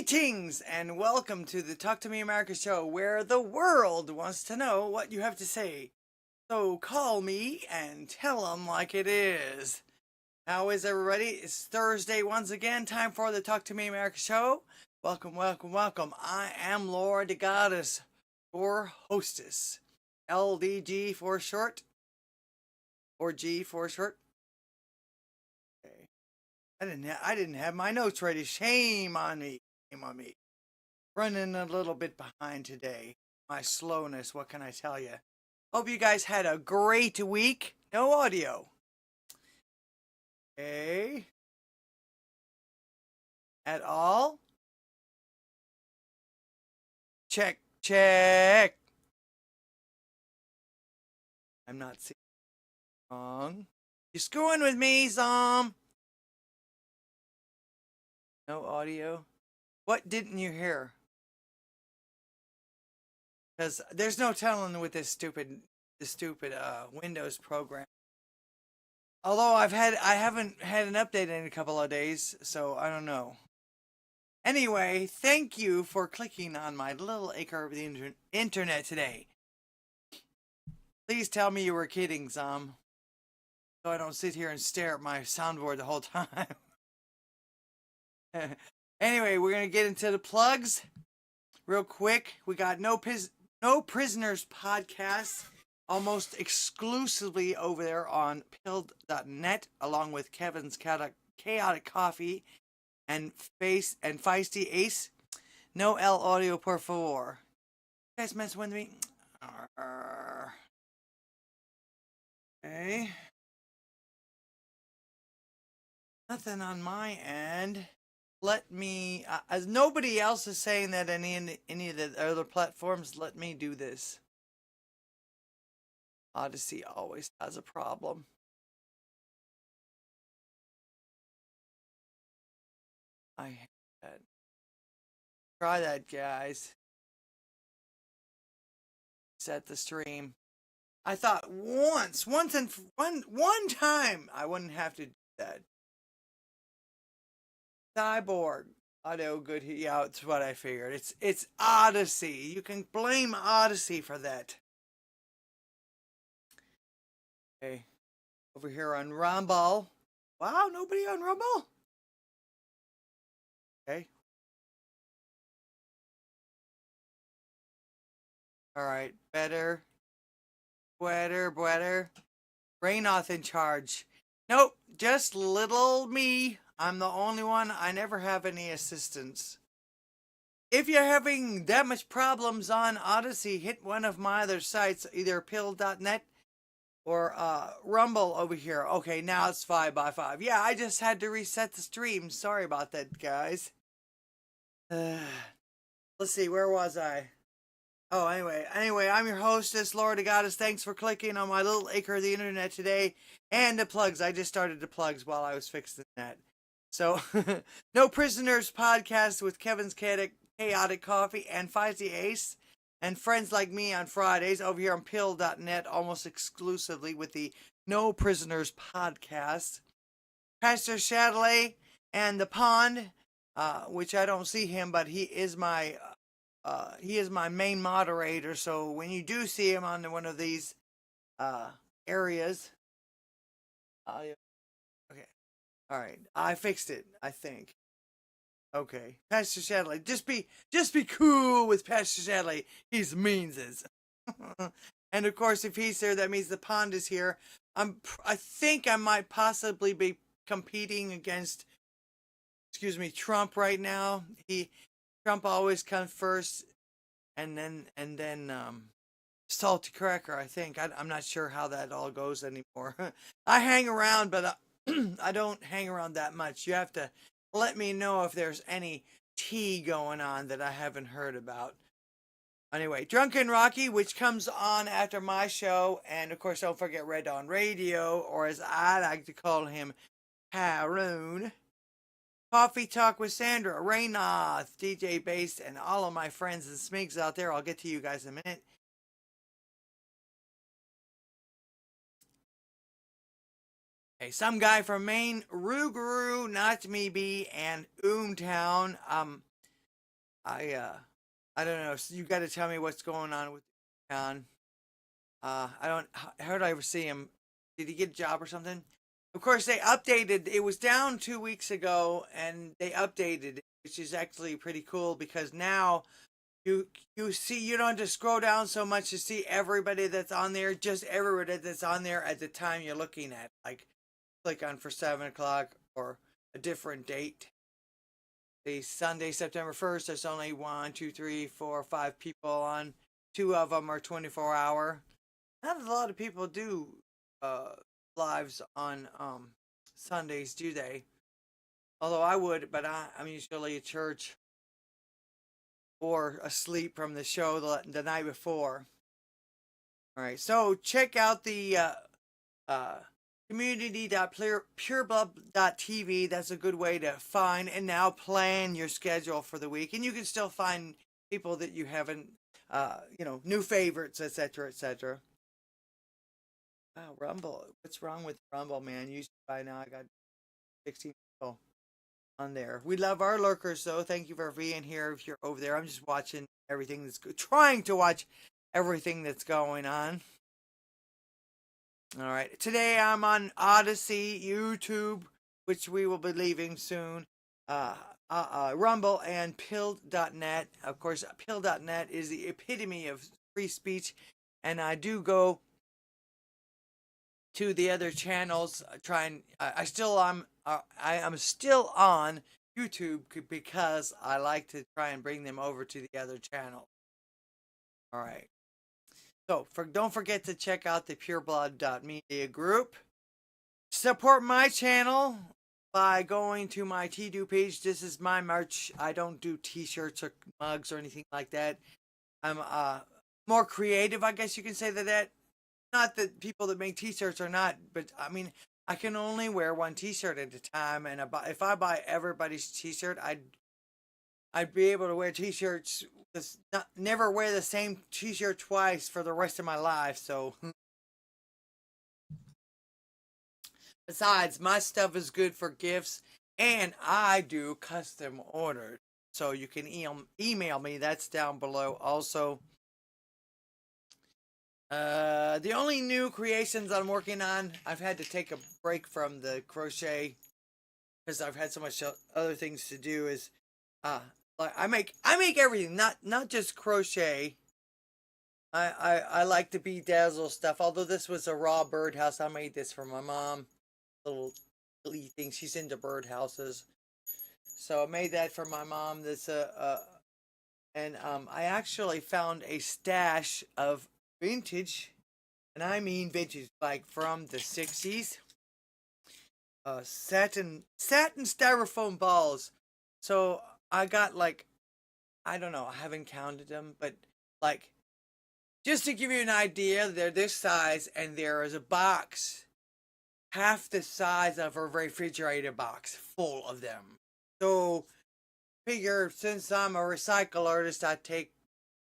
Greetings and welcome to the Talk to Me America show, where the world wants to know what you have to say. So call me and tell them like it is. How is everybody? It's Thursday once again, time for the Talk to Me America show. Welcome, welcome, welcome. I am ldghwih, your hostess. LDG for short, or G for short. Okay. I didn't have my notes ready. Shame on me. Shame on me. Running a little bit behind today. My slowness, what can I tell you? Hope you guys had a great week. No audio. Okay. At all? Check, check. I'm not seeing wrong. You screwing with me, Zom? No audio. What didn't you hear? Because there's no telling with this stupid Windows program. Although I haven't had an update in a couple of days, so I don't know. Anyway, thank you for clicking on my little acre of the internet today. Please tell me you were kidding, Zom, so I don't sit here and stare at my soundboard the whole time. Anyway, we're going to get into the plugs real quick. We got No Prisoners podcast almost exclusively over there on pilled.net, along with Kevin's Chaotic Coffee and Feisty Ace. No L audio, por favor. You guys mess with me? Okay. Nothing on my end. Let me, as nobody else is saying that any of the other platforms, let me do this. Odysee always has a problem. I had try that, guys. Set the stream. I thought one time I wouldn't have to do that. Cyborg audio good. Yeah, it's what I figured. It's Odysee. You can blame Odysee for that. Okay, over here on Rumble. Wow, nobody on Rumble. Okay. All right, better. Rainoth in charge. Nope, just little me. I'm the only one. I never have any assistance. If you're having that much problems on Odysee, hit one of my other sites, either pill.net or Rumble over here. Okay, now it's 5x5. Yeah, I just had to reset the stream. Sorry about that, guys. Let's see, where was I? Oh, anyway, I'm your hostess, ldghwih. Thanks for clicking on my little acre of the internet today. And the plugs. I just started the plugs while I was fixing that. So, No Prisoners podcast with Kevin's Chaotic Coffee and Feisty Ace. And Friends Like Me on Fridays over here on pill.net, almost exclusively with the No Prisoners podcast. Pastor Chatelet and The Pond, which I don't see him, but he is my he is my main moderator. So when you do see him on one of these areas, okay, all right, I fixed it, I think. Okay, Pastor Shadley, just be cool with Pastor Shadley. He's meanses. And of course, if he's there, that means the pond is here. I think I might possibly be competing against, excuse me, Trump right now. Trump always comes first, and then Salty Cracker. I think I'm not sure how that all goes anymore. I hang around, but I don't hang around that much. You have to let me know if there's any tea going on that I haven't heard about. Anyway, Drunken Rocky, which comes on after my show, and of course, don't forget Red on Radio, or as I like to call him, Haroon. Coffee Talk with Sandra, Raynoth, DJ Bass, and all of my friends and smigs out there. I'll get to you guys in a minute. Hey, some guy from Maine, Rougarou, Not Me Be, and Oomtown. I don't know. So you got to tell me what's going on with John. How did I ever see him? Did he get a job or something? Of course, they updated. It was down 2 weeks ago, and they updated it, which is actually pretty cool because now you see, you don't have to scroll down so much to see everybody that's on there. Just everybody that's on there at the time you're looking at. Like, click on for 7 o'clock or a different date. The Sunday, September 1st, there's only 1, 2, 3, 4, 5 people on. 2 of them are 24-hour. Not a lot of people do lives on Sundays, do they? Although I would, but I'm usually at church or asleep from the show the night before. All right, so check out the community.pureblood.tv. That's a good way to find and now plan your schedule for the week. And you can still find people that you haven't, new favorites, etc., etc. Wow, Rumble. What's wrong with Rumble, man? Usually by now I got 16 people on there. We love our lurkers, though. Thank you for being here. If you're over there, I'm just watching everything that's trying to watch everything that's going on. All right. Today I'm on Odysee, YouTube, which we will be leaving soon. Rumble and Pill.net. Of course, Pill.net is the epitome of free speech, and I do go to the other channels. I am still on YouTube because I like to try and bring them over to the other channel. All right. So don't forget to check out the pureblood.media group. Support my channel by going to my T2 page. This is my merch. I don't do t-shirts or mugs or anything like that. I'm more creative, I guess you can say that. Not that people that make t-shirts are not, but I mean, I can only wear one t-shirt at a time, and if I buy everybody's t-shirt, I'd be able to wear t-shirts, never wear the same t-shirt twice for the rest of my life. So, besides, my stuff is good for gifts, and I do custom orders. So you can email me. That's down below. Also, the only new creations I'm working on, I've had to take a break from the crochet because I've had so much other things to do. Is like I make everything, not just crochet. I like the bedazzle stuff. Although this was a raw birdhouse, I made this for my mom. Little thing, she's into birdhouses, so I made that for my mom. And I actually found a stash of vintage, and I mean vintage, like from the 60s. Satin styrofoam balls. So I got like, I don't know, I haven't counted them, but like, just to give you an idea, they're this size, and there is a box half the size of a refrigerator box full of them. So figure, since I'm a recycle artist, I take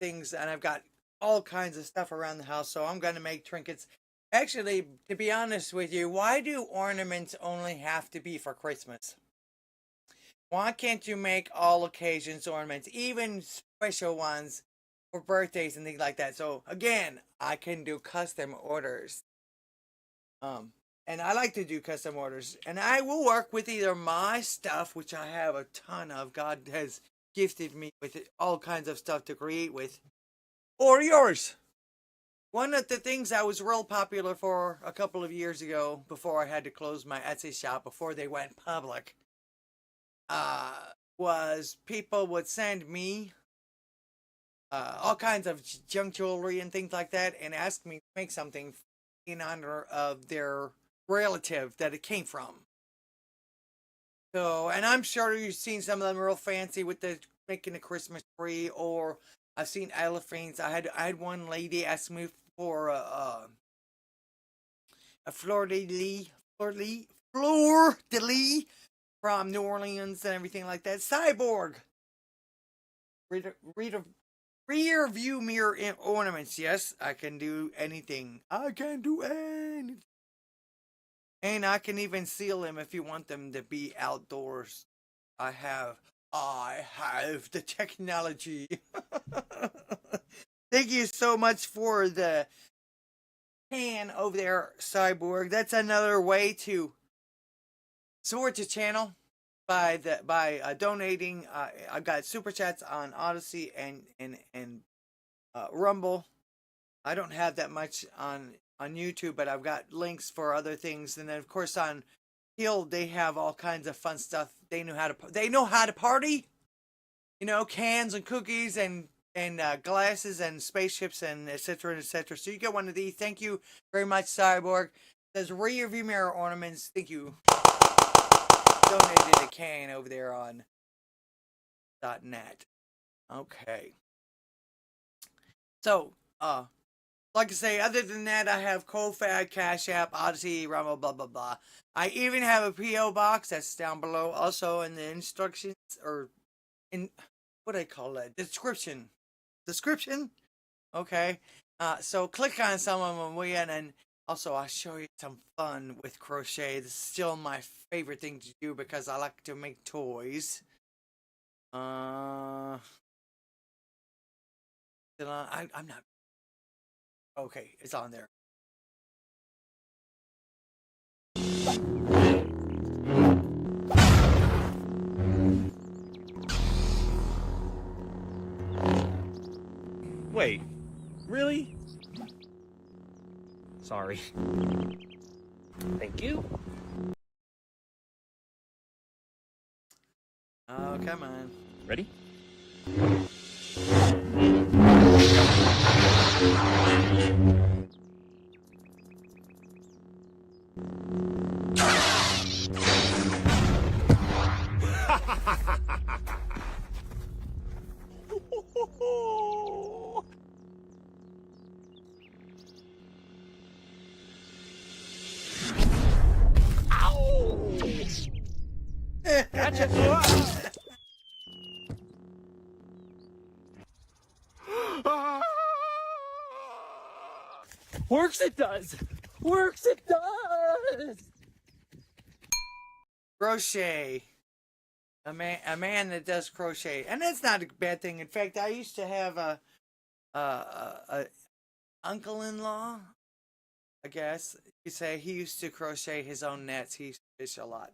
things, and I've got all kinds of stuff around the house, so I'm going to make trinkets. Actually, to be honest with you, why do ornaments only have to be for Christmas? Why can't you make all occasions ornaments, even special ones for birthdays and things like that? So again, I can do custom orders. And I like to do custom orders, and I will work with either my stuff, which I have a ton of. God has gifted me with all kinds of stuff to create with, or yours. One of the things I was real popular for a couple of years ago, before I had to close my Etsy shop, before they went public, uh, was people would send me all kinds of junk jewelry and things like that, and ask me to make something in honor of their relative that it came from. So, and I'm sure you've seen some of them real fancy with the making a Christmas tree, or I've seen elephants. I had one lady ask me for a fleur de lis from New Orleans and everything like that. Cyborg. Rear view mirror ornaments. Yes, I can do anything. I can do anything. And I can even seal them if you want them to be outdoors. I have the technology. Thank you so much for the can over there, Cyborg. That's another way to support the channel by donating. I've got super chats on Odysee and Rumble. I don't have that much on YouTube, but I've got links for other things, and then of course on Hill they have all kinds of fun stuff. They know how to party. You know, cans and cookies and glasses and spaceships and etc. etc. So you get one of these. Thank you very much, Cyborg. It says rear view mirror ornaments. Thank you. Donated a can over there on .net. Okay. So, like I say, other than that, I have Ko-Fi, Cash App, Odysee, Rumble, blah, blah, blah. I even have a P.O. box that's down below, also in the instructions, or in, what do I call that? Description. Okay. So click on some of them, and also I'll show you some fun with crochet. This is still my favorite thing to do because I like to make toys. I'm not. Okay, it's on there. Wait, really? Sorry. Thank you. Oh, come on. Ready? Gotcha. Works it does. Works it does. Crochet. A man that does crochet, and that's not a bad thing. In fact, I used to have a uncle-in-law, I guess you say. He used to crochet his own nets. He used to fish a lot.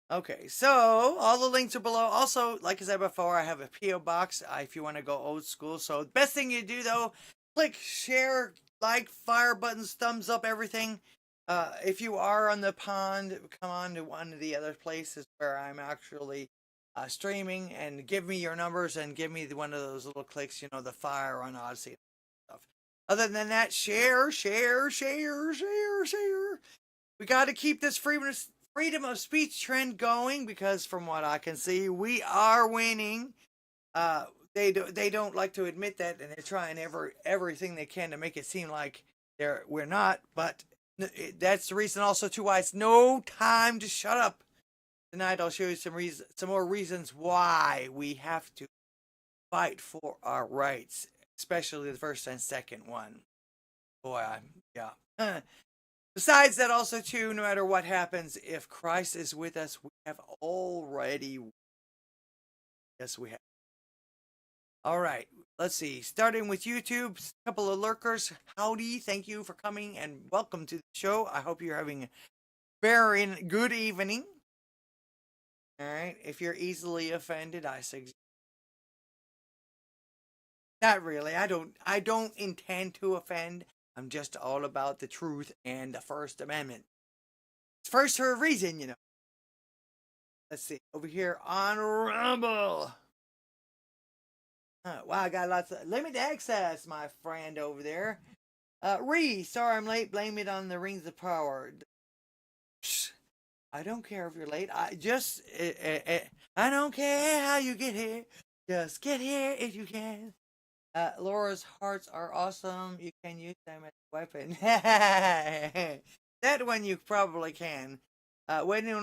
Okay, so all the links are below. Also, like I said before, I have a P.O. box if you want to go old school. So the best thing you do, though, click, share, like, fire buttons, thumbs up, everything. If you are on the pond, come on to one of the other places where I'm actually streaming, and give me your numbers and give me one of those little clicks, you know, the fire on Odysee and stuff. Other than that, share. We got to keep this freedom of speech trend going, because from what I can see, we are winning. They don't like to admit that, and they're trying everything they can to make it seem like we're not. But that's the reason also too why it's no time to shut up. Tonight I'll show you some more reasons why we have to fight for our rights, especially the first and second one. Boy, yeah. Besides that, also too, no matter what happens, if Christ is with us, we have already. Yes, we have. All right, let's see. Starting with YouTube, a couple of lurkers. Howdy, thank you for coming and welcome to the show. I hope you're having a very good evening. All right, if you're easily offended, I suggest. Not really. I don't intend to offend. I'm just all about the truth and the First Amendment. It's first for a reason, you know. Let's see. Over here on Rumble. Wow, I got lots of limited access, my friend over there. Sorry I'm late. Blame it on the Rings of Power. Psh, I don't care if you're late. I don't care how you get here. Just get here if you can. Laura's hearts are awesome. You can use them as a weapon. That one you probably can. Wedding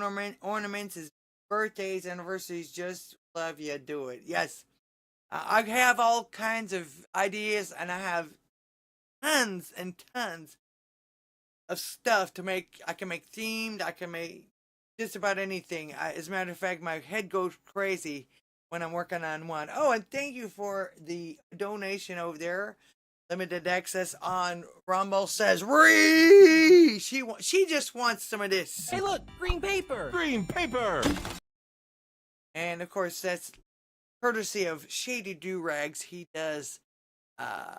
ornaments is birthdays, anniversaries. Just love you. Do it. Yes. I have all kinds of ideas, and I have tons and tons of stuff to make. I can make themed. I can make just about anything. As a matter of fact, my head goes crazy when I'm working on one. Oh, and thank you for the donation over there. Limited access on Rumble says, Ree! She just wants some of this. Hey, look, green paper. Green paper. And of course, that's courtesy of Shady Do Rags. He does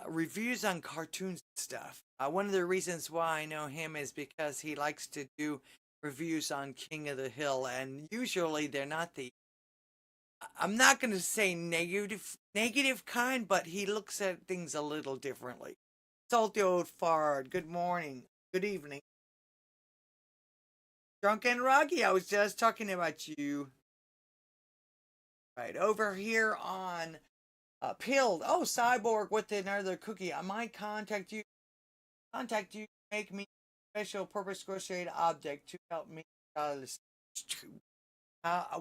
reviews on cartoons and stuff. One of the reasons why I know him is because he likes to do reviews on King of the Hill, and usually they're not the. I'm not going to say negative kind, but he looks at things a little differently. Salty old fart. Good morning. Good evening. Drunken Rocky, I was just talking about you. Right over here on Pilled. Oh, Cyborg with another cookie. I might contact you. Make me a special purpose crocheted object to help me.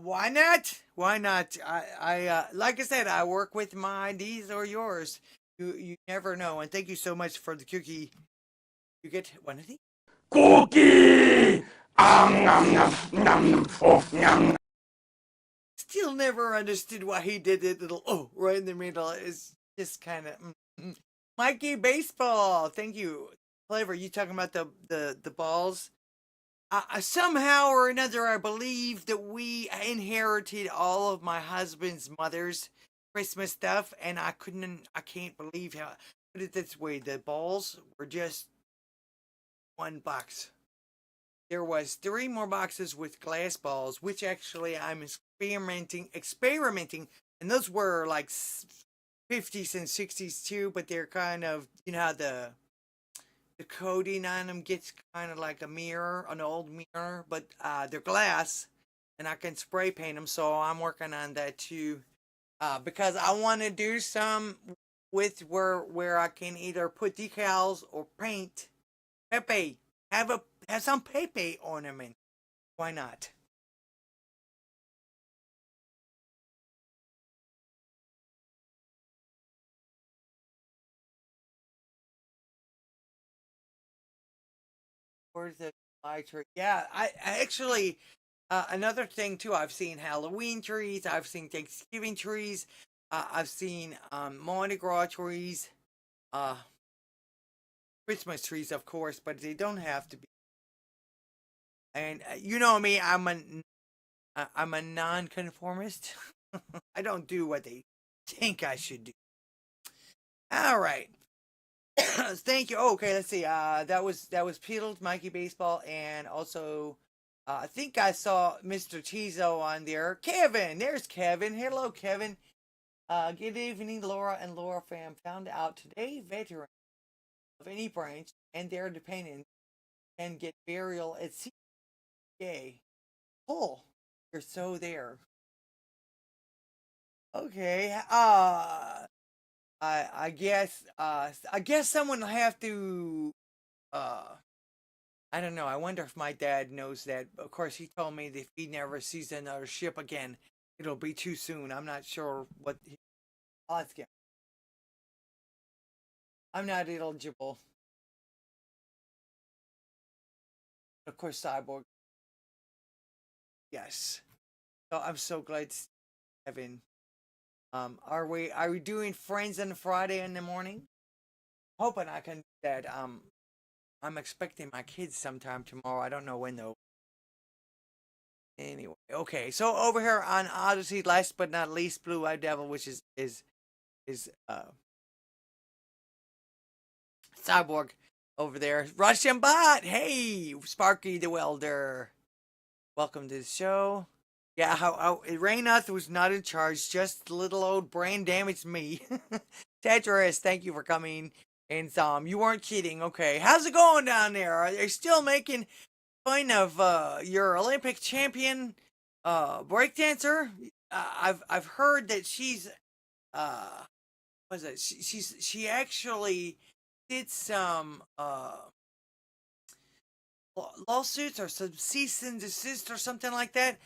Why not? Why not? I like I said, I work with mine. These are yours. You never know. And thank you so much for the cookie. You get one of these. Cookie. Nom nom nom. Oh, nom. Still never understood why he did it. Little right in the middle. It's just kind of. Mikey Baseball. Thank you. Clever. You talking about the balls? Somehow or another, I believe that we inherited all of my husband's mother's Christmas stuff, and I can't believe how. Put it this way: the balls were just one box. There was 3 more boxes with glass balls, which actually I'm experimenting, and those were like 50s and 60s too, but they're kind of, you know how the coating on them gets kind of like a mirror, an old mirror, but they're glass, and I can spray paint them, so I'm working on that too, because I want to do some with where I can either put decals or paint Pepe, have some Pepe ornament. Why not? Where's the light tree? Yeah, I actually another thing too. I've seen Halloween trees. I've seen Thanksgiving trees. I've seen Mardi Gras trees. Uh, Christmas trees, of course, but they don't have to be. And you know me, I'm a nonconformist. I don't do what they think I should do. All right. Thank you. Oh, okay, let's see. That was Peeled, Mikey Baseball, and also I think I saw Mr. Tizo on there. Kevin, there's Kevin. Hello, Kevin. Good evening, Laura and Laura fam. Found out today, veterans of any branch and their dependents can get burial at sea. Yay! Oh, you're so there. Okay. I guess someone will have to uh I don't know. I wonder if my dad knows that. Of course, he told me that if he never sees another ship again, it'll be too soon. I'm not sure what. I'll ask him. I'm not eligible. Of course, Cyborg. Yes. So I'm so glad to see Kevin. Are we doing Friends on Friday in the morning? Hoping I can do that. I'm expecting my kids sometime tomorrow. I don't know when though. Anyway, okay. So over here on Odyssey, last but not least, Blue Eyed Devil, which is Cyborg over there. Russian bot. Hey, Sparky the Welder. Welcome to the show. Yeah, how Raynuth was not in charge, just little old brain damaged me. Tetris, thank you for coming. And you weren't kidding. Okay, how's it going down there? Are they still making fun of your Olympic champion breakdancer? I've heard that she's was it? She actually did some lawsuits or some cease and desist or something like that.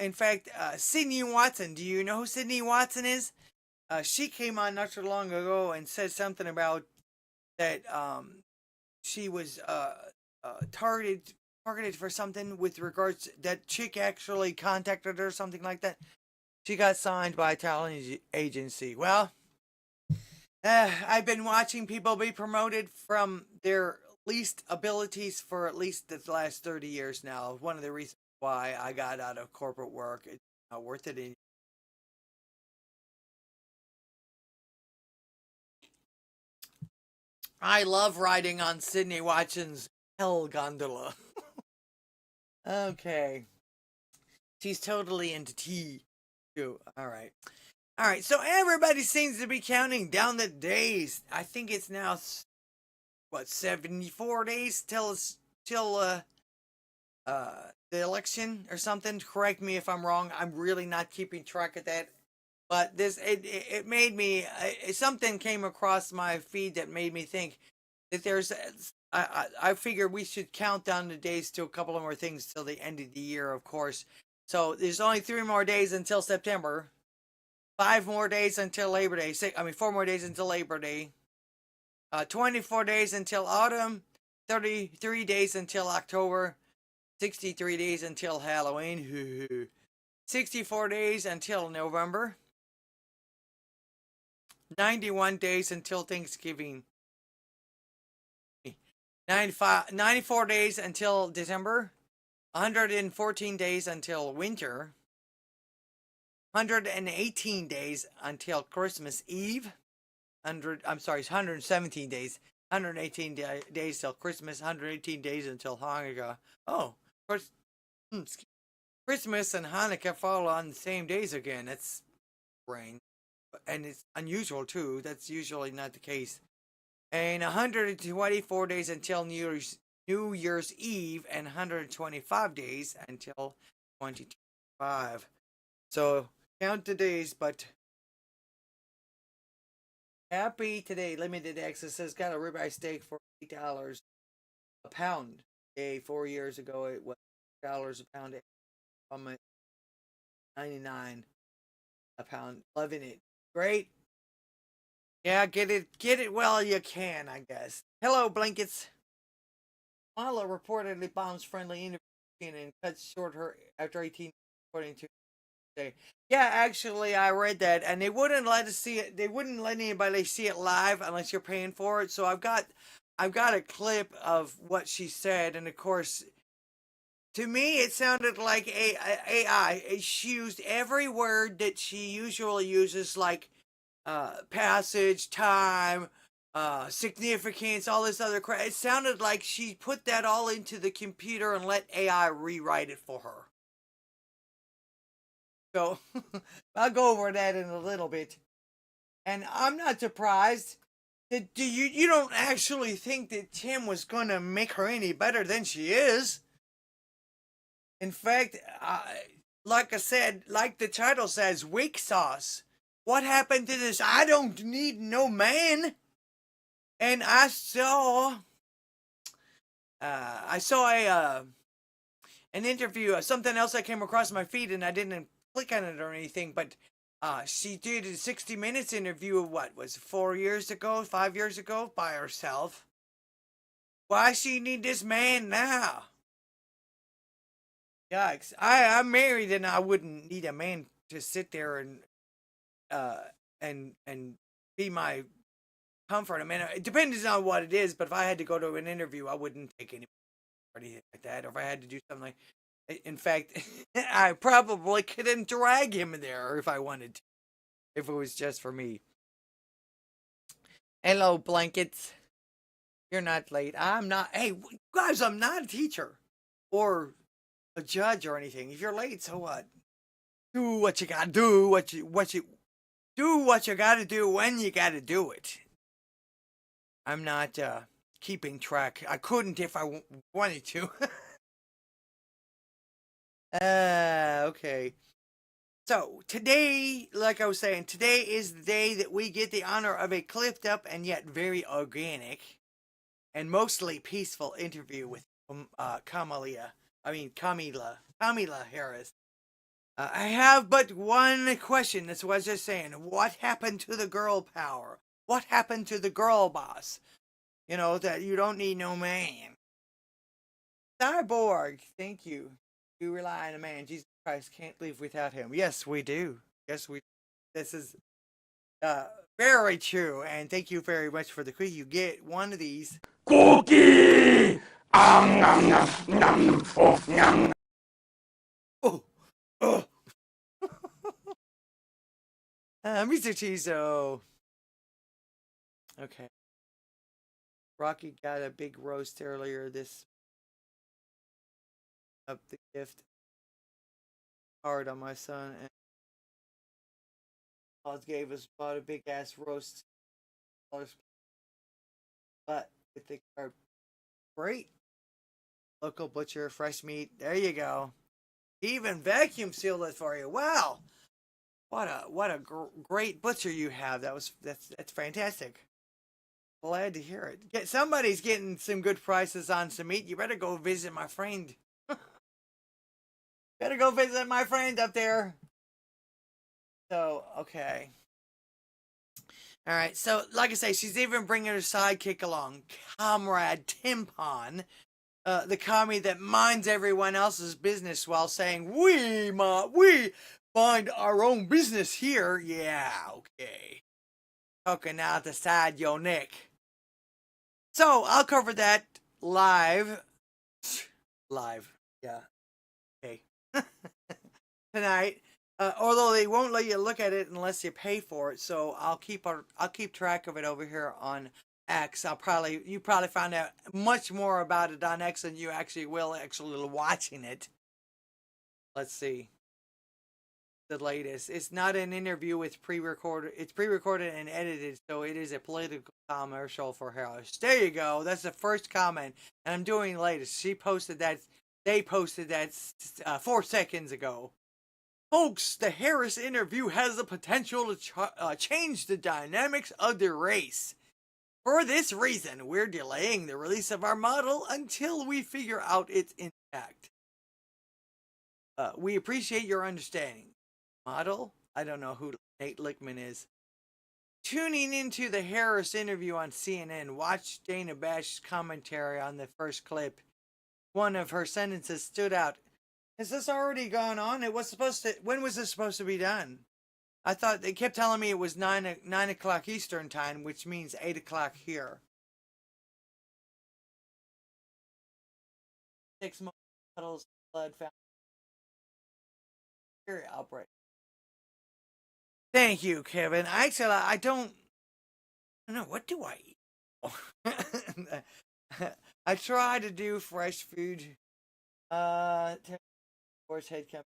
In fact, Sydney Watson. Do you know who Sydney Watson is? She came on not too long ago and said something about that she was targeted for something with regards that chick actually contacted her or something like that. She got signed by a talent agency. Well, I've been watching people be promoted from their least abilities for at least the last 30 years now. One of the reasons why I got out of corporate work. It's not worth it anymore. I love riding on Sydney Watson's hell gondola. Okay. She's totally into tea, too. All right. All right. So everybody seems to be counting down the days. I think it's now, 74 days till the election or something. Correct me if I'm wrong. I'm really not keeping track of that. But it made me something came across my feed that made me think that there's I figured we should count down the days to a couple of more things till the end of the year, of course. So there's only 3 more days until September, 5 more days until Labor Day. 4 more days until Labor Day. 24 days until autumn, 33 days until October, 63 days until Halloween, 64 days until November, 91 days until Thanksgiving, 94 days until December, 114 days until winter, 118 days until Christmas Eve, 117 days, 118 days till Christmas, 118 days until Hanukkah. Oh, of course, Christmas and Hanukkah fall on the same days again. That's strange. And it's unusual too. That's usually not the case. And 124 days until New Year's Eve, and 125 days until 2025. So count the days, but happy today. Limited access has got a ribeye steak for $8 a pound. 4 years ago it was $8 a pound. I'm at 99 a pound. Loving it. Great. Yeah, get it while you can, I guess. Hello, blankets. Mala reportedly bombs friendly interview and cuts short her after 18, according to today. Yeah, actually, I read that, and they wouldn't let us see it. They wouldn't let anybody see it live unless you're paying for it. So I've got a clip of what she said, and of course, to me, it sounded like AI. She used every word that she usually uses, like passage, time, significance, all this other crap. It sounded like she put that all into the computer and let AI rewrite it for her. So I'll go over that in a little bit. And I'm not surprised that you don't actually think that Tim was gonna make her any better than she is. In fact, like I said, like the title says, weak sauce. What happened to this? I don't need no man. And I saw an interview, something else that came across my feed, and I didn't click on it or anything, but she did a 60 Minutes interview, what was it, 4 years ago, 5 years ago, by herself. Why she need this man now? Yikes. I'm married and I wouldn't need a man to sit there and be my comfort. I mean, it depends on what it is, but if I had to go to an interview, I wouldn't take any or anything like that. Or if I had to do something like, in fact, I probably couldn't drag him there if I wanted to, if it was just for me. Hello, blankets. You're not late. I'm not. Hey, guys, I'm not a teacher or a judge or anything. If you're late, so what? Do what you gotta do. Do what you gotta do when you gotta do it. I'm not keeping track. I couldn't if I wanted to. Okay. So today, like I was saying, today is the day that we get the honor of a clipped up and yet very organic and mostly peaceful interview with Camila Harris. I have but one question. That's what I was just saying. What happened to the girl power? What happened to the girl boss? You know, that you don't need no man. Cyborg, thank you. You rely on a man. Jesus Christ can't live without him. Yes, we do. Yes, we. This is very true. And thank you very much for the quiz. You get one of these. Cookie! Nom nom nom oh nom. Oh, oh. Mr. Tizo. Okay. Rocky got a big roast earlier this of the gift card on my son, and Oz gave us about a big ass roast, but with the card, great local butcher, fresh meat. There you go. He even vacuum sealed it for you. Wow, what a great butcher you have. That's fantastic. Glad to hear it. Somebody's getting some good prices on some meat. You better go visit my friend. Better go visit my friend up there. So, okay. All right. So, like I say, she's even bringing her sidekick along, Comrade Timpon, the commie that minds everyone else's business while saying, we mind our own business here. Yeah, okay. Poking out the side your neck. So, I'll cover that live. Live. Yeah. Okay. Tonight. Although they won't let you look at it unless you pay for it, so I'll keep track of it over here on X. You probably find out much more about it on X than you actually will watching it. Let's see. The latest. It's not an interview with pre-recorded. It's pre-recorded and edited, so it is a political commercial for Harris. There you go. That's the first comment, and I'm doing the latest. They posted that 4 seconds ago. Folks, the Harris interview has the potential to change the dynamics of the race. For this reason, we're delaying the release of our model until we figure out its impact. We appreciate your understanding. Model? I don't know who Nate Lickman is. Tuning into the Harris interview on CNN, watch Dana Bash's commentary on the first clip. One of her sentences stood out. Has this already gone on? When was this supposed to be done? I thought they kept telling me it was 9 o'clock Eastern time, which means 8 o'clock here. 6 months puddles blood found. Outbreak. Thank you, Kevin. Actually, I don't know. What do I eat? I try to do fresh food. Head cap.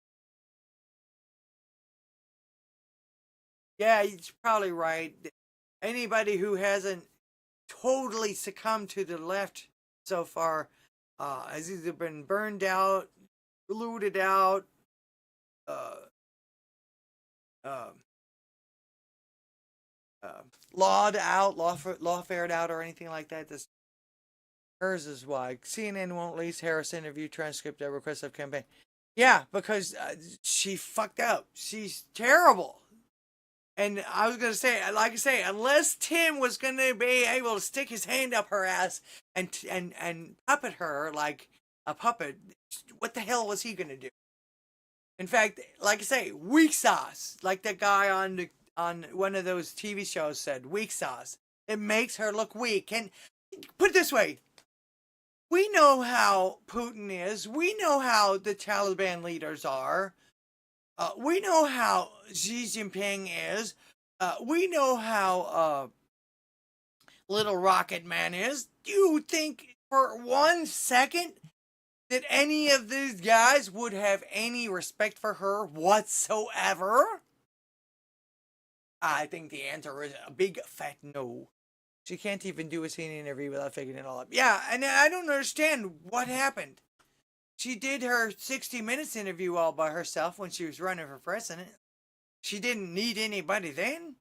Yeah, you're probably right. Anybody who hasn't totally succumbed to the left so far has either been burned out, looted out, lawfared out, or anything like that. Hers is why CNN won't release Harris interview transcript at request of campaign. Yeah, because she fucked up. She's terrible. And I was going to say, like I say, unless Tim was going to be able to stick his hand up her ass and puppet her like a puppet, what the hell was he going to do? In fact, like I say, weak sauce. Like that guy on one of those TV shows said, weak sauce. It makes her look weak. And put it this way. We know how Putin is. We know how the Taliban leaders are. We know how Xi Jinping is. We know how Little Rocket Man is. Do you think for 1 second that any of these guys would have any respect for her whatsoever? I think the answer is a big fat no. She can't even do a scene interview without figuring it all up. Yeah, and I don't understand what happened. She did her 60 Minutes interview all by herself when she was running for president. She didn't need anybody then.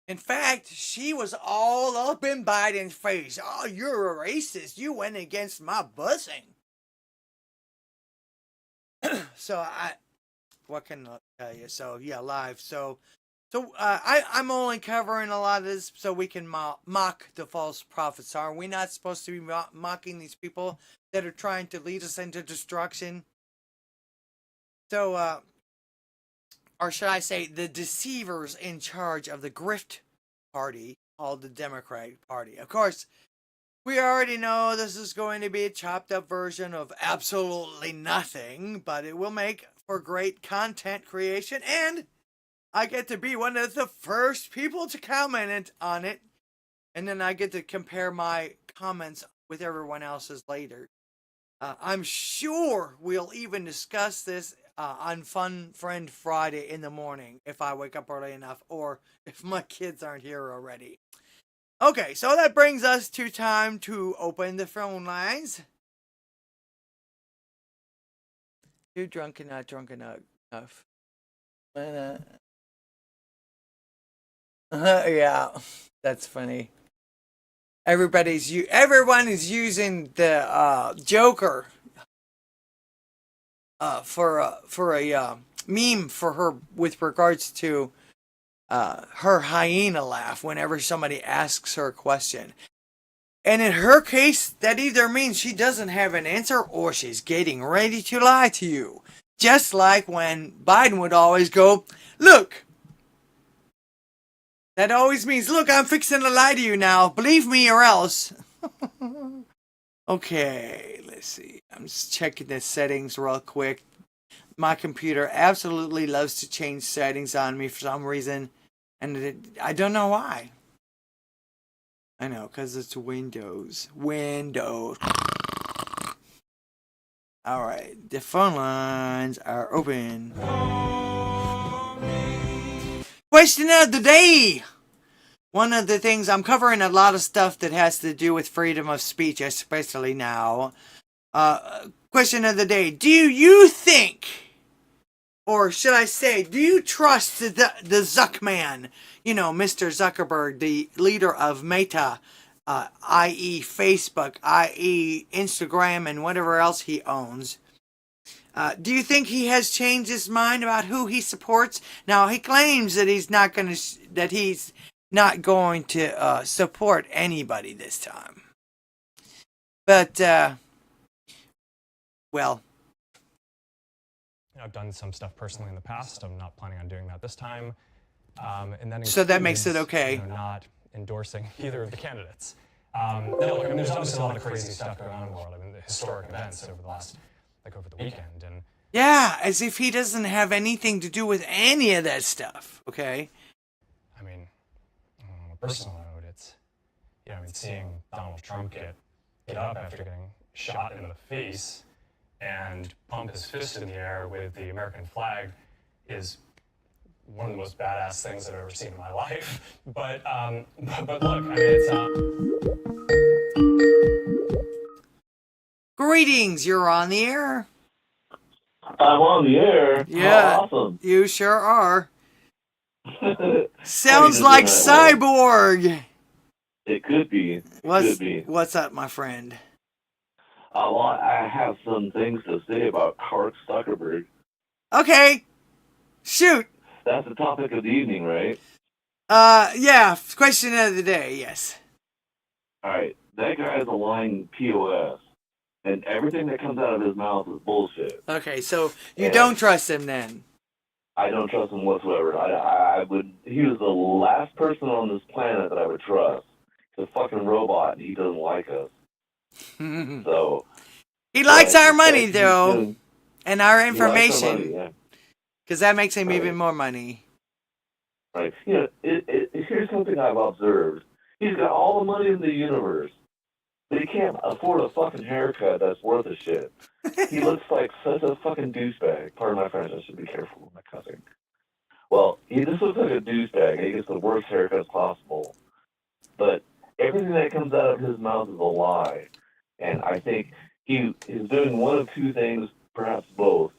In fact, she was all up in Biden's face. Oh, you're a racist. You went against my busing. So what can I tell you? So yeah, live. So I'm only covering a lot of this so we can mock the false prophets. Are we not supposed to be mocking these people that are trying to lead us into destruction? So, or should I say, the deceivers in charge of the grift party called the Democratic Party. Of course, we already know this is going to be a chopped up version of absolutely nothing, but it will make for great content creation, and I get to be one of the first people to comment on it, and then I get to compare my comments with everyone else's later. I'm sure we'll even discuss this on Fun Friend Friday in the morning if I wake up early enough, or if my kids aren't here already. Okay, so that brings us to time to open the phone lines. Too drunk and not drunk enough. Yeah, that's funny. Everyone is using the Joker for a meme for her with regards to her hyena laugh whenever somebody asks her a question. And in her case, that either means she doesn't have an answer or she's getting ready to lie to you. Just like when Biden would always go, look. That always means, look, I'm fixing to lie to you now. Believe me or else. Okay, let's see. I'm just checking the settings real quick. My computer absolutely loves to change settings on me for some reason. And I don't know why. I know, because it's Windows. Windows. Alright, the phone lines are open. Question of the day. One of the things, I'm covering a lot of stuff that has to do with freedom of speech, especially now. Question of the day. Do you think, or should I say, do you trust the Zuckman? You know, Mr. Zuckerberg, the leader of Meta, i.e. Facebook, i.e. Instagram, and whatever else he owns. Do you think he has changed his mind about who he supports? Now, he claims that he's not going to support anybody this time. But, well, I've done some stuff personally in the past. I'm not planning on doing that this time. And then so that makes it okay. Not endorsing either of the candidates. Look, I mean, there's obviously a lot of crazy stuff going on in the world. I mean, the historic events over the weekend, and yeah, as if he doesn't have anything to do with any of that stuff. Okay. I mean, on a personal note, it's seeing Donald Trump get up after getting shot in the face and pump his fist in the air with the American flag is one of the most badass things I've ever seen in my life. But look, I mean, it's Greetings, you're on the air. I'm on the air. Yeah, oh, awesome. You sure are. Sounds like Cyborg. It could be. What's up, my friend? Well, I have some things to say about Mark Zuckerberg. Okay, shoot. That's the topic of the evening, right? Yeah. Question of the day. Yes. All right. That guy is a lying POS. And everything that comes out of his mouth is bullshit. Okay, so you And don't trust him then? I don't trust him whatsoever. I would. He was the last person on this planet that I would trust. He's a fucking robot, and he doesn't like us. So he likes I our money, suspect though, and our he likes our money, information, yeah. because that makes him Right. even more money. Right. You know, here's something I've observed. He's got all the money in the universe, but he can't afford a fucking haircut that's worth a shit. He looks like such a fucking douchebag. Pardon my French, I should be careful with my cussing. Well, he just looks like a douchebag. He gets the worst haircuts possible. But everything that comes out of his mouth is a lie. And I think he is doing one of two things, perhaps both.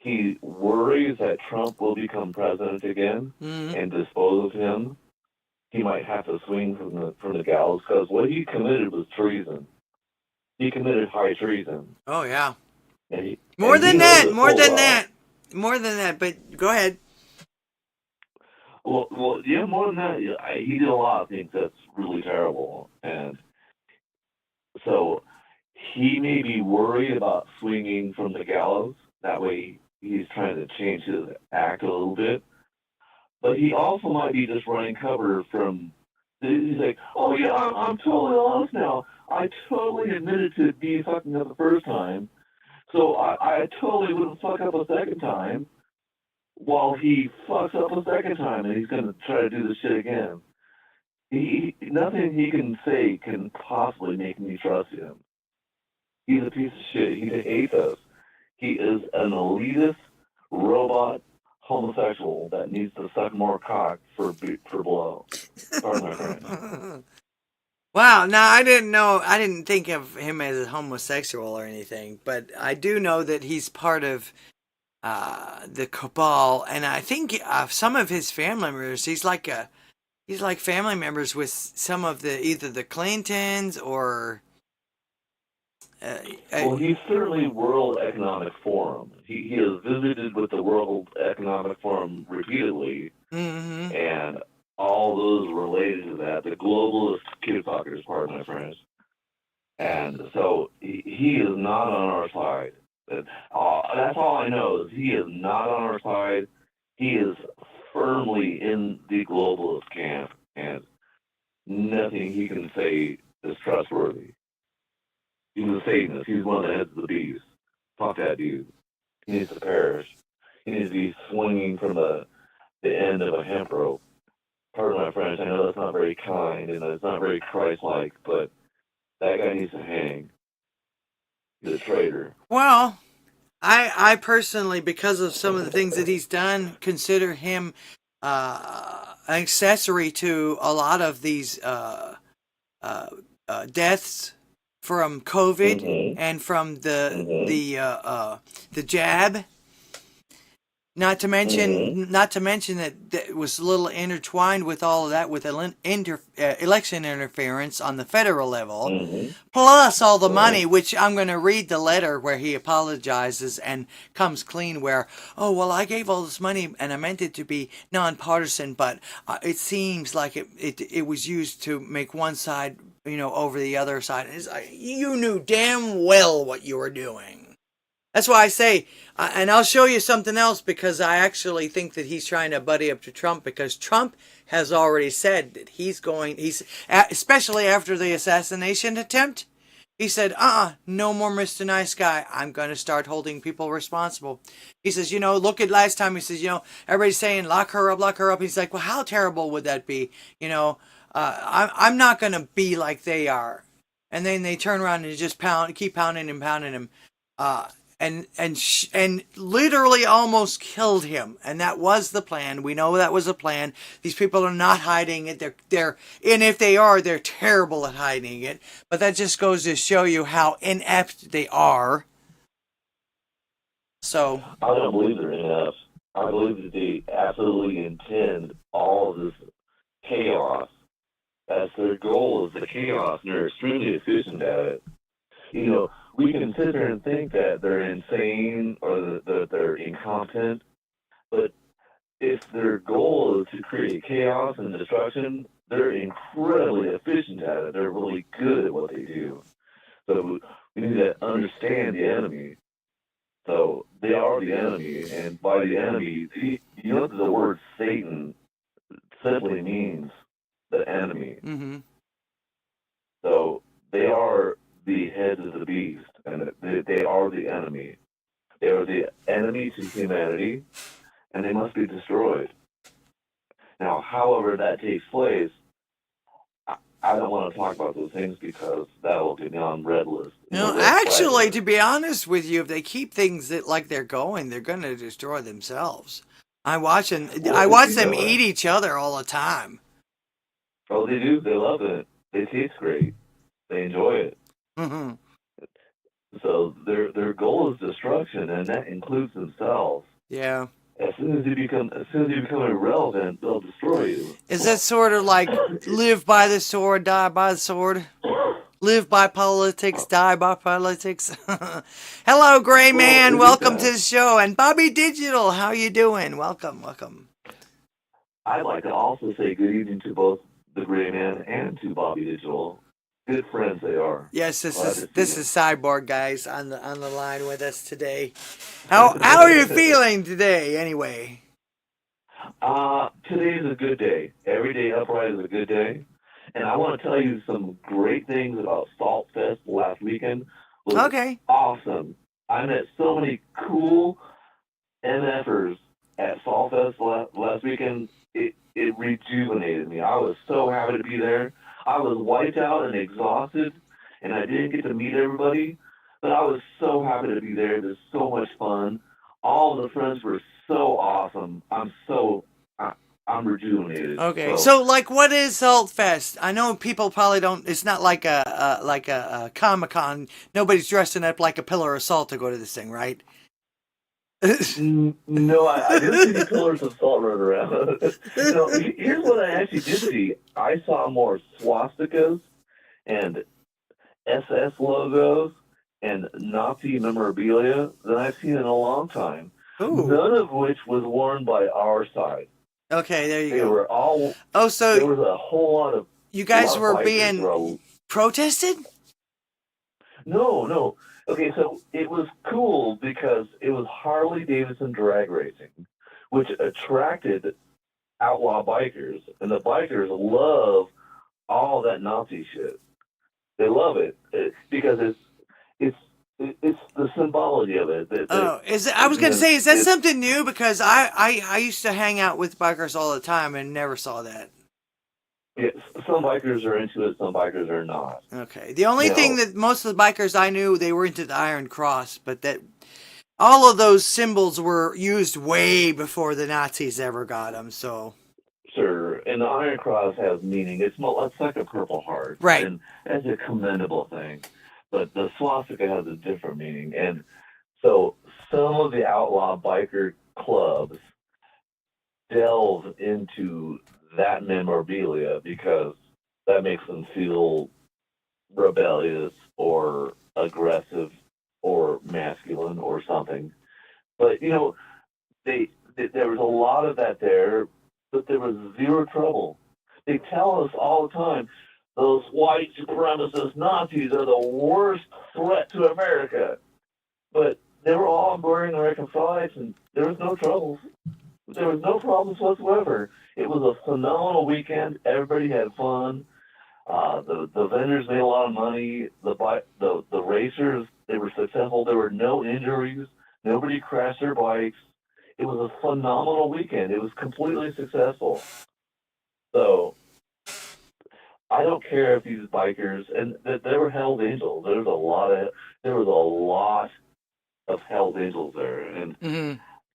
He worries that Trump will become president again and dispose of him. He might have to swing from the gallows because what he committed was treason. He committed high treason. Oh yeah. More than that. But go ahead. Well, yeah, more than that. He did a lot of things that's really terrible, and so he may be worried about swinging from the gallows. That way, he's trying to change his act a little bit. But he also might be just running cover from. He's like, oh yeah, I'm totally honest now. I totally admitted to me fucking up the first time, so I totally wouldn't fuck up a second time. While he fucks up a second time, and he's gonna try to do this shit again. Nothing he can say can possibly make me trust him. He's a piece of shit. He hates us. He is an elitist robot homosexual that needs to suck more cock for blow. Pardon my French. Wow, now I didn't think of him as a homosexual or anything, but I do know that he's part of the cabal, and I think some of his family members, he's like family members with some of either the Clintons or well, he's certainly World Economic Forum. He has visited with the World Economic Forum repeatedly, and all those related to that, the globalist kid fuckers, pardon my French. And so he is not on our side. That's all I know is he is not on our side. He is firmly in the globalist camp, and nothing he can say is trustworthy. He's a Satanist. He's one of the heads of the beast. Fuck that dude. He needs to perish. He needs to be swinging from the end of a hemp rope. Pardon my French. I know that's not very kind and it's not very Christ-like, but that guy needs to hang. He's a traitor. Well, I personally, because of some of the things that he's done, consider him an accessory to a lot of these deaths from COVID and from the jab. Not to mention that it was a little intertwined with all of that with election interference on the federal level, plus all the money, which I'm going to read the letter where he apologizes and comes clean where, oh, well, I gave all this money and I meant it to be nonpartisan, but it seems like it was used to make one side, over the other side. It's like, you knew damn well what you were doing. That's why I say, and I'll show you something else, because I actually think that he's trying to buddy up to Trump, because Trump has already said that he's especially after the assassination attempt, he said, no more Mr. Nice Guy. I'm going to start holding people responsible. He says, look at last time. He says, everybody's saying, lock her up. He's like, well, how terrible would that be? I'm not going to be like they are. And then they turn around and just keep pounding him. And literally almost killed him. And that was the plan. We know that was a plan. These people are not hiding it. And if they are, they're terrible at hiding it. But that just goes to show you how inept they are. So I don't believe they're inept. I believe that they absolutely intend all of this chaos. As their goal is the chaos, and they're extremely efficient at it. We can sit there and think that they're insane or that they're incompetent, but if their goal is to create chaos and destruction, they're incredibly efficient at it. They're really good at what they do. So we need to understand the enemy. So they are the enemy, and by the enemy, you know the word Satan simply means the enemy. Mm-hmm. So they are the heads of the beast, and they are the enemy. They are the enemy to humanity, and they must be destroyed. Now, however that takes place, I don't want to talk about those things because that will get me on red list. Actually, to be honest with you, if they keep things like they're going, they're going to destroy themselves. I watch them eat each other all the time. Oh, they do. They love it. They taste great. They enjoy it. Mm-hmm. So their goal is destruction, and that includes themselves. Yeah. As soon as you become irrelevant, they'll destroy you. Is that sort of like live by the sword, die by the sword? Live by politics, die by politics. Hello, Gray Man. Welcome to the show. And Bobby Digital, how you doing? Welcome. I'd like to also say good evening to both the Gray Man and to Bobby Digital. Good friends they are. Yes, this is Cyborg, guys, on the line with us today. How are you feeling today, anyway? Today is a good day. Every day upright is a good day. And I want to tell you some great things about Salt Fest last weekend. It was awesome. I met so many cool MFers at Salt Fest last weekend. It rejuvenated me. I was so happy to be there. I was wiped out and exhausted, and I didn't get to meet everybody, but I was so happy to be there. It was so much fun. All of the friends were so awesome. I'm rejuvenated. Okay, so like, what is Salt Fest? I know people probably don't. It's not like a Comic-Con. Nobody's dressing up like a pillar of salt to go to this thing, right? No, I didn't see pillars of salt running around. Here's what I actually did see. I saw more swastikas and SS logos and Nazi memorabilia than I've seen in a long time. Ooh. None of which was worn by our side. Okay, there you go. They were all. Oh, so there was a whole lot of. You guys were being protested? No. Okay, so it was cool because it was Harley-Davidson drag racing, which attracted outlaw bikers, and the bikers love all that Nazi shit. They love it because it's the symbology of it. I was going to say, is that something new? Because I used to hang out with bikers all the time and never saw that. Yeah, some bikers are into it, some bikers are not. Okay. The only thing that most of the bikers I knew, they were into the Iron Cross, but that all of those symbols were used way before the Nazis ever got them, so. Sure, and the Iron Cross has meaning. It's like a Purple Heart. Right. And that's a commendable thing. But the swastika has a different meaning. And so some of the outlaw biker clubs delve into that memorabilia because that makes them feel rebellious or aggressive or masculine or something. But, there was a lot of that there, but there was zero trouble. They tell us all the time, those white supremacist Nazis are the worst threat to America. But they were all wearing American flags, and there was no troubles. There was no problems whatsoever. It was a phenomenal weekend. Everybody had fun. The vendors made a lot of money. The racers, they were successful. There were no injuries. Nobody crashed their bikes. It was a phenomenal weekend. It was completely successful. So I don't care if these bikers, and they were Hell's Angels. There was a lot of Hell's Angels there, and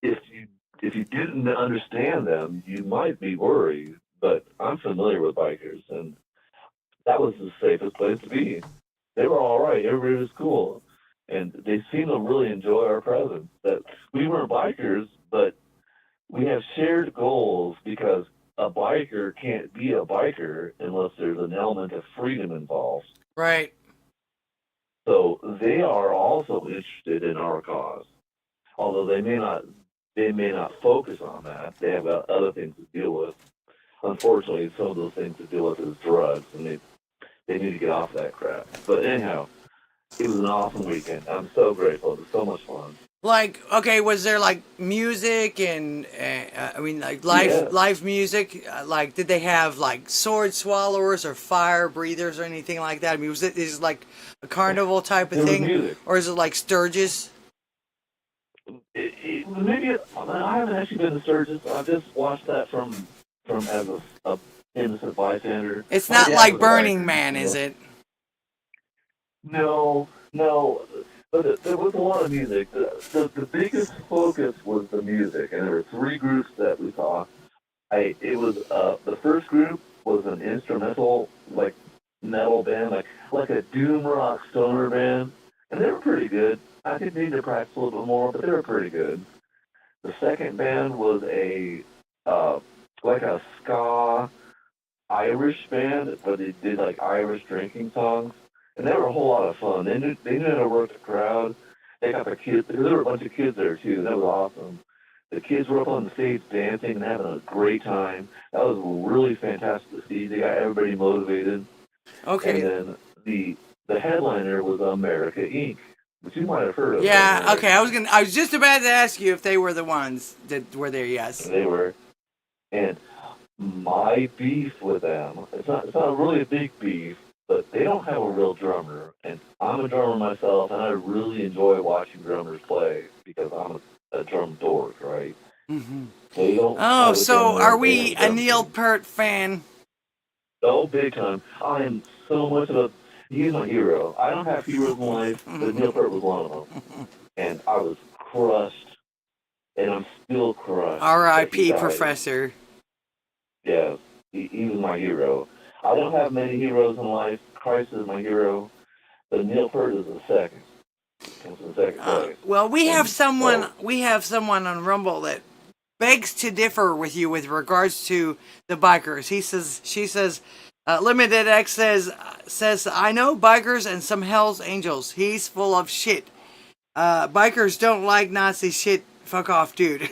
if you didn't understand them, you might be worried. But I'm familiar with bikers, and that was the safest place to be. They were all right. Everybody was cool, and they seemed to really enjoy our presence. That we weren't bikers, but we have shared goals because a biker can't be a biker unless there's an element of freedom involved. Right. So they are also interested in our cause, although they may not focus on that. They have other things to deal with. Unfortunately, some of those things to deal with is drugs, and they need to get off that crap. But anyhow, it was an awesome weekend. I'm so grateful. It was so much fun. Like, okay, was there like music and I mean like Yeah, live music? Like, did they have like sword swallowers or fire breathers or anything like that? I mean, is it like a carnival type of there was thing, music. or is it like Sturgis? Maybe I haven't actually been to Sturgis. I just watched that from as a innocent bystander. It's My not dad like was a Burning biker, Man, you is know. it? No, no, but there was a lot of music. The biggest focus was the music, and there were three groups that we saw. It was the first group was an instrumental like metal band, like a doom rock stoner band, and they were pretty good. I think they need to practice a little bit more, but they were pretty good. The second band was uh, like a ska Irish band, but they did like Irish drinking songs, and they were a whole lot of fun. They knew how to work the crowd. They got the kids. There were a bunch of kids there too. That was awesome. The kids were up on the stage dancing and having a great time. That was really fantastic to see. They got everybody motivated. And Okay. then the headliner was America Inc., which you might have heard of down Yeah. there. Okay. I was just about to ask you if they were the ones that were there. Yes. And they were. And my beef with them, it's not really a big beef, but they don't have a real drummer. And I'm a drummer myself, and I really enjoy watching drummers play because I'm a drum dork, right? Hmm. They don't Oh, have a so drummer. are They have we a a drum Neil team. Peart fan? Oh, big time. I am so much of a. He's my hero. I don't have heroes in life, but Neil Peart was one of them. And I was crushed, and I'm still crushed that he R.I.P. died. Professor. Yes, he was my hero. I don't have many heroes in life. Christ is my hero, but Neil Peart is the second. Comes in second place. Well, And so, we have someone on Rumble that begs to differ with you with regards to the bikers. She says, Limited X says I know bikers and some Hell's Angels. He's full of shit. Bikers don't like Nazi shit. Fuck off, dude.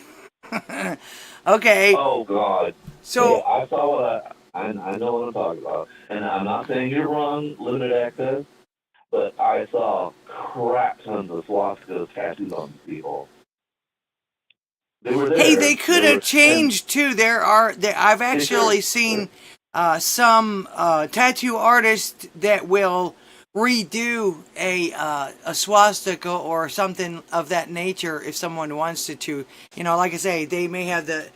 Okay, oh God, hey, so I saw what I know what I'm talking about, and I'm not saying you're wrong, limited access, but I saw crap tons of swastikas tattooed on people. They were hey, they there. could have And changed too. I've they could. actually seen some tattoo artists that will redo a swastika or something of that nature if someone wants to. You know, like I say, they may have the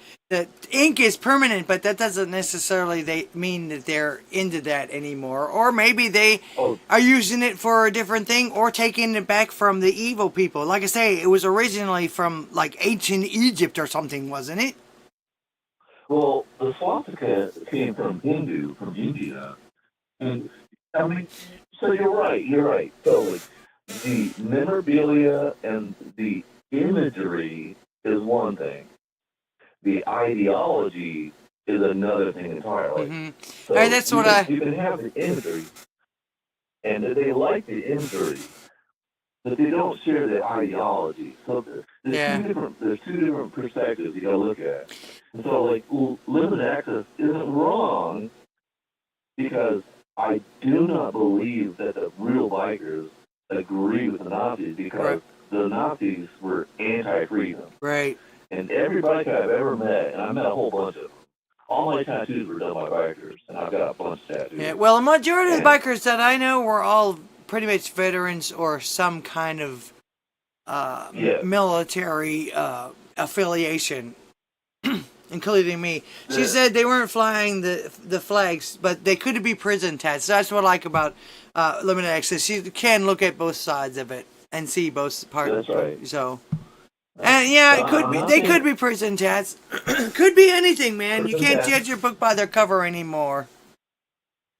ink is permanent, but that doesn't necessarily mean that they're into that anymore. Or maybe they Oh, are using it for a different thing or taking it back from the evil people. Like I say, it was originally from like ancient Egypt or something, wasn't it? well, the swastika came from from India, and I mean, so you're right. You're right. So like the memorabilia and the imagery is one thing. The ideology is another thing entirely. Mm-hmm. All right, So that's what I. you can have the imagery, and they like the imagery, but they don't share the ideology. So Yeah. there's two different perspectives you got to look at. And so like limited access isn't wrong because I do not believe that the real bikers agree with the Nazis Right. because the Nazis were anti-freedom. Right. And every biker I've ever met, and I met a whole bunch of them, all my tattoos were done by bikers, and I've got a bunch of Yeah. tattoos. Well, a majority of the And bikers that I know were all pretty much veterans or some kind of yeah, military affiliation, including me. She the, said they weren't flying the flags, but they could be prison tats. That's what I like about limited access. She can look at both sides of it and see both parts. that's right. So, and yeah, So it could I'm be. not They saying could be prison tats. Could be anything, man. You prison can't tats, judge your book by their cover anymore.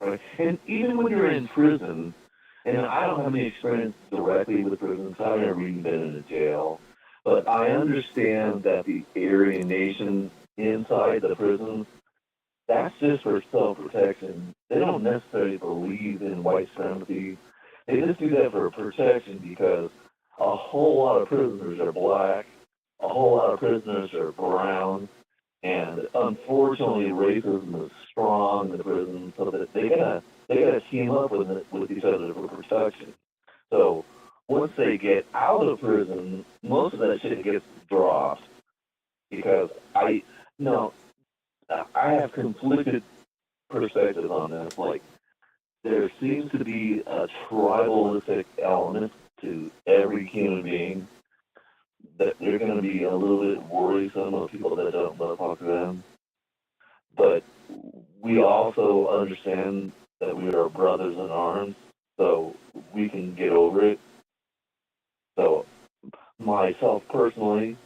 right? And even when you're in prison, and I don't have any experience directly with prisons, I've never even been in a jail, but I understand that the Aryan nations inside the prisons, that's just for self-protection. They don't necessarily believe in white supremacy. They just do that for protection because a whole lot of prisoners are black, a whole lot of prisoners are brown, and unfortunately, racism is strong in the prison, so that they gotta team up with each other for protection. So once they get out of prison, most of that shit gets dropped because no, I have conflicted perspectives on this. Like, there seems to be a tribalistic element to every human being that they're going to be a little bit worrisome of people that don't look like them. But we also understand that we are brothers in arms, so we can get over it. So, myself personally,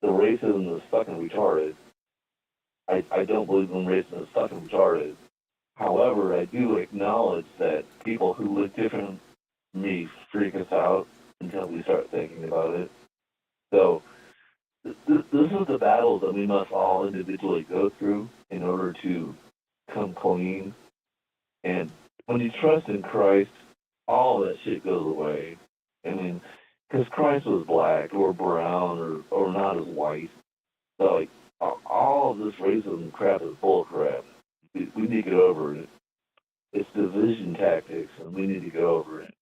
the racism is fucking retarded. I don't believe in racism is fucking retarded. However, I do acknowledge that people who look different from me freak us out until we start thinking about it. So, this is the battle that we must all individually go through in order to come clean. And when you trust in Christ, all that shit goes away. I mean, because Christ was black or brown or not as white. So, like, all of this racism crap is bullcrap. We need to get over it. It's division tactics, and we need to get over it.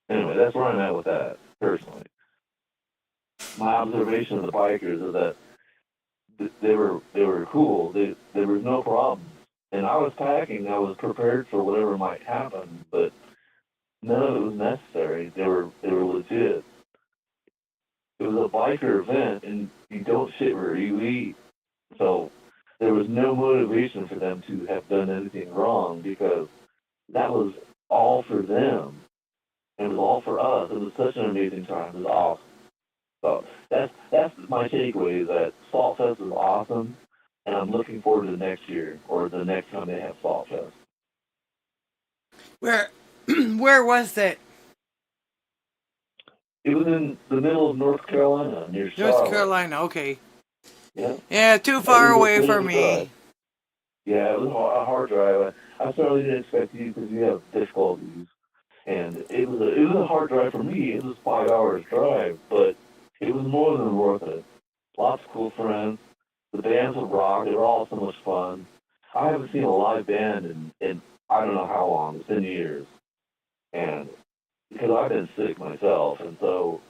Anyway, that's where I'm at with that, personally. My observation of the bikers is that they were cool. There was no problem. And I was packing. I was prepared for whatever might happen, but none of it was necessary. They were legit. It was a biker event, and you don't shit where you eat. So there was no motivation for them to have done anything wrong because that was all for them. It was all for us. It was such an amazing time. It was awesome. So that's my takeaway, is that Salt Fest is awesome, and I'm looking forward to next year or the next time they have Salt Fest. Where was that? It was in the middle of North Carolina, near Charlotte. North Carolina, okay. Yeah. Yeah, too far away for me. Drive. Yeah, it was a hard drive. I certainly didn't expect you because you have difficulties, and it was a hard drive for me. It was 5 hours drive, but it was more than worth it. Lots of cool friends. The bands would rock. They were all so much fun. I haven't seen a live band in I don't know how long. It's been years, and because I've been sick myself, and so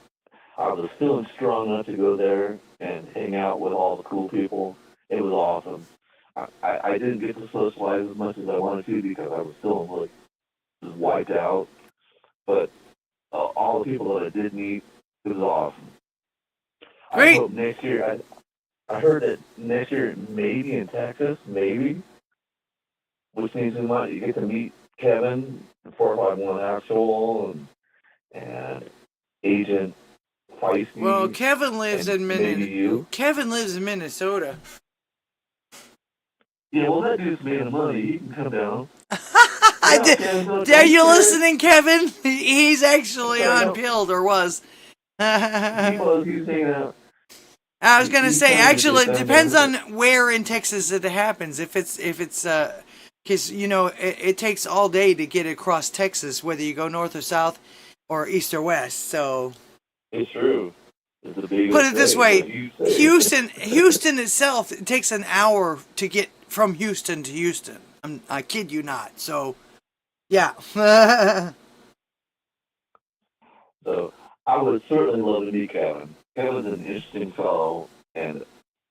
I was feeling strong enough to go there and hang out with all the cool people. It was awesome. I didn't get to socialize as much as I wanted to because I was still like just wiped out. But all the people that I did meet, it was awesome. Great. I hope next year. I heard that next year maybe in Texas, maybe, which means we might get to meet Kevin, 451 Actual, and Agent Feisty. Well, Kevin lives in Minnesota. Kevin lives in Minnesota. Yeah, well, that dude's made of money. He can come down. Are you listening, Kevin? He's actually on pilled, or was. He was hanging out. I was gonna say, actually, it depends on where in Texas it happens. If it's, because it takes all day to get across Texas, whether you go north or south, or east or west. So. It's true. It's a big Put it this way, Houston itself, it takes an hour to get from Houston to Houston. I kid you not. So, yeah. So I would certainly love to meet Kevin. Kevin's an interesting fellow, and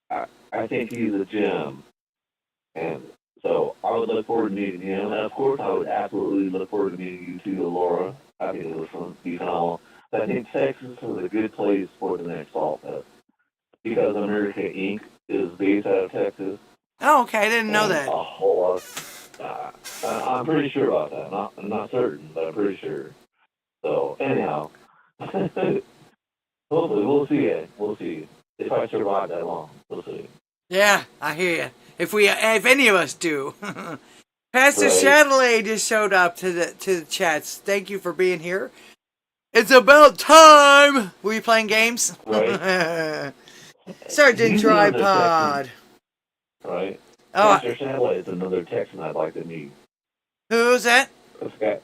I think he's a gem. And so I would look forward to meeting him. And of course, I would absolutely look forward to meeting you too, Laura. I think it was phenomenal. But I think Texas is a good place for the next Salt Fest because America Inc. is based out of Texas. Oh, okay. I didn't know that. A whole lot. I'm pretty sure about that. I'm not certain, but I'm pretty sure. So anyhow, hopefully we'll see it. We'll see if I survive that long. We'll see. Yeah, I hear you. If any of us do. Pastor Chatelet just showed up to the chats. Thank you for being here. It's about time. Were you playing games? Right. Sergeant Tripod. Right. Oh, Pastor Chatelet is another Texan I'd like to meet. Who's that? Okay.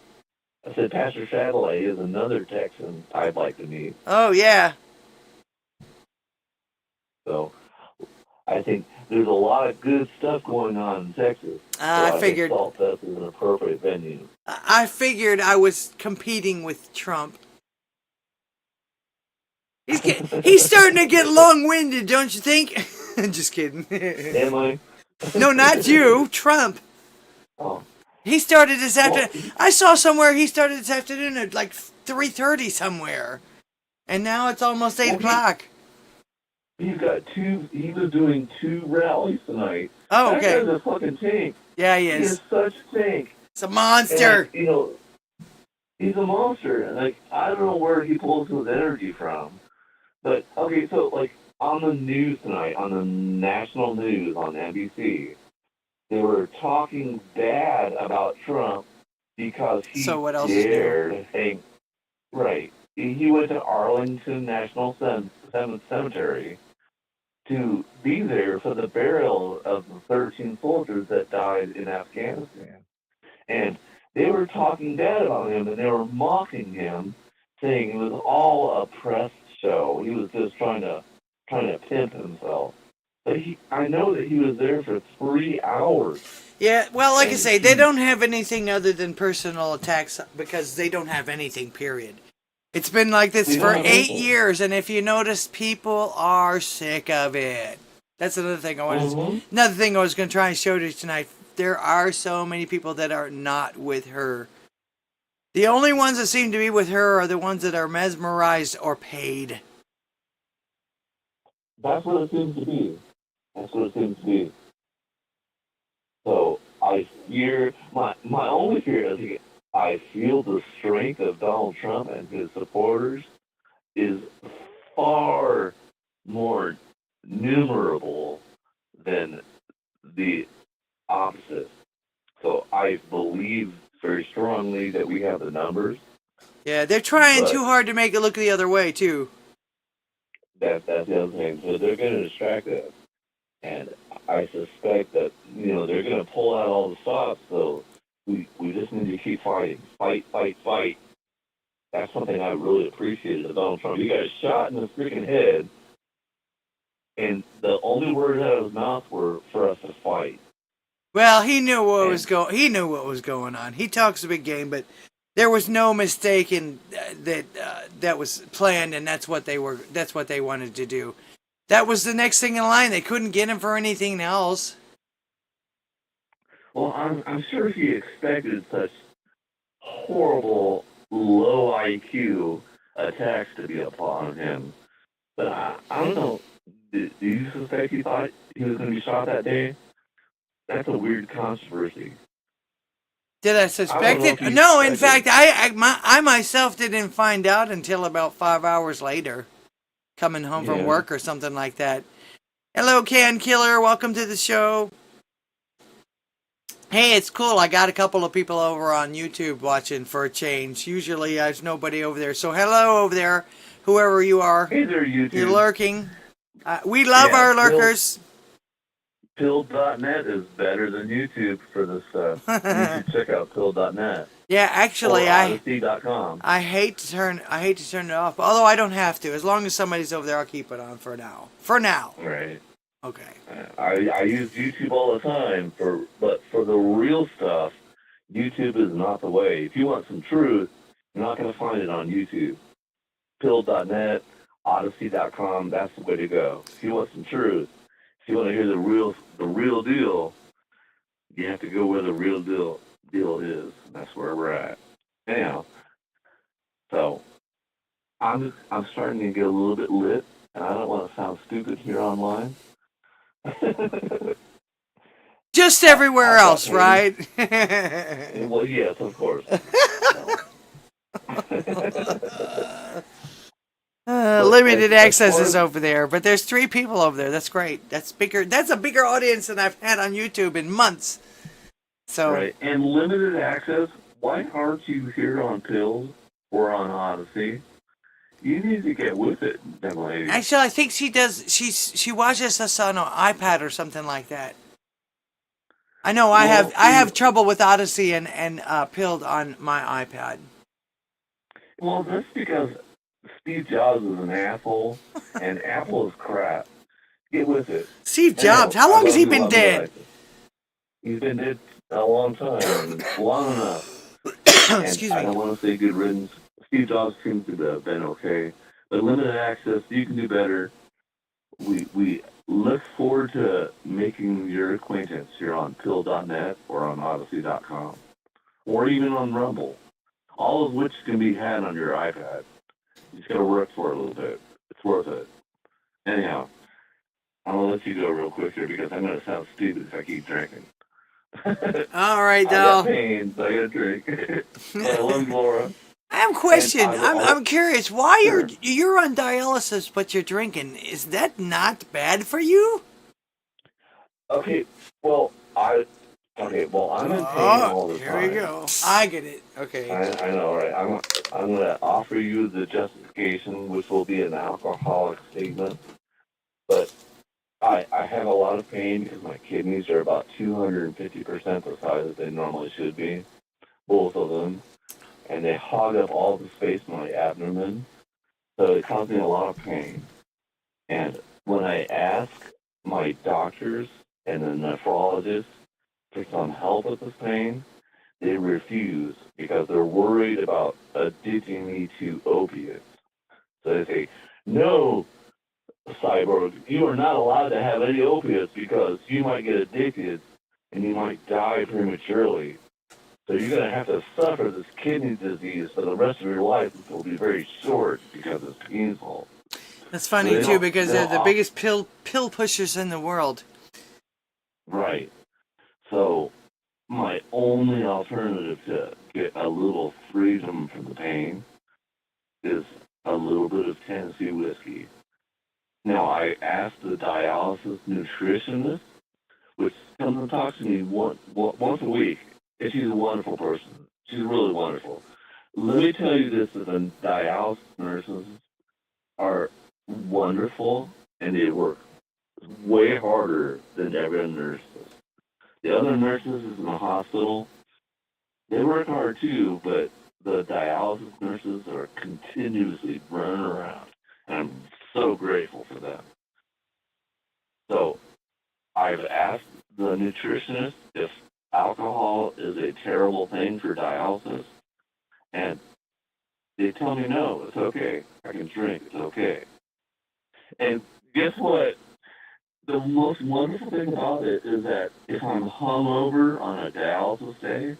I said Pastor Chatelet is another Texan I'd like to meet. Oh, yeah. So I think there's a lot of good stuff going on in Texas. So I I think figured. Salt Fest is an appropriate venue. I figured I was competing with Trump. He's starting to get long-winded, don't you think? Just kidding. Am I? No, not you, Trump. Oh. He started this afternoon. Well, I saw somewhere he started this afternoon at like 3:30 somewhere, and now it's almost 8 o'clock. He's got two. He was doing 2 rallies tonight. Oh, That okay. guy's a fucking tank. Yeah, he He is is. such a tank. It's a monster. And, you know, he's a monster. And, like, I don't know where he pulls his energy from. But, okay, so, like, on the news tonight, on the national news on NBC, they were talking bad about Trump because he So what else is new? dared hang. Right. He went to Arlington National Cemetery to be there for the burial of the 13 soldiers that died in Afghanistan. And they were talking bad about him, and they were mocking him, saying it was all a press show. He was just trying to pimp himself. But I know that he was there for 3 hours. Yeah, well, like I say, they don't have anything other than personal attacks because they don't have anything, period. It's been like this for 8 years, and if you notice, people are sick of it. That's another thing Another thing I was going to try and show you tonight. There are so many people that are not with her. The only ones that seem to be with her are the ones that are mesmerized or paid. That's what it seems to be. That's what it seems to be. So I fear, my only fear is I feel the strength of Donald Trump and his supporters is far more numerable than the opposite. So I believe very strongly that we have the numbers. Yeah, they're trying too hard to make it look the other way, too. That's the other thing. So they're going to distract us. And I suspect that, they're going to pull out all the stops. So we just need to keep fighting. Fight, fight, fight. That's something I really appreciated of Donald Trump. He got shot in the freaking head. And the only words out of his mouth were for us to fight. Well, he knew what was going on. He talks a big game, but there was no mistake in that was planned, and that's what they wanted to do. That was the next thing in line. They couldn't get him for anything else. Well, I'm sure he expected such horrible, low IQ attacks to be upon him. But I don't know. Do you suspect he thought he was going to be shot that day? That's a weird controversy. Did I suspect it? No, in fact, I myself didn't find out until about 5 hours later, coming home from work or something like that. Hello, Can Killer. Welcome to the show. Hey, it's cool. I got a couple of people over on YouTube watching for a change. Usually there's nobody over there. So hello over there, whoever you are. Hey there, YouTube. You're lurking. We love our lurkers. Pill.net is better than YouTube for this stuff. You should check out Pill.net. Yeah, actually, Odysee.com. I hate to turn it off, although I don't have to. As long as somebody's over there, I'll keep it on for now. For now. Right. Okay. I use YouTube all the time, but for the real stuff, YouTube is not the way. If you want some truth, you're not going to find it on YouTube. Pill.net, Odysee.com, that's the way to go. If you want some truth, if you want to hear the real deal, you have to go where the real deal is. That's where we're at. Anyhow, so I'm starting to get a little bit lit, and I don't want to sound stupid here online. Just everywhere else, right? Well, yes, of course. Limited access is over there, but there's 3 people over there. That's great. That's bigger. That's a bigger audience than I've had on YouTube in months. So right, and limited access. Why aren't you here on Pills or on Odysee? You need to get with it, young lady. Actually, I think she does. She watches us on an iPad or something like that. I know I have trouble with Odysee and Pilled on my iPad. Well, that's because Steve Jobs is an asshole, and Apple is crap. get with it. Steve Jobs, how long has he been dead? He's been dead a long time, long enough. Excuse I me. don't want to say good riddance. Steve Jobs seems to have been okay, but limited access, you can do better. We look forward to making your acquaintance here on pill.net or on Odysee.com or even on Rumble, all of which can be had on your iPad. You just got to work for it a little bit. It's worth it. Anyhow, I'm going to let you go real quick here because I'm going to sound stupid if I keep drinking. All right, I Dal. got pain, so I got to drink. But I love Laura. I have a question. I'm curious. Why Sure. you're on dialysis but you're drinking? Is that not bad for you? Okay, well, I'm in pain all the here time. we go. I get it. Okay. I know, right? I'm going to offer you the justification, which will be an alcoholic statement. But I have a lot of pain because my kidneys are about 250% the size that they normally should be, both of them. And they hog up all the space in my abdomen. So it causes me a lot of pain. And when I ask my doctors and the nephrologist for some help with this pain, they refuse because they're worried about addicting me to opiates. So they say, no, Cyborg, you are not allowed to have any opiates because you might get addicted and you might die prematurely. So you're going to have to suffer this kidney disease for the rest of your life, which will be very short because it's painful. That's funny too because they're the biggest pill pushers in the world. Right. So my only alternative to get a little freedom from the pain is a little bit of Tennessee whiskey. Now, I asked the dialysis nutritionist, which comes and talks to me once a week, and she's a wonderful person. She's really wonderful. Let me tell you this, that the dialysis nurses are wonderful, and they work way harder than every other nurse does. The other nurses in the hospital, they work hard too, but the dialysis nurses are continuously running around, and I'm so grateful for them. So I've asked the nutritionist if alcohol is a terrible thing for dialysis, and they tell me no, it's okay. I can drink, it's okay. And guess what? The most wonderful thing about it is that if I'm hungover on a dialysis day,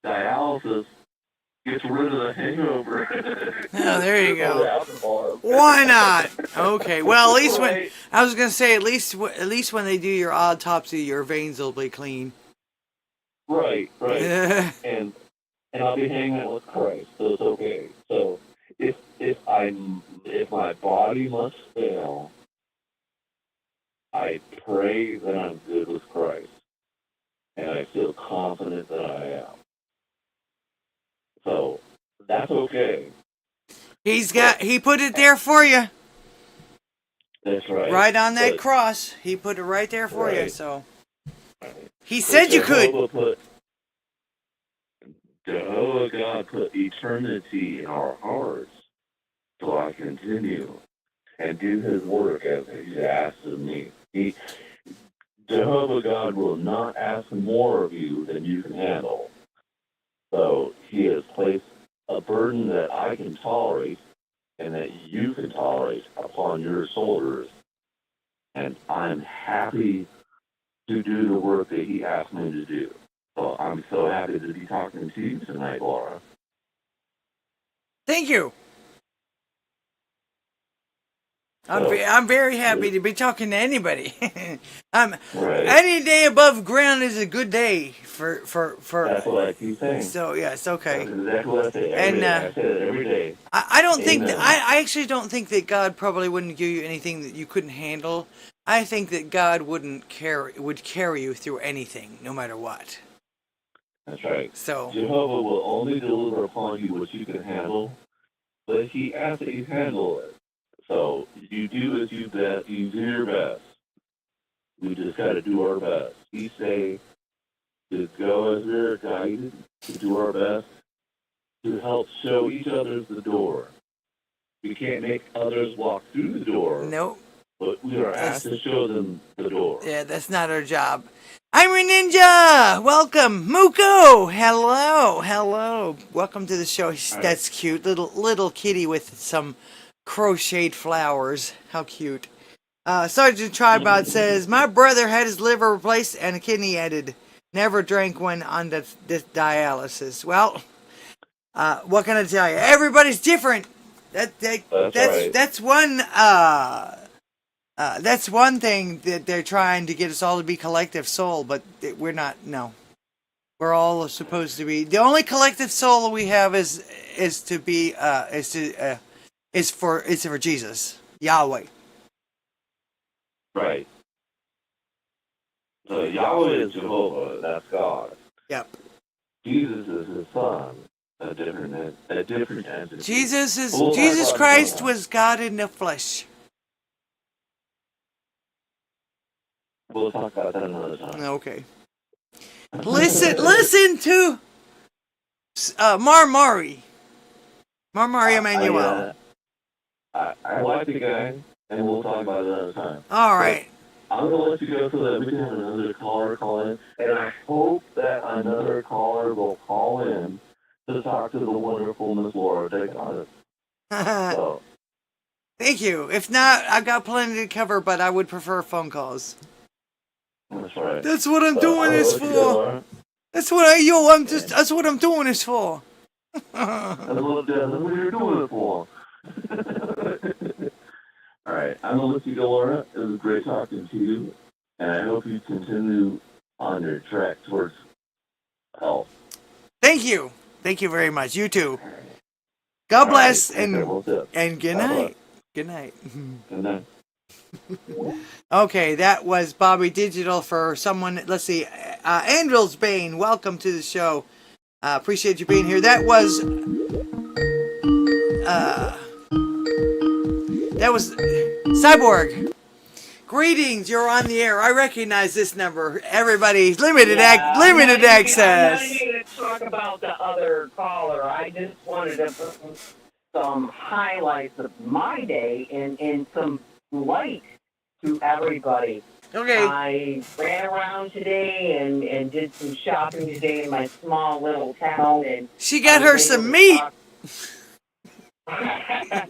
dialysis gets rid of the hangover. Oh, there you go. Why not? Okay. Well, at least when I was gonna say, at least when they do your autopsy, your veins will be clean. Right. and I'll be hanging out with Christ, so it's okay. So if my body must fail, I pray that I'm good with Christ, and I feel confident that I am. So that's okay. He put it there for you. That's right. Right on that cross. He put it right there for you, so. He said you could. Jehovah God put eternity in our hearts so I continue and do his work as he asked of me. Jehovah God will not ask more of you than you can handle. So he has placed a burden that I can tolerate and that you can tolerate upon your shoulders. And I'm happy to do the work that he asked me to do. So I'm so happy to be talking to you tonight, Laura. Thank you. I'm very happy to be talking to anybody. Any day above ground is a good day for. That's what I keep saying. So yes, okay. That's exactly what I say. I say it every day. I don't think that, I actually don't think that God probably wouldn't give you anything that you couldn't handle. I think that God would carry you through anything, no matter what. That's right. So Jehovah will only deliver upon you what you can handle, but he asks that you handle it. So you do as you do your best. We just got to do our best each day to go as we're guided, to do our best to help show each other the door. We can't make others walk through the door. Nope. but we are asked to show them the door. Yeah, that's not our job. I'm a ninja. Welcome, Muko. Hello. Welcome to the show. That's cute, little kitty with some crocheted flowers. How cute. Sergeant Tribot says, my brother had his liver replaced and a kidney added. Never drank one on the dialysis. Well, what can I tell you? Everybody's different. That's right. That's one thing that they're trying to get us all to be collective soul, but we're not. No, we're all supposed to be. The only collective soul we have is for Jesus, Yahweh. Right. So Yahweh is Jehovah. That's God. Yep. Jesus is his son. A different entity. Jesus Christ was God in the flesh. We'll talk about that another time. Okay. Listen to Marmari Emmanuel. I like the guy, and we'll talk about it another time. All right. But I'm going to let you go so that we can have another caller call in, and I hope that another caller will call in to talk to the wonderful Miss Laura DGddss. So. Thank you. If not, I've got plenty to cover, but I would prefer phone calls. That's right. That's what I'm doing this for. That's what I'm doing this for. That's what you're doing it for. All right, I'm going to let you go, Laura. It was great talking to you, and I hope you continue on your track towards health. Thank you. Thank you very much. You too. God bless, and good night. Good night. Good night. Okay, that was Bobby Digital for someone. Let's see, Andrel's Bane. Welcome to the show. Appreciate you being here. That was Cyborg. Greetings, you're on the air. I recognize this number. Everybody, limited access. I'm not here to talk about the other caller. I just wanted to put some highlights of my day and some light to everybody. Okay. I ran around today and did some shopping today in my small little town, and she got her some meat. I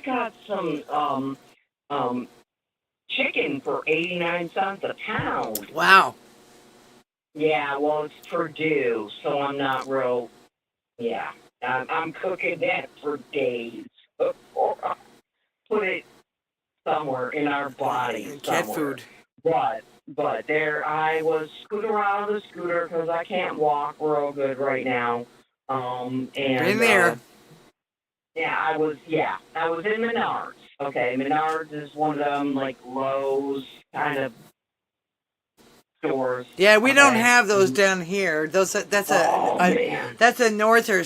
got some chicken for 89 cents a pound. Wow. Yeah, well, it's Purdue, so I'm not real. Yeah, I'm cooking that for days. Put it somewhere in our body. Cat food. But there, I was scooting around the scooter because I can't walk real good right now. And been there. I was in Menards. Okay, Menards is one of them like Lowe's kind of stores. Yeah, we don't have those down here. That's a northern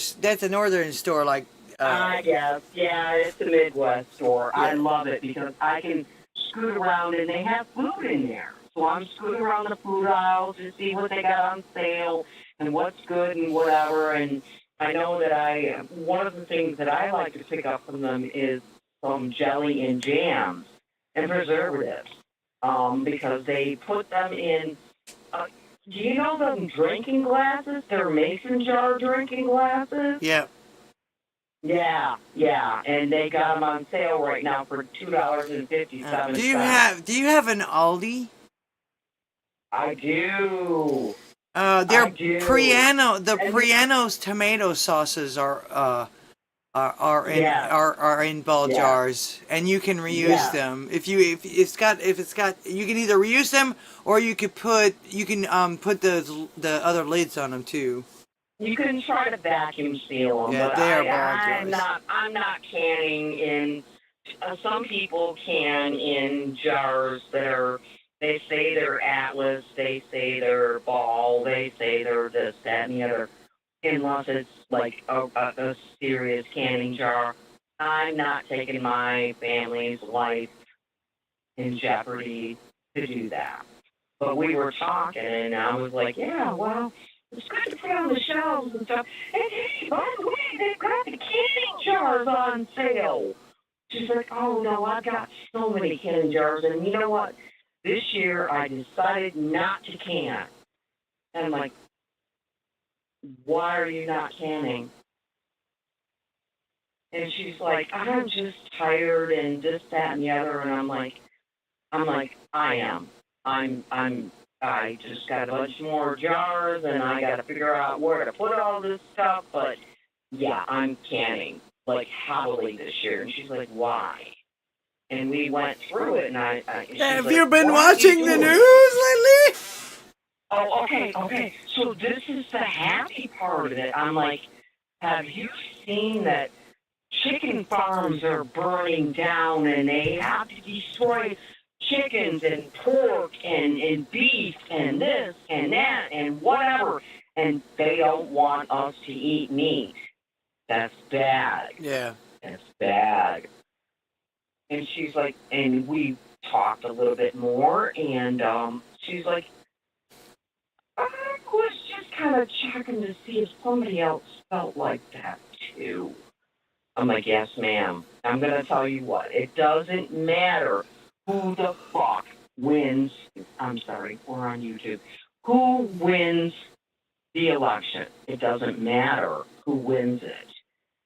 store like. I guess. Yeah, it's a Midwest store. Yeah. I love it because I can scoot around and they have food in there. So I'm scooting around the food aisle to see what they got on sale and what's good and whatever. And I know that one of the things that I like to pick up from them is some jelly and jams and preservatives because they put them in. Do you know them drinking glasses? They're mason jar drinking glasses. Yeah. Yeah, and they got them on sale right now for $2.57. Do you have an Aldi? I do. They're Priano's tomato sauces are in ball jars, and you can reuse them. If it's got you can either reuse them or you can put the other lids on them too. You can try to vacuum seal them, yeah, but they are ball jars. I'm not canning in. Some people can in jars that they say they're Atlas, they say they're Ball, they say they're this, that, and the other. Unless it's like a serious canning jar, I'm not taking my family's life in jeopardy to do that. But we were talking, and I was like, yeah, well, it's good to put on the shelves and stuff. And hey, by the way, they've got the canning jars on sale. She's like, oh, no, I've got so many canning jars. And you know what? This year I decided not to can. And I'm like, why are you not canning? And she's like, I'm just tired and this, that, and the other. And I'm like, I am. I just got a bunch more jars and I got to figure out where to put all this stuff. But yeah, I'm canning like heavily this year. And she's like, why? And we went through it, and she's Have like, you been "What are you watching the doing?" news lately? Oh, okay. So this is the happy part of it. I'm like, have you seen that chicken farms are burning down and they have to destroy chickens and pork and beef and this and that and whatever, and they don't want us to eat meat. That's bad. Yeah. That's bad. And she's like, and we talked a little bit more, and she's like, I was just kind of checking to see if somebody else felt like that too. I'm like, yes, ma'am. I'm going to tell you what. It doesn't matter who the fuck wins. I'm sorry, we're on YouTube. Who wins the election? It doesn't matter who wins it.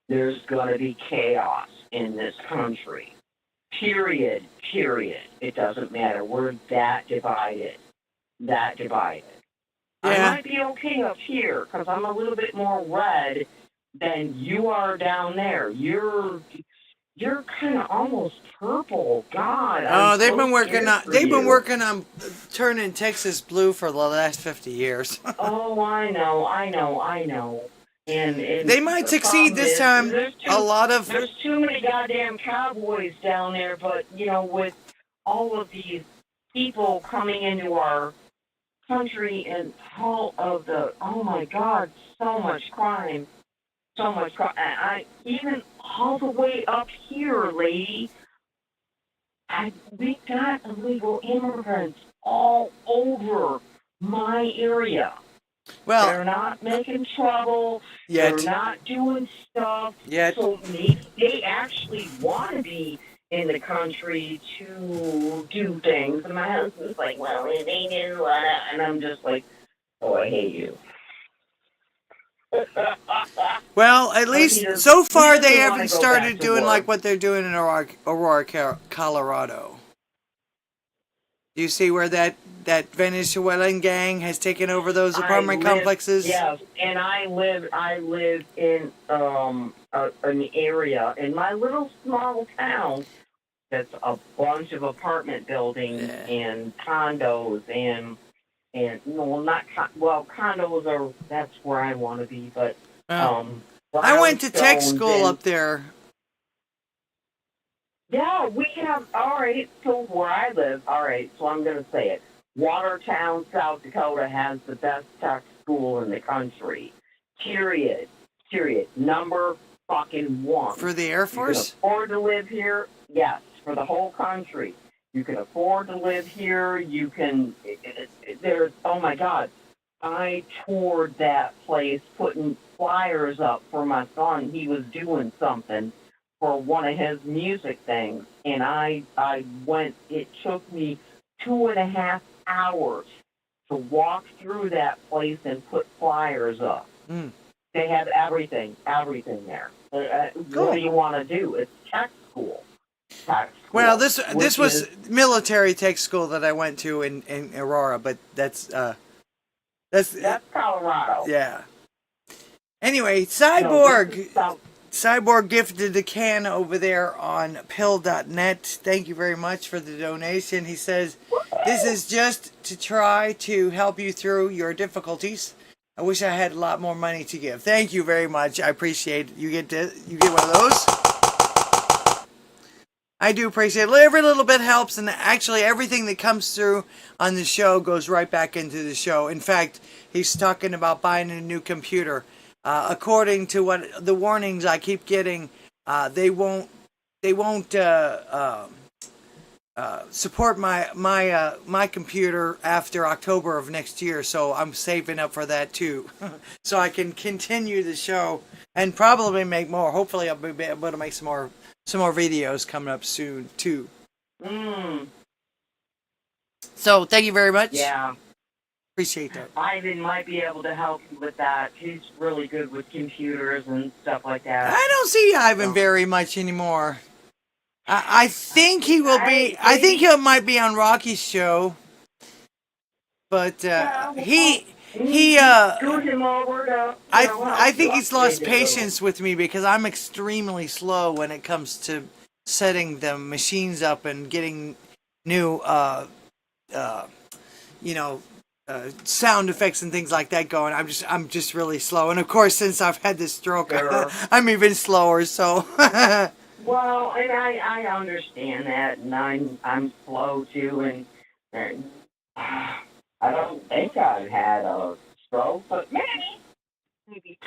There's going to be chaos in this country. Period. It doesn't matter. We're that divided. I Yeah. might be okay up here because I'm a little bit more red than you are down there. You're kind of almost purple. God. Oh, I'm they've so been working scared on. for They've been you. working on turning Texas blue for the last 50 years. Oh, I know. And They might the succeed problem this is, time. There's A lot of. too many goddamn cowboys down there. But with all of these people coming into our country and all of the, oh my God, so much crime. I even all the way up here, lady. We got illegal immigrants all over my area. Well, They're not making trouble. Yet. They're not doing stuff. Yet. So maybe they actually want to be in the country to do things. And my husband's like, well, they didn't want to. And I'm just like, oh, I hate you. Well, at least so far they haven't started doing like what they're doing in Aurora, Colorado. Do you see where that Venezuelan gang has taken over those apartment complexes? Yes, and I live in an area in my little small town that's a bunch of apartment buildings and condos and condos are, that's where I want to be, but I went to tech school up there. Yeah, we have, all right, so where I live, all right, so I'm going to say it. Watertown, South Dakota has the best tech school in the country. Period. Number fucking one. For the Air Force? You can afford to live here? Yes, for the whole country. You can afford to live here. You can, there's, oh my God. I toured that place putting flyers up for my son. He was doing something for one of his music things, and I went, it took me 2.5 hours to walk through that place and put flyers up. They have everything there. Cool. What do you want to do? It's tech school. Well, this was military tech school that I went to in Aurora, but that's Colorado. Yeah. Anyway, Cyborg gifted a can over there on pill.net. Thank you very much for the donation. He says, this is just to try to help you through your difficulties. I wish I had a lot more money to give. Thank you very much. I appreciate it. You get one of those. I do appreciate it. Every little bit helps, and actually everything that comes through on the show goes right back into the show. In fact, he's talking about buying a new computer. According to what the warnings I keep getting, they won't support my computer after October of next year, so I'm saving up for that too, so I can continue the show and probably make more. Hopefully, I'll be able to make some more videos coming up soon too. So thank you very much. Yeah. Appreciate that. Ivan might be able to help you with that. He's really good with computers and stuff like that. I don't see Ivan very much anymore. I think he will be. I think he might be on Rocky's show, but he. Scoot him over to, I think he's lost patience with me because I'm extremely slow when it comes to setting the machines up and getting new, sound effects and things like that going. I'm just really slow, and of course, since I've had this stroke, I'm even slower. So. Well, and I understand that, and I'm slow too, and I don't think I've had a stroke, but maybe,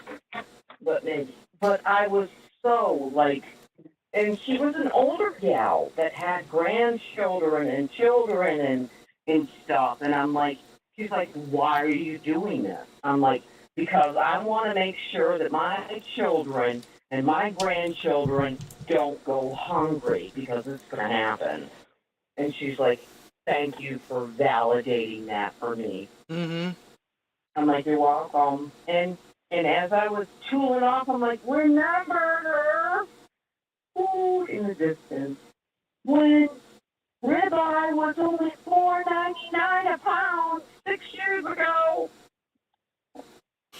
but I was so like, and she was an older gal that had grandchildren and children and stuff, and I'm like, she's like, why are you doing this? I'm like, because I want to make sure that my children and my grandchildren don't go hungry, because it's going to happen. And she's like, thank you for validating that for me. Mm-hmm. I'm like, you're welcome. And as I was tooling off, I'm like, remember food in the distance when ribeye was only $4.99 a pound 6 years ago.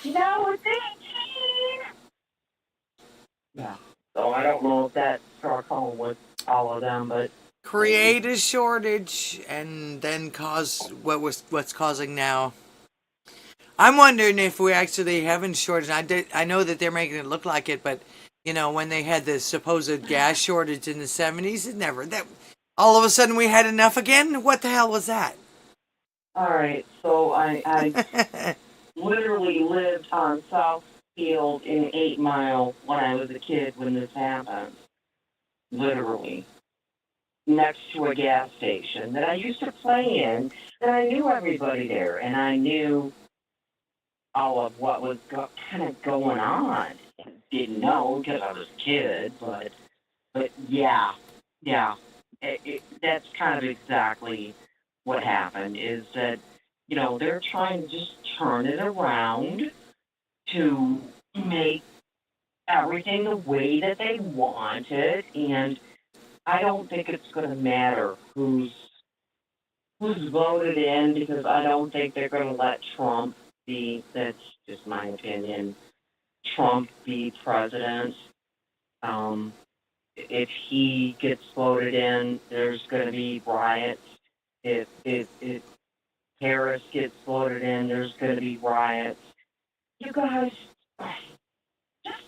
Now it's 18. Yeah. So I don't know if that struck home with all of them, but create a shortage and then cause what's causing now. I'm wondering if we actually have a shortage. I know that they're making it look like it, but when they had the supposed gas shortage in the 70s, it never that. All of a sudden we had enough again. What the hell was that? All right, so I literally lived on Southfield in 8 Mile when I was a kid when this happened. Literally. Next to a gas station that I used to play in, and I knew everybody there, and I knew all of what was kind of going on. Didn't know because I was a kid, but yeah, that's kind of exactly what happened. Is that they're trying to just turn it around to make everything the way that they want it, and I don't think it's going to matter who's voted in, because I don't think they're going to let Trump be. That's just my opinion. Trump be president. If he gets voted in, there's going to be riots. If Harris gets voted in, there's going to be riots. You guys, just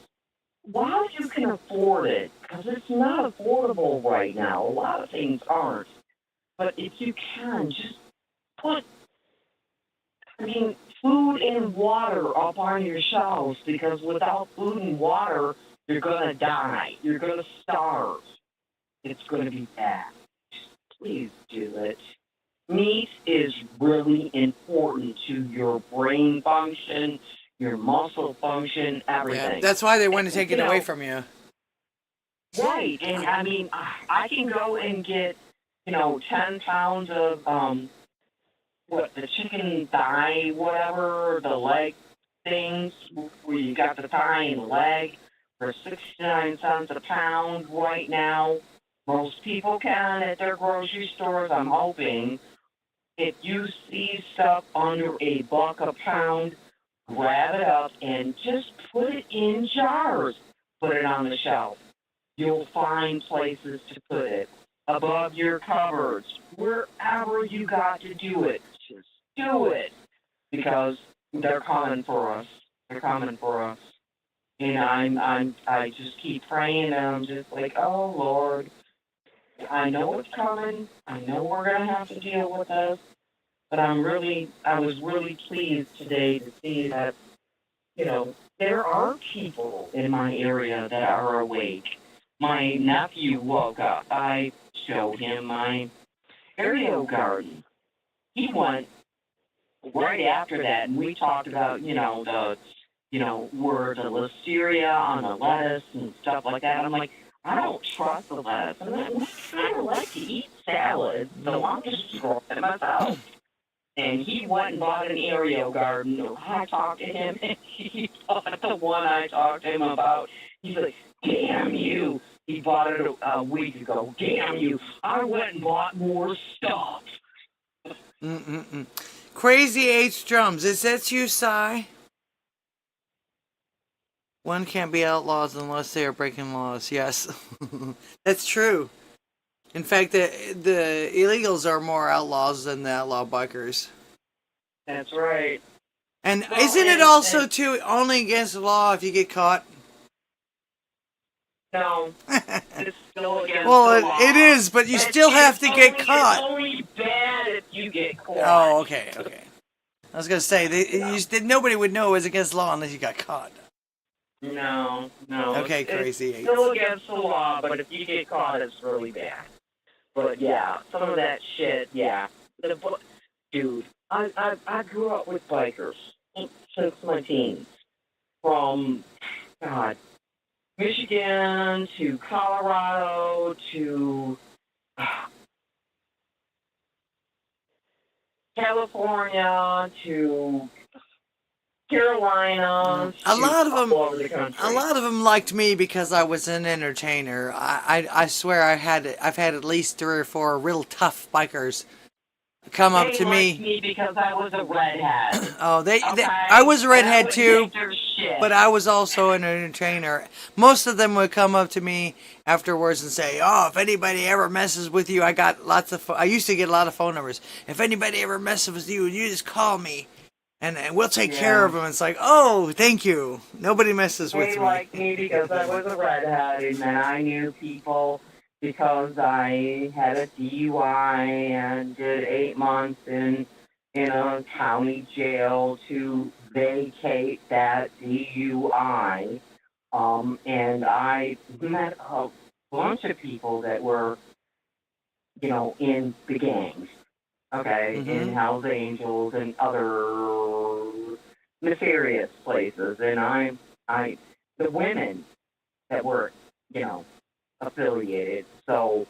while you can afford it, because it's not affordable right now. A lot of things aren't. But if you can, just put, food and water up on your shelves, because without food and water, you're going to die. You're going to starve. It's going to be bad. Please do it. Meat is really important to your brain function, your muscle function, everything. Yeah, that's why they want to take it away from you. Right. And I can go and get 10 pounds of the chicken thigh, whatever, the leg things, where you got the thigh and the leg, for 69 cents a pound right now. Most people can at their grocery stores, I'm hoping. If you see stuff under $1 a pound, grab it up and just put it in jars. Put it on the shelf. You'll find places to put it. Above your cupboards, wherever you got to do it, just do it. Because they're coming for us. They're coming for us. And I just keep praying, and I'm just like, oh Lord, I know it's coming. I know we're gonna have to deal with this. But I was really pleased today to see that, there are people in my area that are awake. My nephew woke up. I showed him my Aereo garden. He went right after that, and we talked about, where the listeria on the lettuce and stuff like that. I'm like, I don't trust the lettuce. And I kind of like to eat salad, so I'm just growing it myself. And he went and bought an aereo garden. I talked to him, and he bought the one I talked to him about. He's like, damn you. He bought it a week ago. Damn you. I went and bought more stuff. Crazy H drums. Is that you, Cy? One can't be outlaws unless they are breaking laws. Yes, that's true. In fact, the illegals are more outlaws than the outlaw bikers. That's right. And isn't it also, too, only against the law if you get caught? No. It's still against the Well, law. it is, but you still have to get caught. It's only bad if you get caught. Oh, okay. I was going to say, nobody would know it was against the law unless you got caught. No. Okay, Crazy It's Eight. still against the law, but if you get caught, it's really bad. But yeah, some of that shit, yeah. Dude, I grew up with bikers since my teens. From, God, Michigan to Colorado to California to Carolina. A lot of them, all over the country. a lot of them liked me because I was an entertainer. I swear I've had at least 3 or 4 real tough bikers come up to They liked me because I was a redhead. Oh, Okay? I was a redhead That too, would take their shit. but I was also an entertainer. Most of them would come up to me afterwards and say, "Oh, if anybody ever messes with you, I got lots of. I used to get a lot of phone numbers. If anybody ever messes with you, you just call me, and we'll take care of them." It's like, "Oh, thank you. Nobody messes with They me." liked me because I was a redhead, and then I knew people because I had a DUI and did 8 months in a county jail to vacate that DUI. And I met a bunch of people that were, in the gangs, okay, in Hell's Angels and other nefarious places. And the women that were, affiliated, so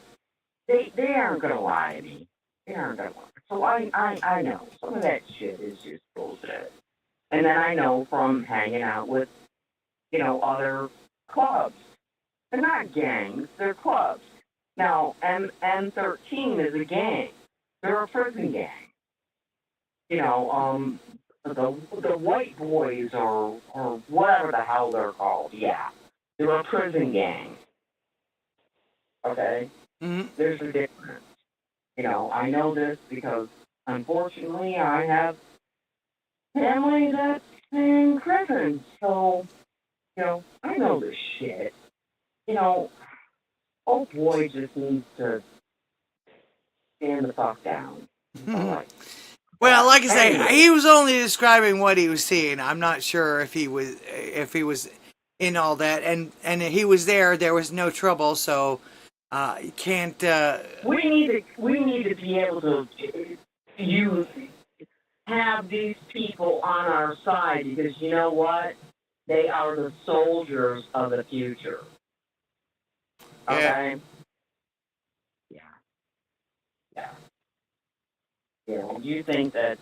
they aren't going to lie to me. They aren't going to lie. So I know some of that shit is just bullshit. And then I know from hanging out with, other clubs. They're not gangs, they're clubs. Now, M13 is a gang. They're a prison gang. The white boys or whatever the hell they're called, yeah. They're a prison gang. Okay? There's a difference. I know this because, unfortunately, I have family that's in prison. So, I know this shit. Old boy just needs to stand the fuck down. Well, like I say, he was only describing what he was seeing. I'm not sure if he was in all that, and he was there. There was no trouble, so you can't. We need to be able to have these people on our side because you know what? They are the soldiers of the future. Okay. Yeah. You think that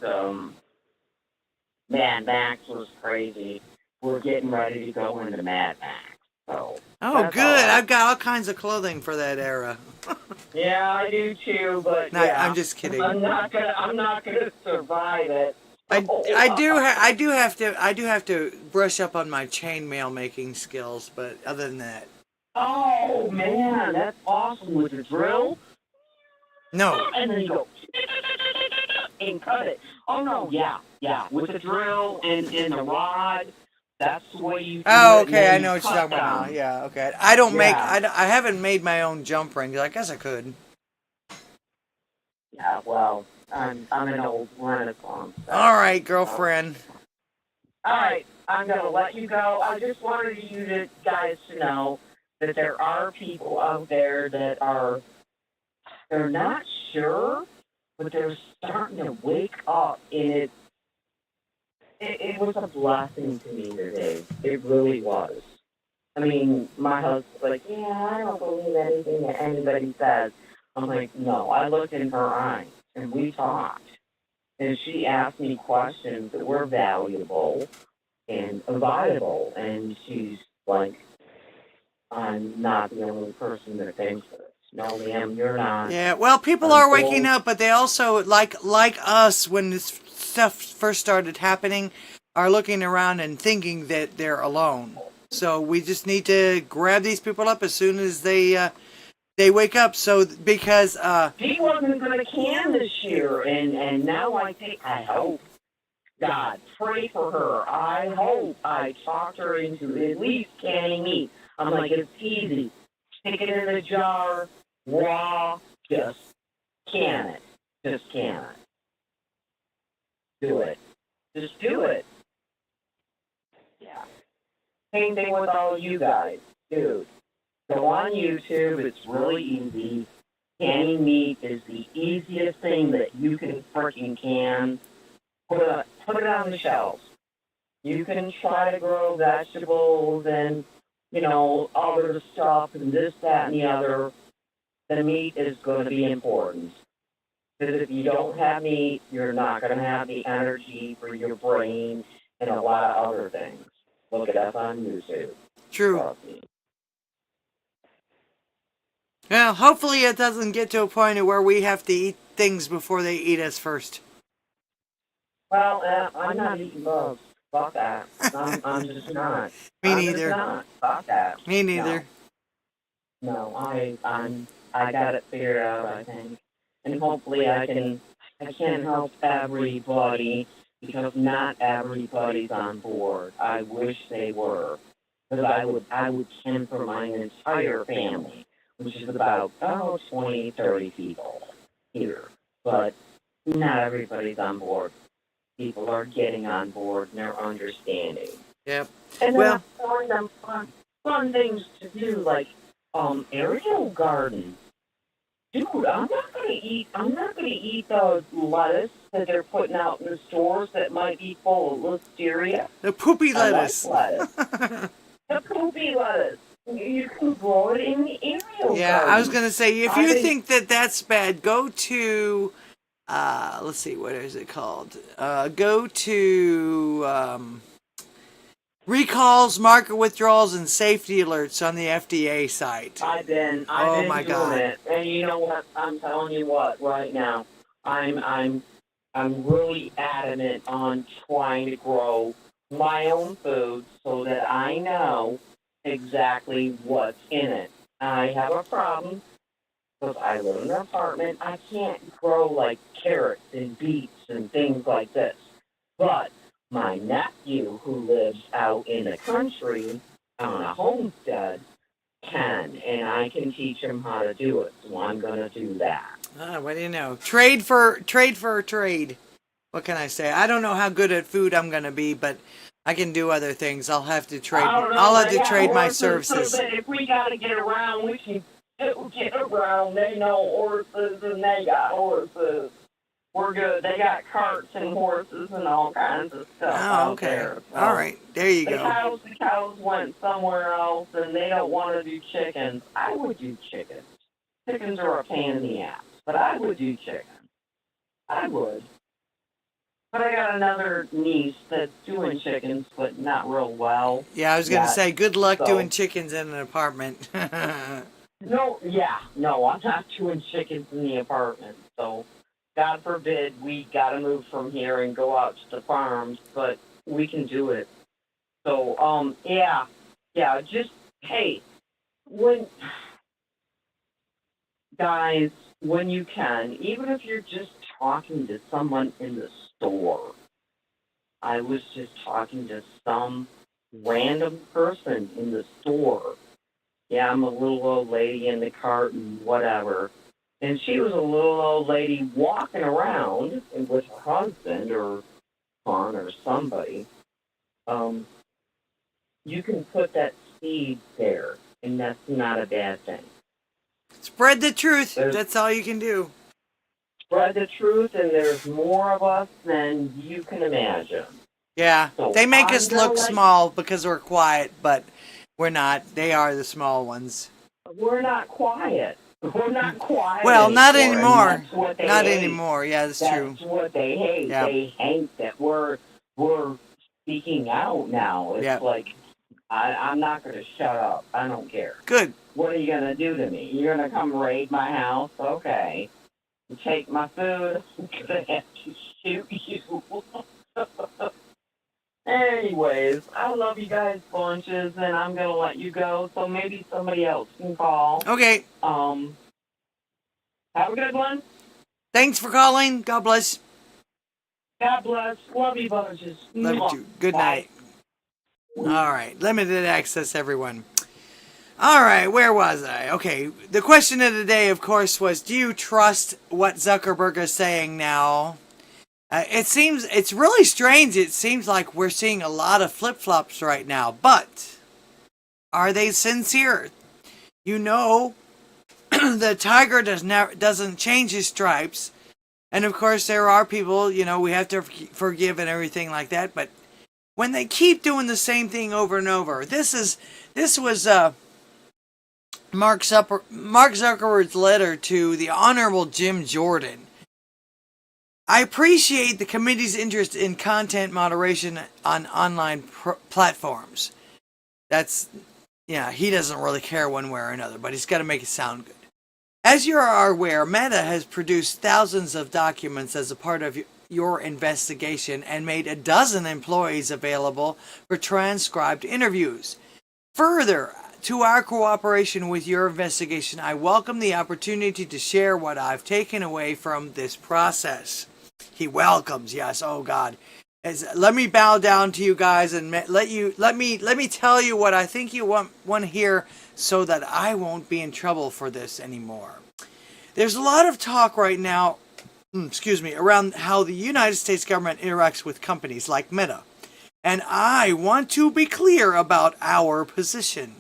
Mad Max was crazy? We're getting ready to go into Mad Max. So. Oh, good! I've got all kinds of clothing for that era. Yeah, I do too, but no, I'm just kidding. I'm not gonna survive it. I do have to brush up on my chainmail making skills, but other than that. Oh man, that's awesome with the drill. No. And then you go and cut it. Oh no, yeah, with the drill and the rod. That's the way you do Oh, it, okay, I and know you what you're talking cut about now. down. Yeah, okay. I don't make. Yeah. I haven't made my own jump ring. I guess I could. Yeah, well, I'm an old Renaissance. All right, girlfriend. All right, I'm gonna let you go. I just wanted you guys to know that there are people out there that they're not sure but they're starting to wake up, and it was a blessing to me today. It really was. I mean, my husband's like, yeah, I don't believe anything that anybody says. I'm like, no. I looked in her eyes, and we talked. And she asked me questions that were valuable and viable. And she's like, I'm not the only person that thinks this. No, ma'am, you're not. Yeah, well, people are waking up, but they also, like us, when this stuff first started happening, are looking around and thinking that they're alone. So we just need to grab these people up as soon as they wake up. So because She wasn't going to can this year, and now I hope, God, pray for her. I hope I talked her into at least canning meat. I'm like, it's easy. Stick it in a jar, raw, just can it. Just can it. Do it. Just do it. Yeah. Same thing with all you guys. Dude, go on YouTube. It's really easy. Canning meat is the easiest thing that you can freaking can. Put it on the shelves. You can try to grow vegetables and, other stuff and this, that, and the other. The meat is going to be important. Because if you don't have meat, you're not going to have the energy for your brain and a lot of other things. Look it up on YouTube. true. Well, hopefully it doesn't get to a point where we have to eat things before they eat us first. Well, I'm not eating bugs. Fuck that. I'm just not. Me neither. I'm just not. Fuck that. Me neither. No, I got it figured out, I think. And hopefully I can help everybody, because not everybody's on board. I wish they were. Because I would can for my entire family, which is about 20, 30 people here. But not everybody's on board. People are getting on board and they're understanding. Yep. And Well, then I'm them fun things to do, like aerial garden. Dude, I'm not gonna eat the lettuce that they're putting out in the stores that might be full of listeria. the poopy lettuce. I like lettuce. The poopy lettuce. You can grow it in the aerial Yeah, garden. I was going to say, if you think that that's bad, go to, let's see, what is it called? Go to recalls, market withdrawals, and safety alerts on the FDA site. I've been doing it. And you know what? I'm telling you what, right now, I'm really adamant on trying to grow my own food so that I know exactly what's in it. I have a problem because I live in an apartment. I can't grow like carrots and beets and things like this. But my nephew, who lives out in the country on a homestead, can, and I can teach him how to do it. So I'm going to do that. What do you know? Trade for trade. What can I say? I don't know how good at food I'm going to be, but I can do other things. I'll have to trade. I'll have to trade my services. So if we got to get around, we can get around. They know horses and they got horses. We're good. They got carts and horses and all kinds of stuff out there. So all right. There you go. The cows went somewhere else and they don't want to do chickens. I would do chickens. Chickens are a pain in the ass, but I would do chickens. I would. But I got another niece that's doing chickens, but not real well. Yeah, I was going to say, good luck doing chickens in an apartment. No, I'm not doing chickens in the apartment. So, God forbid we got to move from here and go out to the farms, but we can do it. So, just, hey, guys, when you can, even if you're just talking to someone in the store. I was just talking to some random person in the store. Yeah, I'm a little old lady in the cart and whatever. And she was a little old lady walking around with her husband or son or somebody. You can put that seed there, and that's not a bad thing. Spread the truth. That's all you can do. spread the truth, and there's more of us than you can imagine. Yeah, So they make I'm us gonna look small because we're quiet, but we're not. They are the small ones. We're not quiet. We're not quiet Well, not anymore. And anymore. that's what they Not hate. anymore. Yeah, that's true. That's what they hate. Yeah. They hate that we're speaking out now. It's Yeah. like I'm not going to shut up. I don't care. Good. What are you going to do to me? You're going to come raid my house? Okay. You take my food? I'm going to have to shoot you. Anyways, I love you guys bunches, and I'm going to let you go, so maybe somebody else can call. Okay. Have a good one. Thanks for calling. God bless. God bless. Love you bunches. Love you too. Good night. All right. Limited access, everyone. All right. Where was I? Okay. The question of the day, of course, was, do you trust what Zuckerberg is saying now? It's really strange. It seems like we're seeing a lot of flip-flops right now, but are they sincere? You know, the tiger doesn't change his stripes. And of course, there are people, we have to forgive and everything like that. But when they keep doing the same thing over and over, this was Mark Zuckerberg's letter to the Honorable Jim Jordan. I appreciate the committee's interest in content moderation on online platforms. He doesn't really care one way or another, but he's got to make it sound good. As you are aware, Meta has produced thousands of documents as a part of your investigation and made 12 employees available for transcribed interviews. Further to our cooperation with your investigation, I welcome the opportunity to share what I've taken away from this process. He welcomes, yes. Oh God, let me bow down to you guys and let me tell you what I think you want to hear, so that I won't be in trouble for this anymore. There's a lot of talk right now, around how the United States government interacts with companies like Meta, and I want to be clear about our position.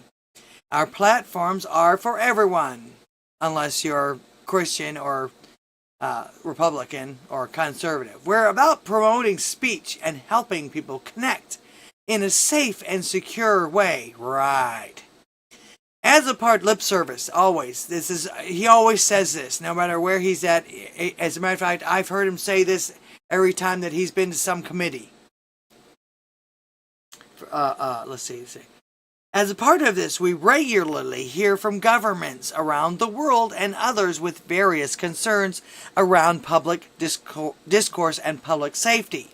Our platforms are for everyone, unless you're Christian or Republican or conservative. We're about promoting speech and helping people connect in a safe and secure way. Right. As a part lip service, always. He always says this, no matter where he's at. As a matter of fact, I've heard him say this every time that he's been to some committee. Let's see. As a part of this, we regularly hear from governments around the world and others with various concerns around public discourse and public safety.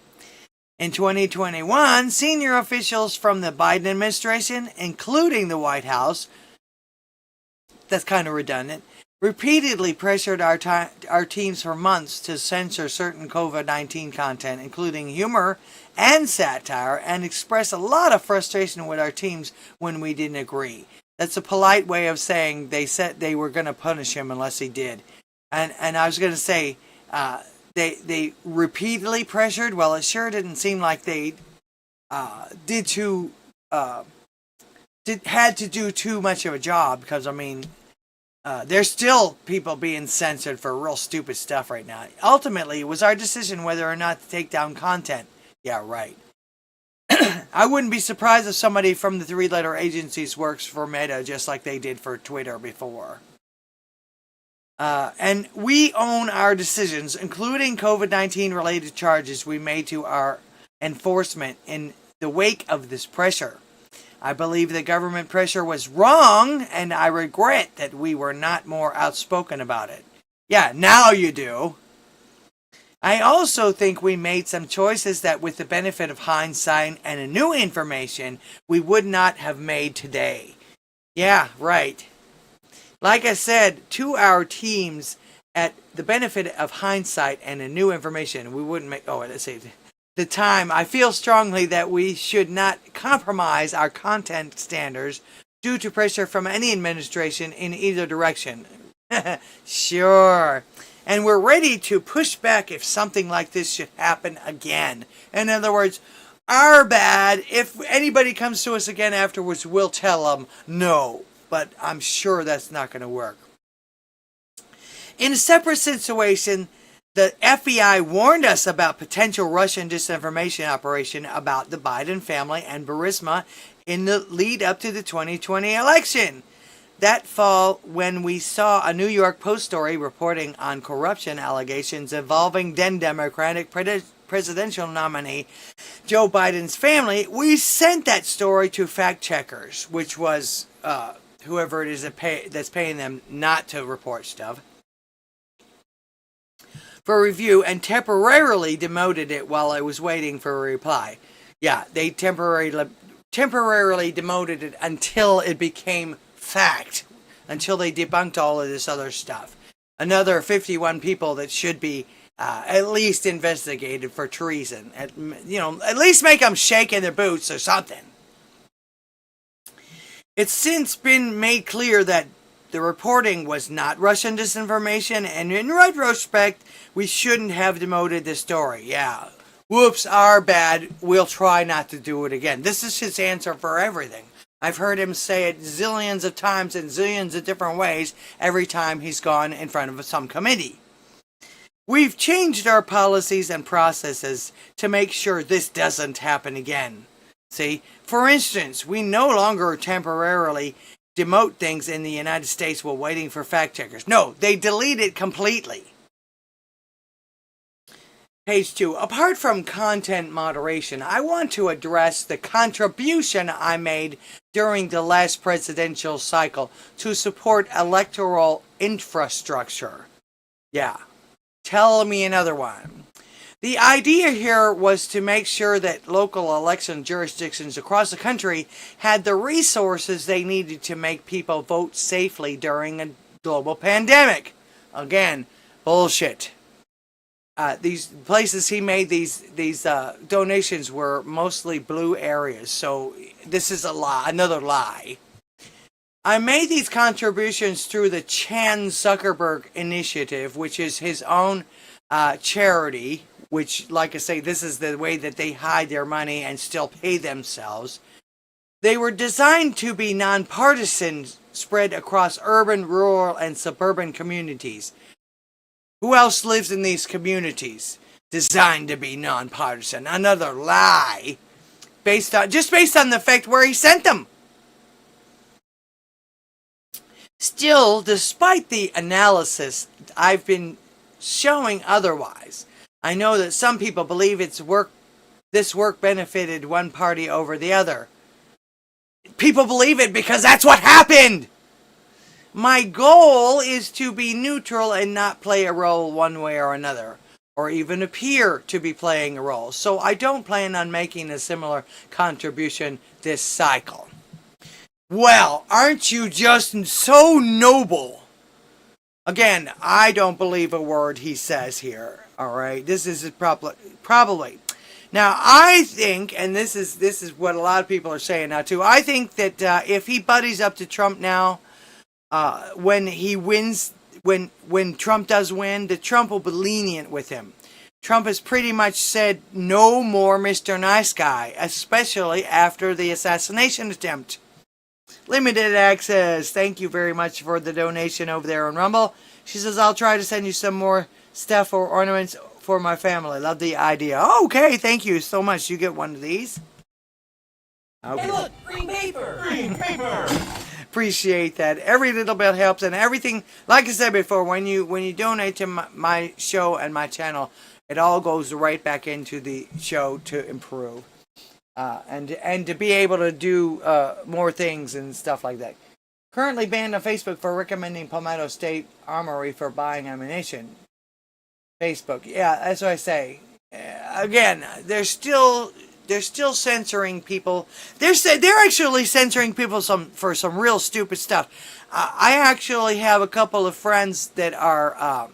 In 2021, senior officials from the Biden administration, including the White House, that's kind of redundant, repeatedly pressured our teams for months to censor certain COVID-19 content, including humor and satire, and express a lot of frustration with our teams when we didn't agree. That's a polite way of saying they said they were going to punish him unless he did. And I was going to say, they repeatedly pressured. Well, it sure didn't seem like they had to do too much of a job, because there's still people being censored for real stupid stuff right now. Ultimately, it was our decision whether or not to take down content. Yeah, right. I wouldn't be surprised if somebody from the three-letter agencies works for Meta just like they did for Twitter before. And we own our decisions, including COVID-19 related charges we made to our enforcement in the wake of this pressure. I believe the government pressure was wrong, and I regret that we were not more outspoken about it. Yeah, now you do. I also think we made some choices that, with the benefit of hindsight and a new information, we would not have made today. Yeah, right. Like I said, to our teams, at the benefit of hindsight and a new information, we wouldn't make... the time, I feel strongly that we should not compromise our content standards due to pressure from any administration in either direction. Sure. And we're ready to push back if something like this should happen again. In other words, our bad. If anybody comes to us again afterwards, we'll tell them no. But I'm sure that's not going to work. In a separate situation, The FBI warned us about potential Russian disinformation operation about the Biden family and Burisma in the lead up to the 2020 election. That fall, when we saw a New York Post story reporting on corruption allegations involving then Democratic presidential nominee Joe Biden's family, we sent that story to fact checkers, which was whoever it is that's paying them not to report stuff, for review, and temporarily demoted it while I was waiting for a reply. Yeah, they temporarily demoted it until it became fact, until they debunked all of this other stuff. Another 51 people that should be at least investigated for treason. At least make them shake in their boots or something. It's since been made clear that the reporting was not Russian disinformation, and in retrospect, we shouldn't have demoted the story. Yeah, whoops, our bad. We'll try not to do it again. This is his answer for everything. I've heard him say it zillions of times in zillions of different ways every time he's gone in front of some committee. We've changed our policies and processes to make sure this doesn't happen again. See, for instance, we no longer temporarily demote things in the United States while waiting for fact checkers. No, they delete it completely. Page 2. Apart from content moderation, I want to address the contribution I made during the last presidential cycle to support electoral infrastructure. Yeah. Tell me another one. The idea here was to make sure that local election jurisdictions across the country had the resources they needed to make people vote safely during a global pandemic. Again, bullshit. These places he made these donations were mostly blue areas, so this is a lie, another lie. I made these contributions through the Chan Zuckerberg Initiative, which is his own charity, which, like I say, this is the way that they hide their money and still pay themselves. They were designed to be nonpartisan, spread across urban, rural, and suburban communities. Who else lives in these communities? Designed to be nonpartisan. Another lie. Based on the fact where he sent them. Still, despite the analysis I've been showing otherwise, I know that some people believe this work benefited one party over the other. People believe it because that's what happened! My goal is to be neutral and not play a role one way or another, or even appear to be playing a role, so I don't plan on making a similar contribution this cycle. Well, aren't you just so noble? Again, I don't believe a word he says here, alright? This is probably. Now, I think, and this is what a lot of people are saying now too, I think that if he buddies up to Trump now, when he wins, when Trump does win, that Trump will be lenient with him. Trump has pretty much said no more Mr. Nice Guy, especially after the assassination attempt. Limited Access, thank you very much for the donation over there on Rumble. She says, I'll try to send you some more stuff or ornaments for my family. Love the idea. Okay, thank you so much. You get one of these. Okay. Hey look, green paper! Green paper! Appreciate that. Every little bit helps, and everything, like I said before, when you donate to my show and my channel, it all goes right back into the show to improve. And to be able to do more things and stuff like that. Currently banned on Facebook for recommending Palmetto State Armory for buying ammunition. Facebook, yeah, that's what I say. Again, they're still censoring people. They're actually censoring people for some real stupid stuff. I actually have a couple of friends that are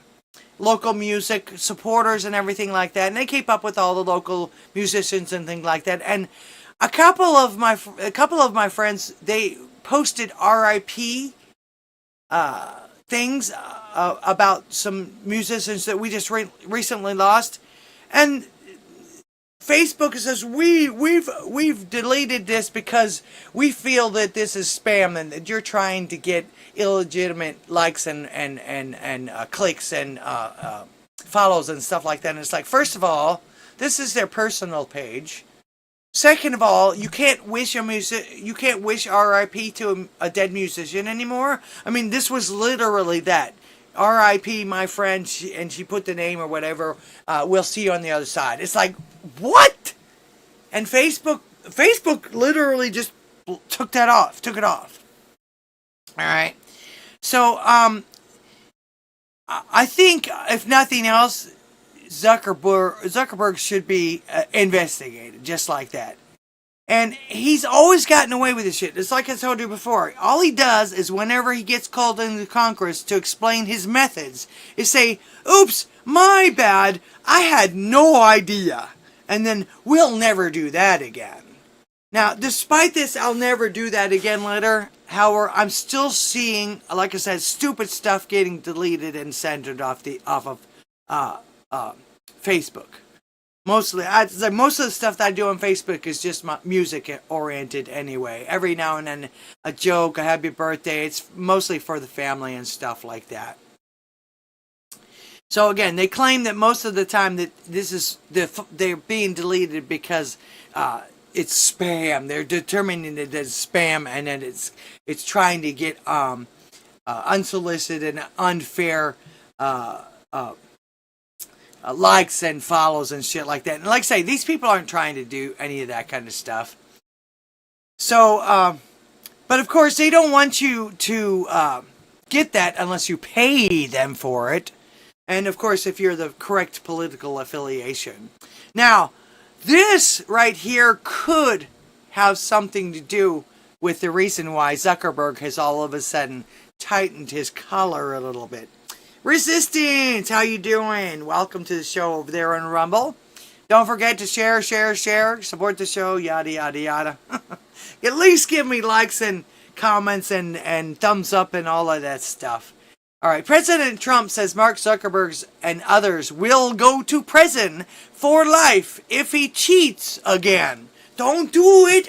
local music supporters and everything like that, and they keep up with all the local musicians and things like that. And a couple of my friends, they posted RIP things about some musicians that we just recently lost, and Facebook says we've deleted this because we feel that this is spam and that you're trying to get illegitimate likes and clicks and follows and stuff like that. And it's like, first of all, this is their personal page. Second of all, you can't wish R.I.P. to a dead musician anymore. I mean, this was literally that. R.I.P. my friend, and she put the name or whatever. We'll see you on the other side. It's like, what? And Facebook literally just took it off. All right. So, I think if nothing else, Zuckerberg should be investigated just like that. And he's always gotten away with this shit. It's like I told you before. All he does is whenever he gets called into Congress to explain his methods, is say, oops, my bad, I had no idea. And then we'll never do that again. Now, despite this, I'll never do that again later. However, I'm still seeing, like I said, stupid stuff getting deleted and censored off of Facebook. Mostly, most of the stuff that I do on Facebook is just music oriented anyway. Every now and then, a joke, a happy birthday. It's mostly for the family and stuff like that. So again, they claim that most of the time that they're being deleted because it's spam. They're determining that it's spam, and then it's trying to get unsolicited and unfair likes and follows and shit like that. And like I say, these people aren't trying to do any of that kind of stuff. So, but of course, they don't want you to get that unless you pay them for it. And of course, if you're the correct political affiliation. Now, this right here could have something to do with the reason why Zuckerberg has all of a sudden tightened his collar a little bit. Resistance, how you doing? Welcome to the show over there on Rumble. Don't forget to share, support the show, yada, yada, yada. At least give me likes and comments and thumbs up and all of that stuff. All right, President Trump says Mark Zuckerberg and others will go to prison for life if he cheats again. Don't do it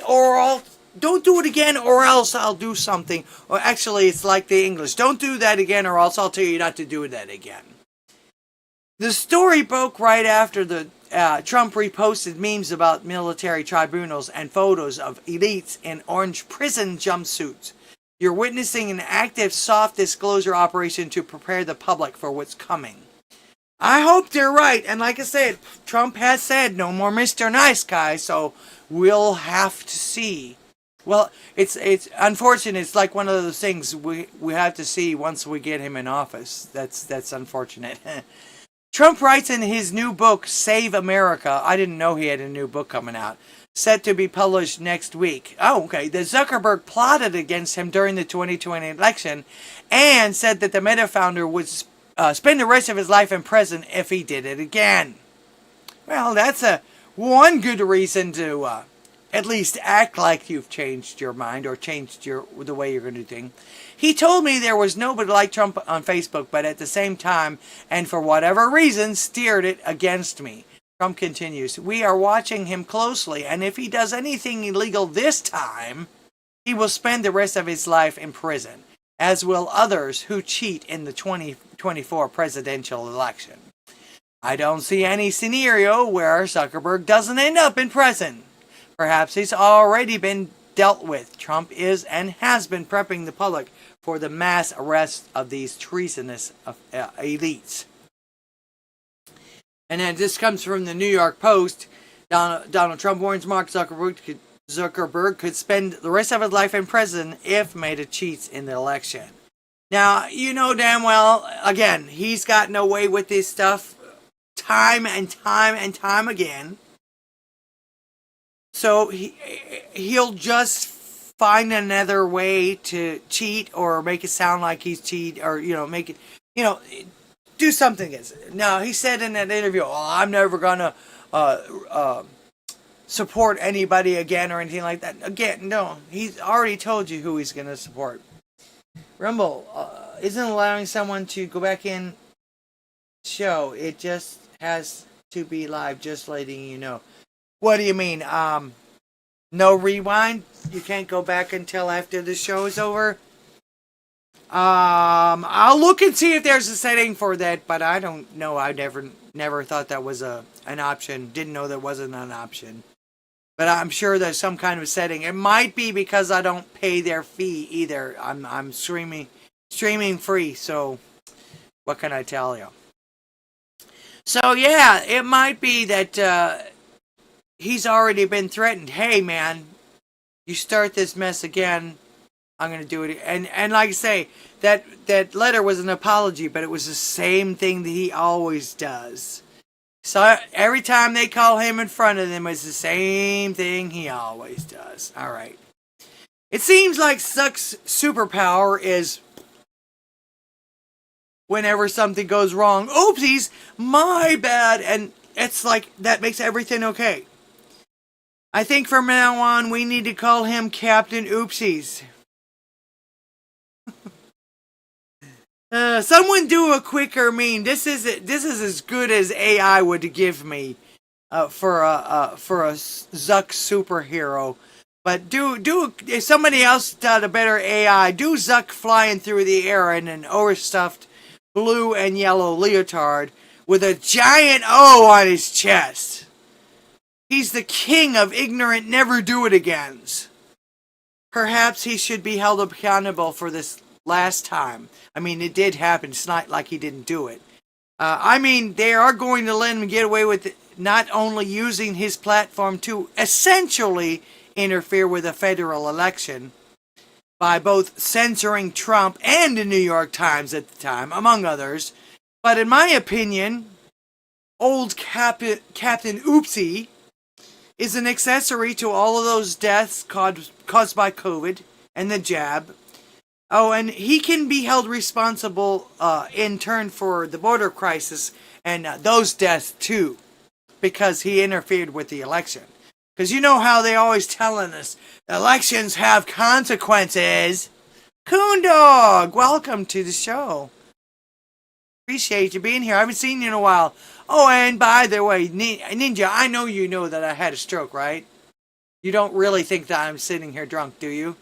don't do it again or else I'll do something. Or actually, it's like the English. Don't do that again or else I'll tell you not to do that again. The story broke right after the Trump reposted memes about military tribunals and photos of elites in orange prison jumpsuits. You're witnessing an active soft disclosure operation to prepare the public for what's coming. I hope they're right. And like I said, Trump has said no more Mr. Nice Guy, so we'll have to see. Well, it's unfortunate. It's like one of those things we have to see once we get him in office. That's unfortunate. Trump writes in his new book, Save America. I didn't know he had a new book coming out. Set to be published next week. Oh, okay. The Zuckerberg plotted against him during the 2020 election and said that the Meta founder would spend the rest of his life in prison if he did it again. Well, that's one good reason to at least act like you've changed your mind or changed the way you're going to do things. He told me there was nobody like Trump on Facebook, but at the same time, and for whatever reason, steered it against me. Trump continues, we are watching him closely, and if he does anything illegal this time, he will spend the rest of his life in prison, as will others who cheat in the 2024 presidential election. I don't see any scenario where Zuckerberg doesn't end up in prison. Perhaps he's already been dealt with. Trump is and has been prepping the public for the mass arrest of these treasonous elites. And then this comes from the New York Post. Donald Trump warns Mark Zuckerberg could spend the rest of his life in prison if Meta cheats in the election. Now, you know damn well, again, he's gotten away with this stuff time and time again. So he'll just find another way to cheat or make it sound like he's cheated or, make it, do something against it. Now, he said in that interview, I'm never going to support anybody again or anything like that. Again, no. He's already told you who he's going to support. Rumble isn't allowing someone to go back in show. It just has to be live, just letting you know. What do you mean? No rewind? You can't go back until after the show is over? I'll look and see if there's a setting for that, but I don't know. I never thought that was an option. Didn't know that wasn't an option. But I'm sure there's some kind of setting. It might be because I don't pay their fee either. I'm streaming free, so what can I tell you? So yeah, it might be that he's already been threatened. Hey man, you start this mess again, I'm gonna do it. And like I say, that letter was an apology, but it was the same thing that he always does. So every time they call him in front of them, it's the same thing he always does. All right. It seems like Zuck's superpower is whenever something goes wrong, oopsies, my bad, and it's like that makes everything okay. I think from now on we need to call him Captain Oopsies. Someone do a quicker meme. This is as good as AI would give me for a Zuck superhero. But do if somebody else did a better AI, do Zuck flying through the air in an overstuffed blue and yellow leotard with a giant O on his chest. He's the king of ignorant never-do-it-agains. Perhaps he should be held accountable for this last time. I mean, it did happen. It's not like he didn't do it. I mean, they are going to let him get away with not only using his platform to essentially interfere with a federal election by both censoring Trump and the New York Times at the time, among others. But in my opinion, old Captain Oopsie is an accessory to all of those deaths caused by COVID and the jab. Oh, and he can be held responsible in turn for the border crisis and those deaths too, because he interfered with the election. Because you know how they always telling us, elections have consequences. Coondog, welcome to the show. Appreciate you being here. I haven't seen you in a while. Oh, and by the way, Ninja, I know you know that I had a stroke, right? You don't really think that I'm sitting here drunk, do you?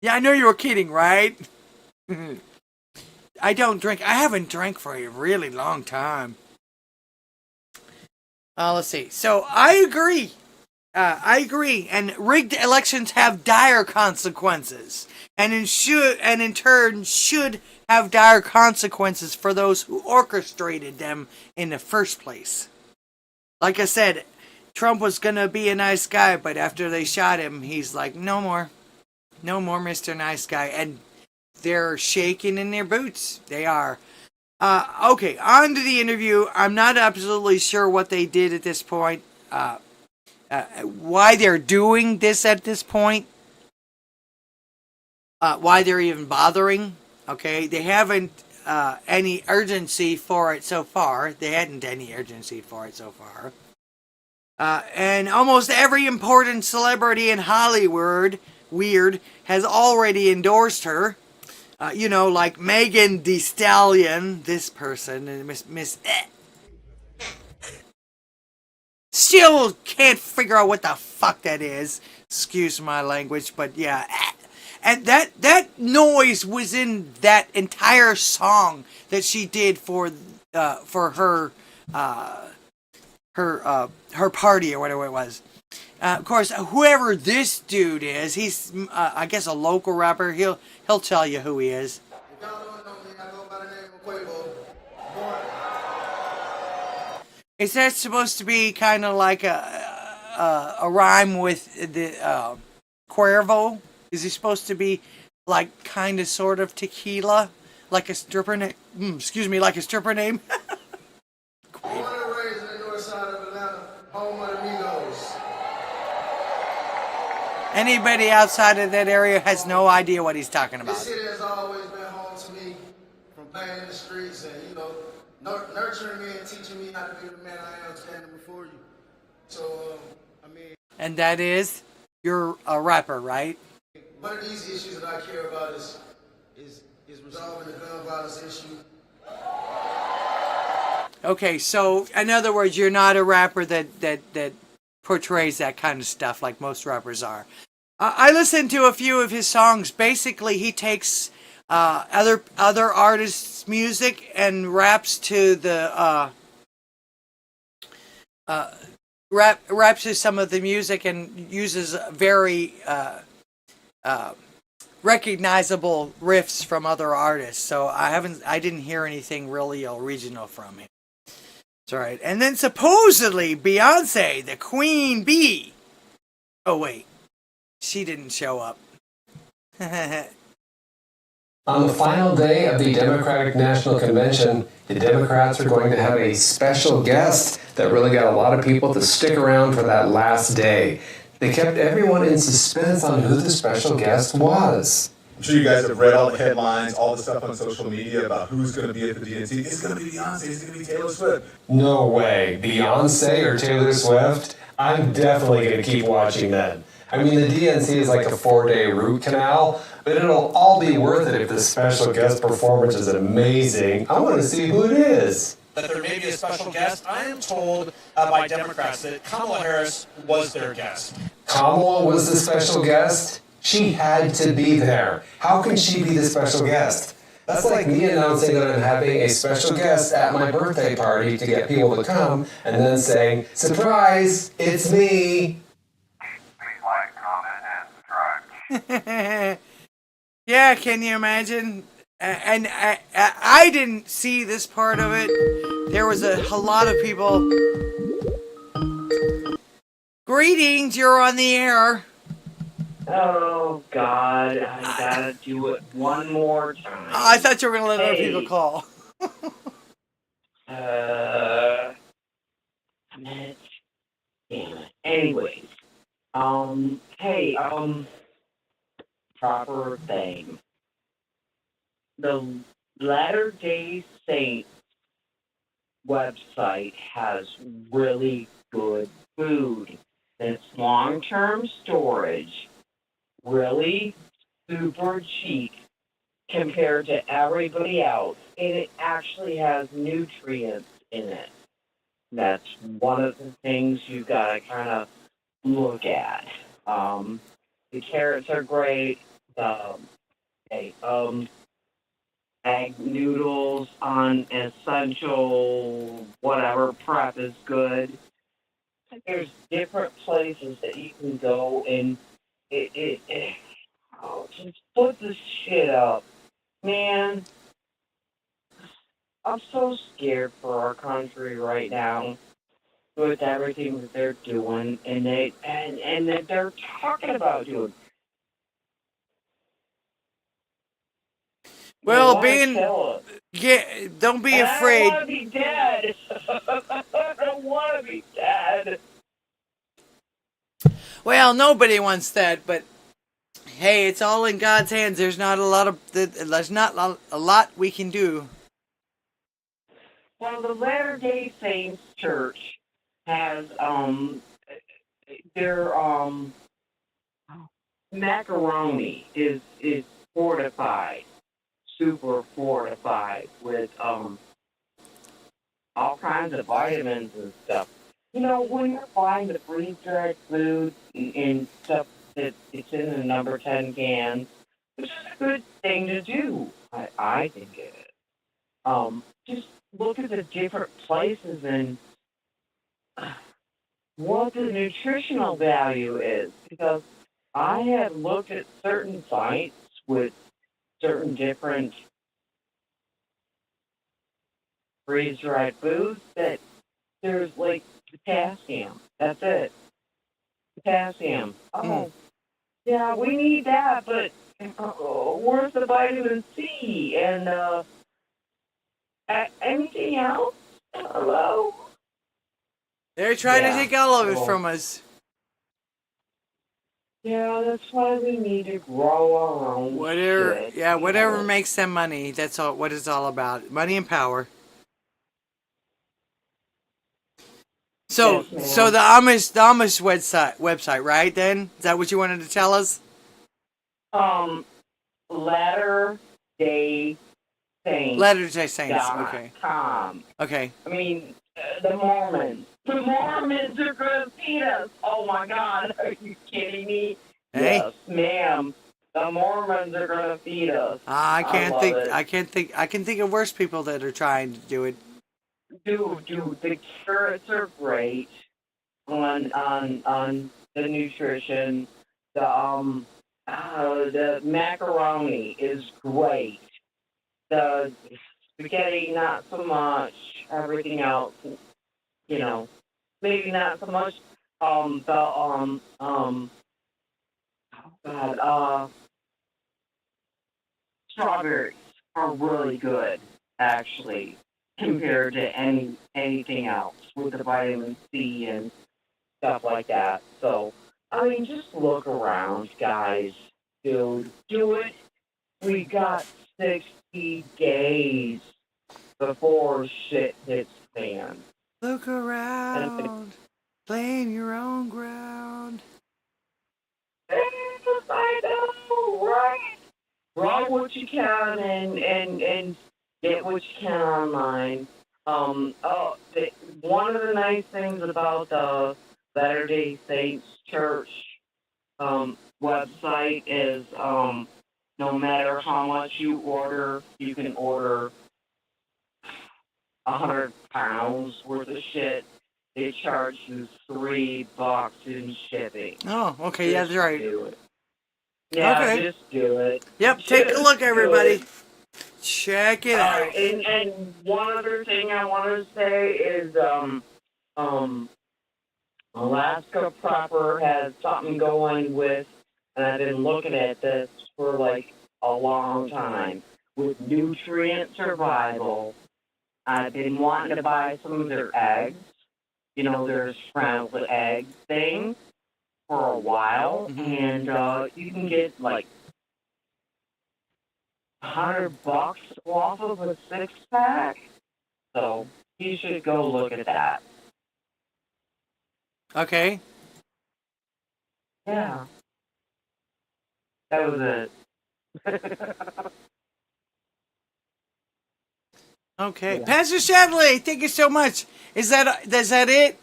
Yeah, I know you were kidding, right? I don't drink. I haven't drank for a really long time. Let's see. So I agree. And rigged elections have dire consequences, and in turn should have dire consequences for those who orchestrated them in the first place. Like I said, Trump was gonna be a nice guy, but after they shot him, he's like, no more, Mr. Nice Guy, and they're shaking in their boots. They are. Okay, on to the interview. I'm not absolutely sure what they did at this point. Why they're doing this at this point. Why they're even bothering. Okay, they haven't any urgency for it so far. They hadn't any urgency for it so far. And almost every important celebrity in Hollywood, has already endorsed her. Like Megan Thee Stallion, this person, and Miss still can't figure out what the fuck that is. Excuse my language, but yeah. And that noise was in that entire song that she did for her party or whatever it was. Of course, whoever this dude is, he's I guess a local rapper. He'll tell you who he is. If y'all don't know me, I go by the name of Quavo. Is that supposed to be kind of like a rhyme with the Cuervo? Is he supposed to be like kind of sort of tequila, like a stripper name? Like a stripper name. Born and raised in the north side of Atlanta, home of the Migos. Anybody outside of that area has no idea what he's talking about. This city has always been home to me, from playing in the streets and nurturing me and teaching me how to be the man I am standing before you. So and that is, you're a rapper, right? One of these issues that I care about is resolving the gun violence issue. Okay, so in other words, you're not a rapper that portrays that kind of stuff like most rappers are. I listened to a few of his songs. Basically, he takes other artists' music and raps to the raps to some of the music and uses very recognizable riffs from other artists. So I didn't hear anything really original from him. It's all right. And then supposedly Beyonce, the queen bee. Oh wait, she didn't show up. On the final day of the Democratic National Convention, the Democrats are going to have a special guest that really got a lot of people to stick around for that last day. They kept everyone in suspense on who the special guest was. I'm sure you guys have read all the headlines, all the stuff on social media about who's going to be at the DNC. It's going to be Beyonce, it's going to be Taylor Swift. No way. Beyonce or Taylor Swift? I'm definitely going to keep watching that. I mean, the DNC is like a 4-day root canal, but it'll all be worth it if the special guest performance is amazing. I want to see who it is. That there may be a special guest. I am told by Democrats that Kamala Harris was their guest. Kamala was the special guest? She had to be there. How can she be the special guest? That's like me announcing that I'm having a special guest at my birthday party to get people to come, and then saying, surprise, it's me. Please like, comment, and subscribe. Yeah, can you imagine? And I didn't see this part of it. There was a lot of people. Greetings, you're on the air. Oh, God, I gotta do it one more time. I thought you were going to let other people call. Damn it. Anyways, hey, proper thing. The Latter-day Saints website has really good food. It's long-term storage, really super cheap compared to everybody else, and it actually has nutrients in it. That's one of the things you've got to kind of look at. The carrots are great. Egg noodles on essential whatever prep is good. There's different places that you can go and just put this shit up. Man, I'm so scared for our country right now with everything that they're doing and that they're talking about doing. Well, don't be afraid. I don't want to be dead. I don't want to be dead. Well, nobody wants that, but hey, it's all in God's hands. There's not a lot we can do. Well, the Latter-day Saints Church has their macaroni is fortified. Super fortified with all kinds of vitamins and stuff. You know, when you're buying the freeze-dried food and stuff that it's in the number 10 cans, which is a good thing to do. I think it is. Just look at the different places and what the nutritional value is, because I have looked at certain sites with certain different freeze-dried foods that there's like potassium. That's it. Potassium. Oh, yeah, we need that, but where's the vitamin C? And anything else? Hello? They're trying to take all of it from us. Yeah, that's why we need to grow our own shit, whatever makes them money. That's all. What it's all about. Money and power. So, Yes, so the Amish website, right? Then is that what you wanted to tell us? Latter-day Saints. Latter-day Saints. Okay. .com. Okay. I mean, the Mormons. The Mormons are going to feed us. Oh, my God. Are you kidding me? Hey. Yes, ma'am. The Mormons are gonna feed us. I can't love think. it. I can't think. I can think of worse people that are trying to do it. Dude, the carrots are great on the nutrition. The macaroni is great. The spaghetti, not so much. Everything else, maybe not so much. Strawberries are really good, actually, compared to anything else with the vitamin C and stuff like that. So, I mean, just look around, guys. Dude, do it. We got 60 days before shit hits the fan. Look around, playing your own ground. Yes, I know, right? Grab what you can and get what you can online. One of the nice things about the Latter-day Saints Church website is no matter how much you order, you can order 100 pounds worth of shit. They charge you $3 in shipping. Oh, okay, yeah, that's right. Do it. Yeah, Okay. just do it. Yep, take a Just look, do everybody. it. Check it out. And one other thing I want to say is, Alaska proper has something going with, and I've been looking at this for like a long time, with nutrient survival. I've been wanting to buy some of their eggs, their scrambled egg thing, for a while, and you can get like $100 off of a 6-pack. So you should go look at that. Okay. Yeah. That was it. Okay. Yeah. Pastor Shadley, thank you so much. Is that it?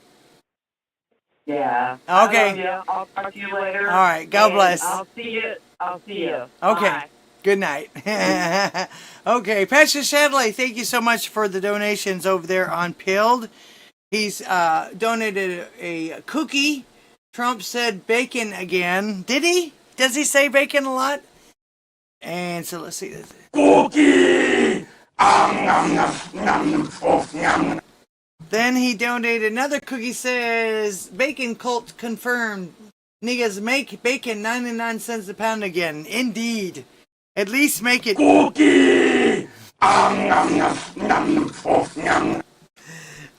Yeah. Okay. I love you. I'll talk to you later. All right. God bless. I'll see you. Okay. Bye. Good night. Okay. Pastor Shadley, thank you so much for the donations over there on Pilled. He's donated a cookie. Trump said bacon again. Did he? Does he say bacon a lot? And so let's see this. Cookie! Then he donated another cookie. Says bacon cult confirmed. Niggas make bacon 99 cents a pound again. Indeed. At least make it Cookie!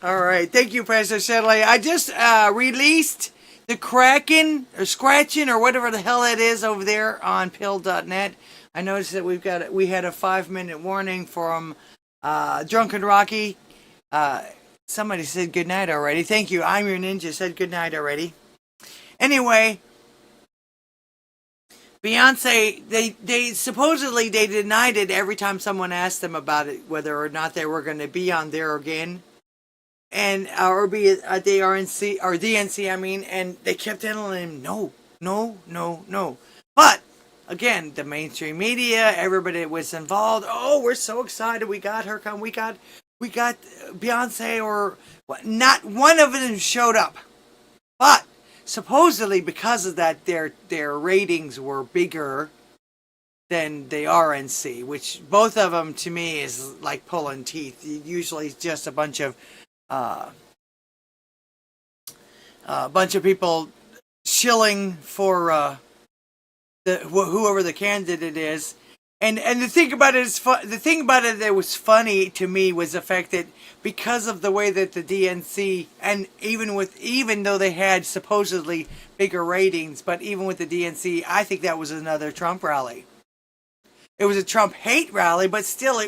All right. Thank you, Pastor Shadley. I just released the Kraken or Scratching or whatever the hell it is over there on pill.net. I noticed that we had a 5-minute warning from Drunken Rocky. Somebody said good night already. Thank you. I'm your ninja said good night already. Anyway, Beyonce, they supposedly they denied it every time someone asked them about it, whether or not they were going to be on there again, and or be at the RNC or DNC. I mean, and they kept telling him no. But again, the mainstream media, everybody that was involved. Oh, we're so excited! We got her come. We got Beyonce, or not one of them showed up, but supposedly because of that, their ratings were bigger than the RNC, which both of them to me is like pulling teeth. Usually, it's just a bunch of people shilling for whoever the candidate is. And the thing about it is the thing about it that was funny to me was the fact that because of the way that the DNC, and even though they had supposedly bigger ratings, but even with the DNC, I think that was another Trump rally. It was a Trump hate rally, but still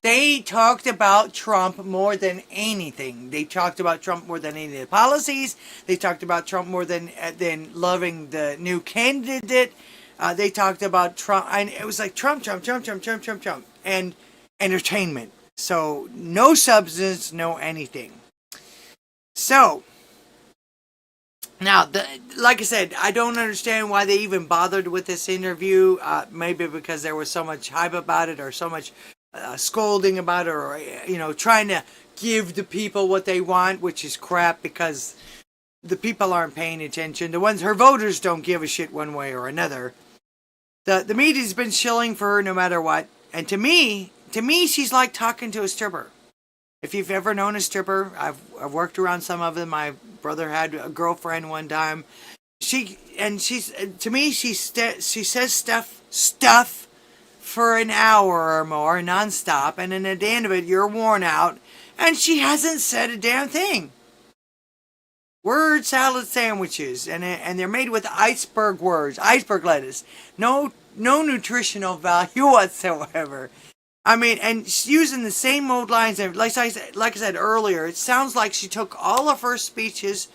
they talked about Trump more than anything. They talked about Trump more than any of the policies. They talked about Trump more than loving the new candidate. They talked about Trump, and it was like Trump, and entertainment. So no substance, no anything. So Now, like I said, I don't understand why they even bothered with this interview. Maybe because there was so much hype about it, or so much scolding about it, or trying to give the people what they want, which is crap, because the people aren't paying attention. Her voters don't give a shit one way or another. The media's been shilling for her no matter what, and to me, she's like talking to a stripper. If you've ever known a stripper, I've worked around some of them. My brother had a girlfriend one time. She says stuff for an hour or more nonstop, and then at the end of it, you're worn out, and she hasn't said a damn thing. Word salad sandwiches, and they're made with iceberg lettuce. No nutritional value whatsoever. I mean, and using the same old lines. Like I said earlier, it sounds like she took all of her speeches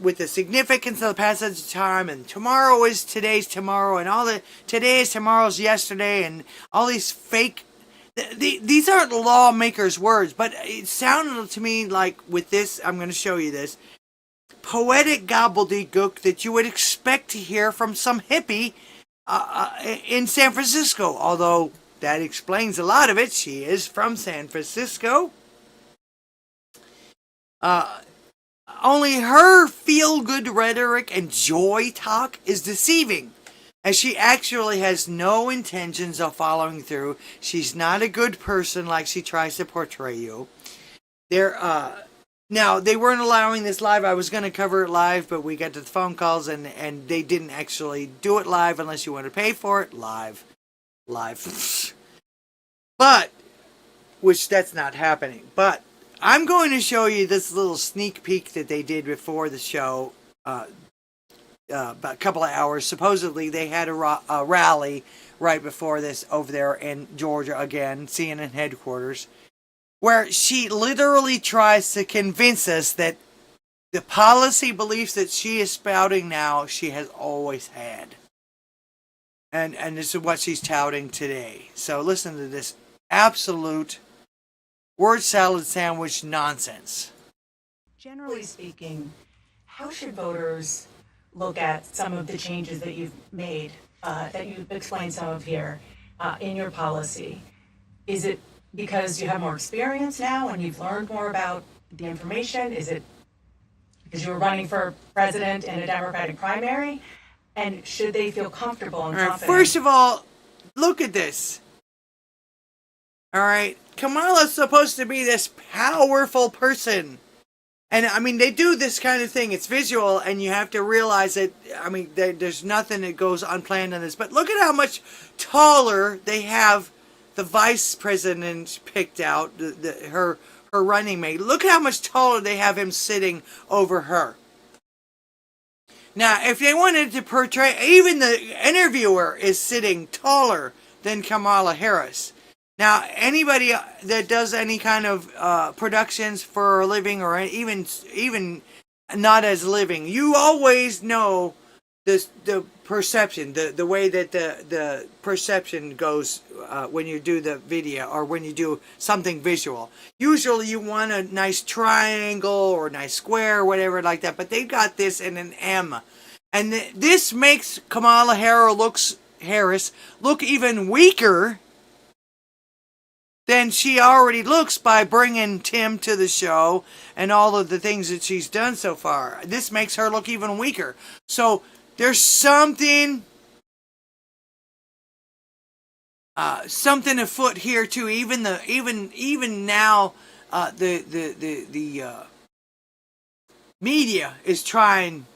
with the significance of the passage of time, and tomorrow is today's tomorrow, and all the today is tomorrow's yesterday, and all these fake. These aren't lawmakers' words, but it sounded to me like with this, I'm going to show you this, poetic gobbledygook that you would expect to hear from some hippie in San Francisco, although that explains a lot of it. She is from San Francisco. Only her feel-good rhetoric and joy talk is deceiving, as she actually has no intentions of following through. She's not a good person like she tries to portray you. Now, they weren't allowing this live. I was going to cover it live, but we got to the phone calls, and they didn't actually do it live unless you want to pay for it. Live. But, which that's not happening. But I'm going to show you this little sneak peek that they did before the show, about a couple of hours. Supposedly, they had a rally right before this over there in Georgia again, CNN headquarters, where she literally tries to convince us that the policy beliefs that she is spouting now, she has always had. And this is what she's touting today. So listen to this absolute word salad sandwich nonsense. Generally speaking, how should voters look at some of the changes that you've made, that you've explained some of here in your policy? Is it because you have more experience now and you've learned more about the information? Is it because you were running for president in a Democratic primary? And should they feel comfortable and confident? First of all, look at this. All right, Kamala's supposed to be this powerful person. And, I mean, they do this kind of thing. It's visual, and you have to realize that, I mean, there's nothing that goes unplanned on this. But look at how much taller they have the vice president picked out, her running mate. Look at how much taller they have him sitting over her. Now, if they wanted to portray, even the interviewer is sitting taller than Kamala Harris. Now, anybody that does any kind of productions for a living, or even not as a living, you always know the perception, the way that the perception goes when you do the video or when you do something visual. Usually you want a nice triangle or a nice square or whatever like that, but they got this in an M. And this makes Kamala Harris look even weaker than she already looks by bringing Tim to the show and all of the things that she's done so far. This makes her look even weaker. So there's something afoot here too. Even now, the media is trying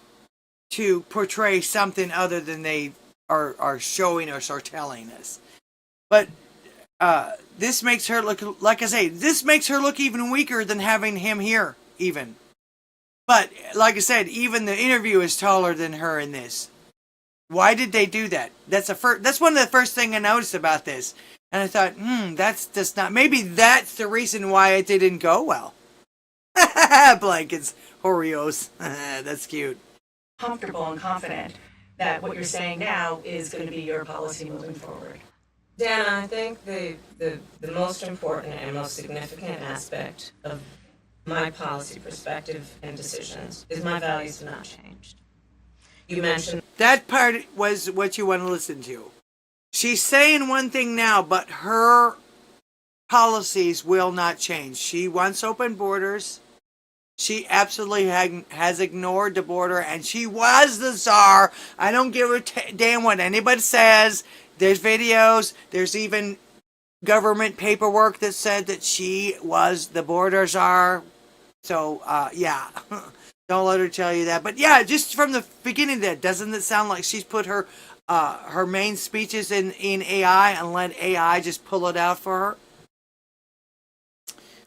to portray something other than they are showing us or telling us. But this makes her look, like I say, this makes her look even weaker than having him here, even. But, like I said, even the interview is taller than her in this. Why did they do that? That's one of the first things I noticed about this. And I thought, that's just not, maybe that's the reason why it didn't go well. Blankets, Oreos, that's cute. Comfortable and confident that what you're saying now is going to be your policy moving forward. Dana, I think the most important and most significant aspect of my policy perspective and decisions is my values have not changed. You mentioned That part was what you want to listen to. She's saying one thing now, but her policies will not change. She wants open borders. She absolutely has ignored the border, and she was the czar. I don't give a damn what anybody says. There's videos. There's even government paperwork that said that she was the border czar. So, yeah. Don't let her tell you that. But yeah, just from the beginning of that, doesn't it sound like she's put her main speeches in AI and let AI just pull it out for her?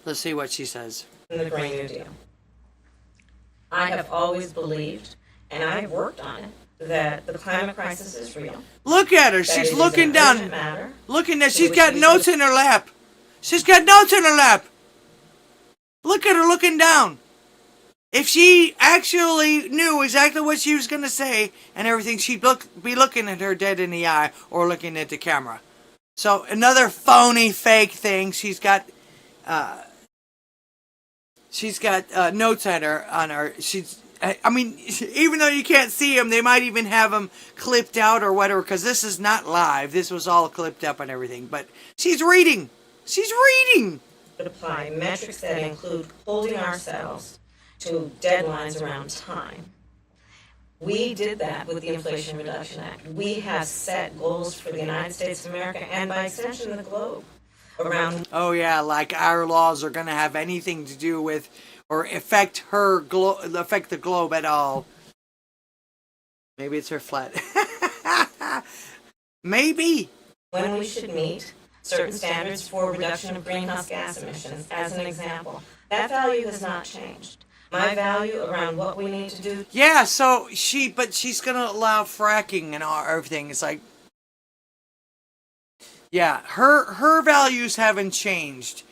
Let's see what she says. the Green New Deal. I have always believed, and I've worked on it, that the climate crisis is real. Look at her. She's looking down. Looking at. She's got notes in her lap. She's got notes in her lap. Look at her looking down. If she actually knew exactly what she was going to say and everything, she'd be looking at her dead in the eye or looking at the camera. So another phony, fake thing. She's got notes on her. I mean, even though you can't see them, they might even have them clipped out or whatever, because this is not live. This was all clipped up and everything. But she's reading. She's reading. Apply metrics that include holding ourselves to deadlines around time. We did that with the Inflation Reduction Act. We have set goals for the United States of America and by extension the globe around. Oh yeah, like our laws are going to have anything to do with or affect the globe at all. Maybe it's her flat. Maybe. When we should meet certain standards for reduction of greenhouse gas emissions, as an example. That value has not changed. My value around what we need to do. Yeah, so she's going to allow fracking and everything. It's like, yeah, her values haven't changed.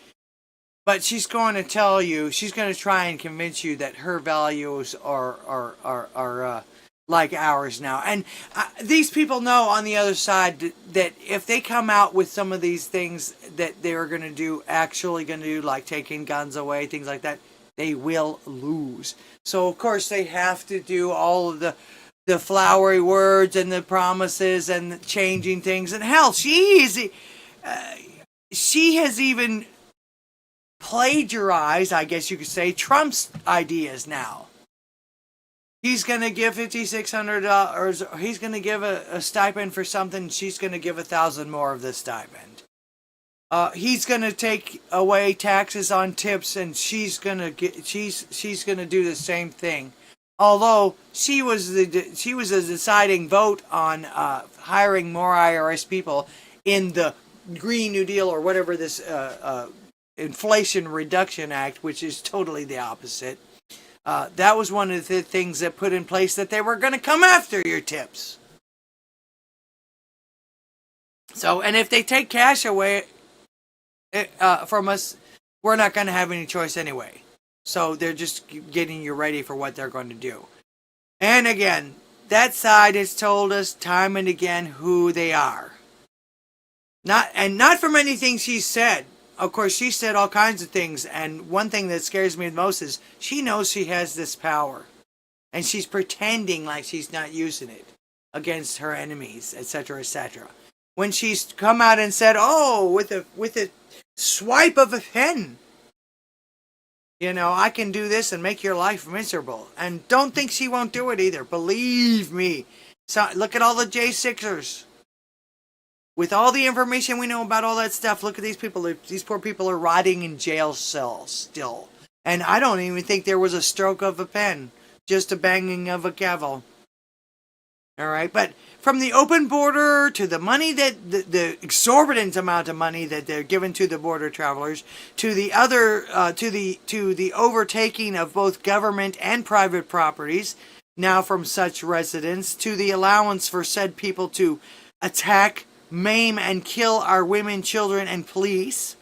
But she's going to tell you, she's going to try and convince you that her values are like ours now. And these people know on the other side that if they come out with some of these things that they're going to do, like taking guns away, things like that, they will lose. So, of course, they have to do all of the flowery words and the promises and the changing things. And hell, she has even plagiarized, I guess you could say, Trump's ideas now. He's going to give $5,600, he's going to give a stipend for something, she's going to give 1,000 more of the stipend. He's going to take away taxes on tips, and she's going to do the same thing. Although she was a deciding vote on hiring more IRS people in the Green New Deal or whatever this Inflation Reduction Act, which is totally the opposite. That was one of the things that put in place that they were going to come after your tips. So, and if they take cash away from us, we're not going to have any choice anyway. So they're just getting you ready for what they're going to do. And again, that side has told us time and again who they are. Not from anything she said. Of course, she said all kinds of things, and one thing that scares me the most is she knows she has this power, and she's pretending like she's not using it against her enemies, etc., etc. When she's come out and said, "Oh, with a swipe of a pen, I can do this and make your life miserable," and don't think she won't do it either. Believe me. So look at all the J6ers. With all the information we know about all that stuff, look at these people. These poor people are rotting in jail cells still. And I don't even think there was a stroke of a pen. Just a banging of a gavel. Alright, but from the open border to the money that the exorbitant amount of money that they're giving to the border travelers, to the other to the overtaking of both government and private properties, now from such residents, to the allowance for said people to attack, maim, and kill our women, children, and police.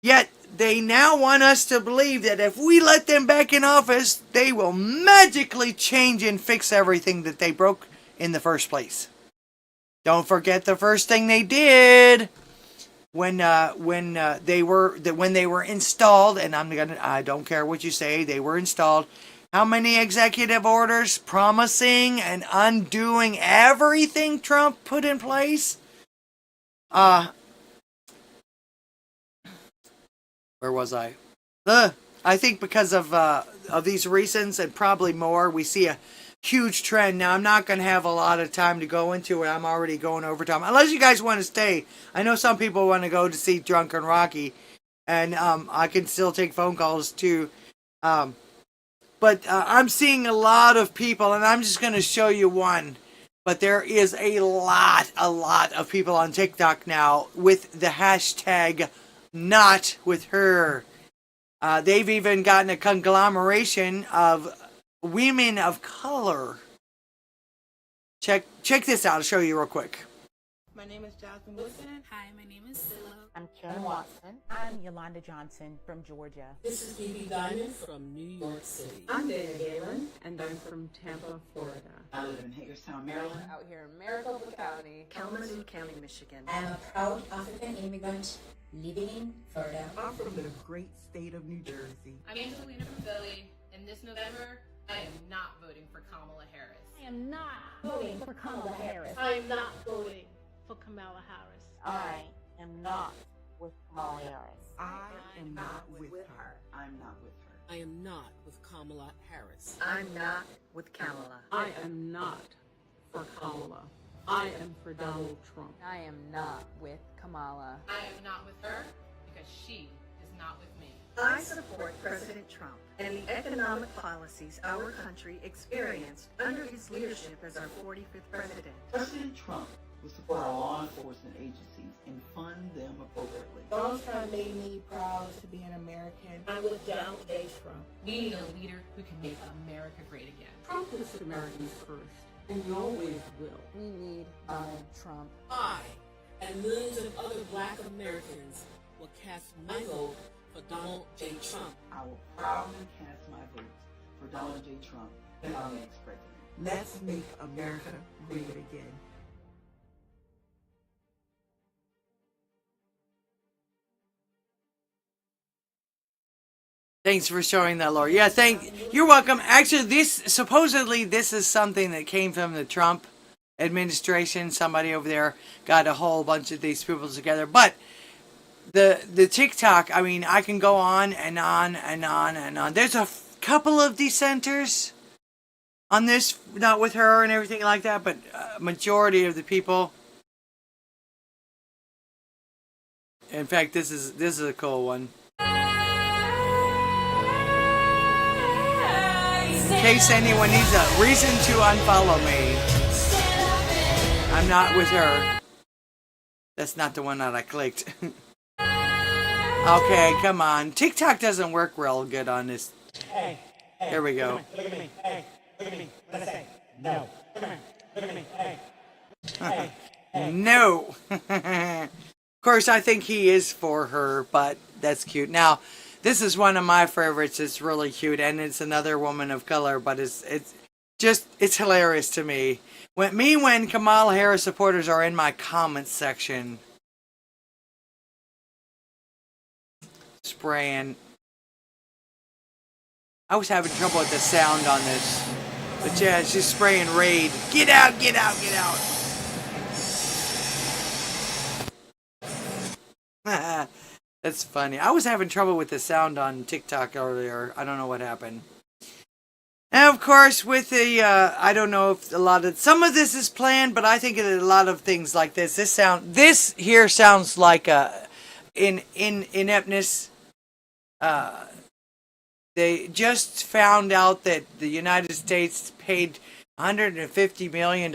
Yet they now want us to believe that if we let them back in office, they will magically change and fix everything that they broke in the first place. Don't forget the first thing they did when they were installed, and I don't care what you say, they were installed. How many executive orders promising and undoing everything Trump put in place? Where was I? I think because of these reasons and probably more, we see a huge trend. Now, I'm not going to have a lot of time to go into it. I'm already going over time. Unless you guys want to stay. I know some people want to go to see Drunken Rocky. And I can still take phone calls too. But I'm seeing a lot of people, and I'm just going to show you one. But there is a lot of people on TikTok now with the hashtag not with her. They've even gotten a conglomeration of women of color. Check this out. I'll show you real quick. My name is Jasmine Wilson. Hi, my name is Silla. I'm Karen Watson. I'm Yolanda Johnson from Georgia. This is Phoebe Diamond from New York City. I'm Dana Galen, and I'm from Tampa, Florida. I live in Hagerstown, Maryland. Out here in Maricopa County, Kalamazoo County, Michigan. I'm a proud African immigrant living in Florida. I'm from the great state of New Jersey. I'm Angelina from Philly, and this November, I am not voting for Kamala Harris. I am not voting for Kamala Harris. I am not voting for Kamala Harris. I am not with Kamala Harris. I am not with her. I'm not with her. I am not with Kamala Harris. I'm not with Kamala. I am not for Kamala. I am for Donald Trump. I am not with Kamala. I am not with her because she is not with me. I support President Trump and the economic policies our country experienced under his leadership as our 45th president. President Trump will support our law enforcement agencies and fund them appropriately. Donald Trump made me proud to be an American. I'm with Donald J. Trump. We need a leader who can make America great again. Trump puts Americans first, and you always will. We need Donald Trump. I and millions of other black Americans will cast my vote for Donald J. Trump. I will proudly cast my vote for Donald J. Trump as our next president. Let's make America great again. Thanks for showing that, Laura. Yeah, you're welcome. Actually, supposedly this is something that came from the Trump administration. Somebody over there got a whole bunch of these people together. But the TikTok, I mean, I can go on and on and on and on. There's a couple of dissenters on this, not with her and everything like that, but majority of the people. In fact, this is a cool one. In case anyone needs a reason to unfollow me, I'm not with her. That's not the one that I clicked. Okay, come on. TikTok doesn't work real good on this. Hey, there we go. Look at me. Hey, look at me. Let's say no. Come here. Look at me. Hey. No. Of course, I think he is for her, but that's cute. Now, this is one of my favorites. It's really cute, and it's another woman of color, but it's hilarious to me. When Kamala Harris supporters are in my comments section spraying. I was having trouble with the sound on this, but yeah, she's spraying Raid. Get out, get out, get out. That's funny. I was having trouble with the sound on TikTok earlier. I don't know what happened. And of course, with the, I don't know if some of this is planned, but I think a lot of things like this. This here sounds like ineptness. They just found out that the United States paid $150 million.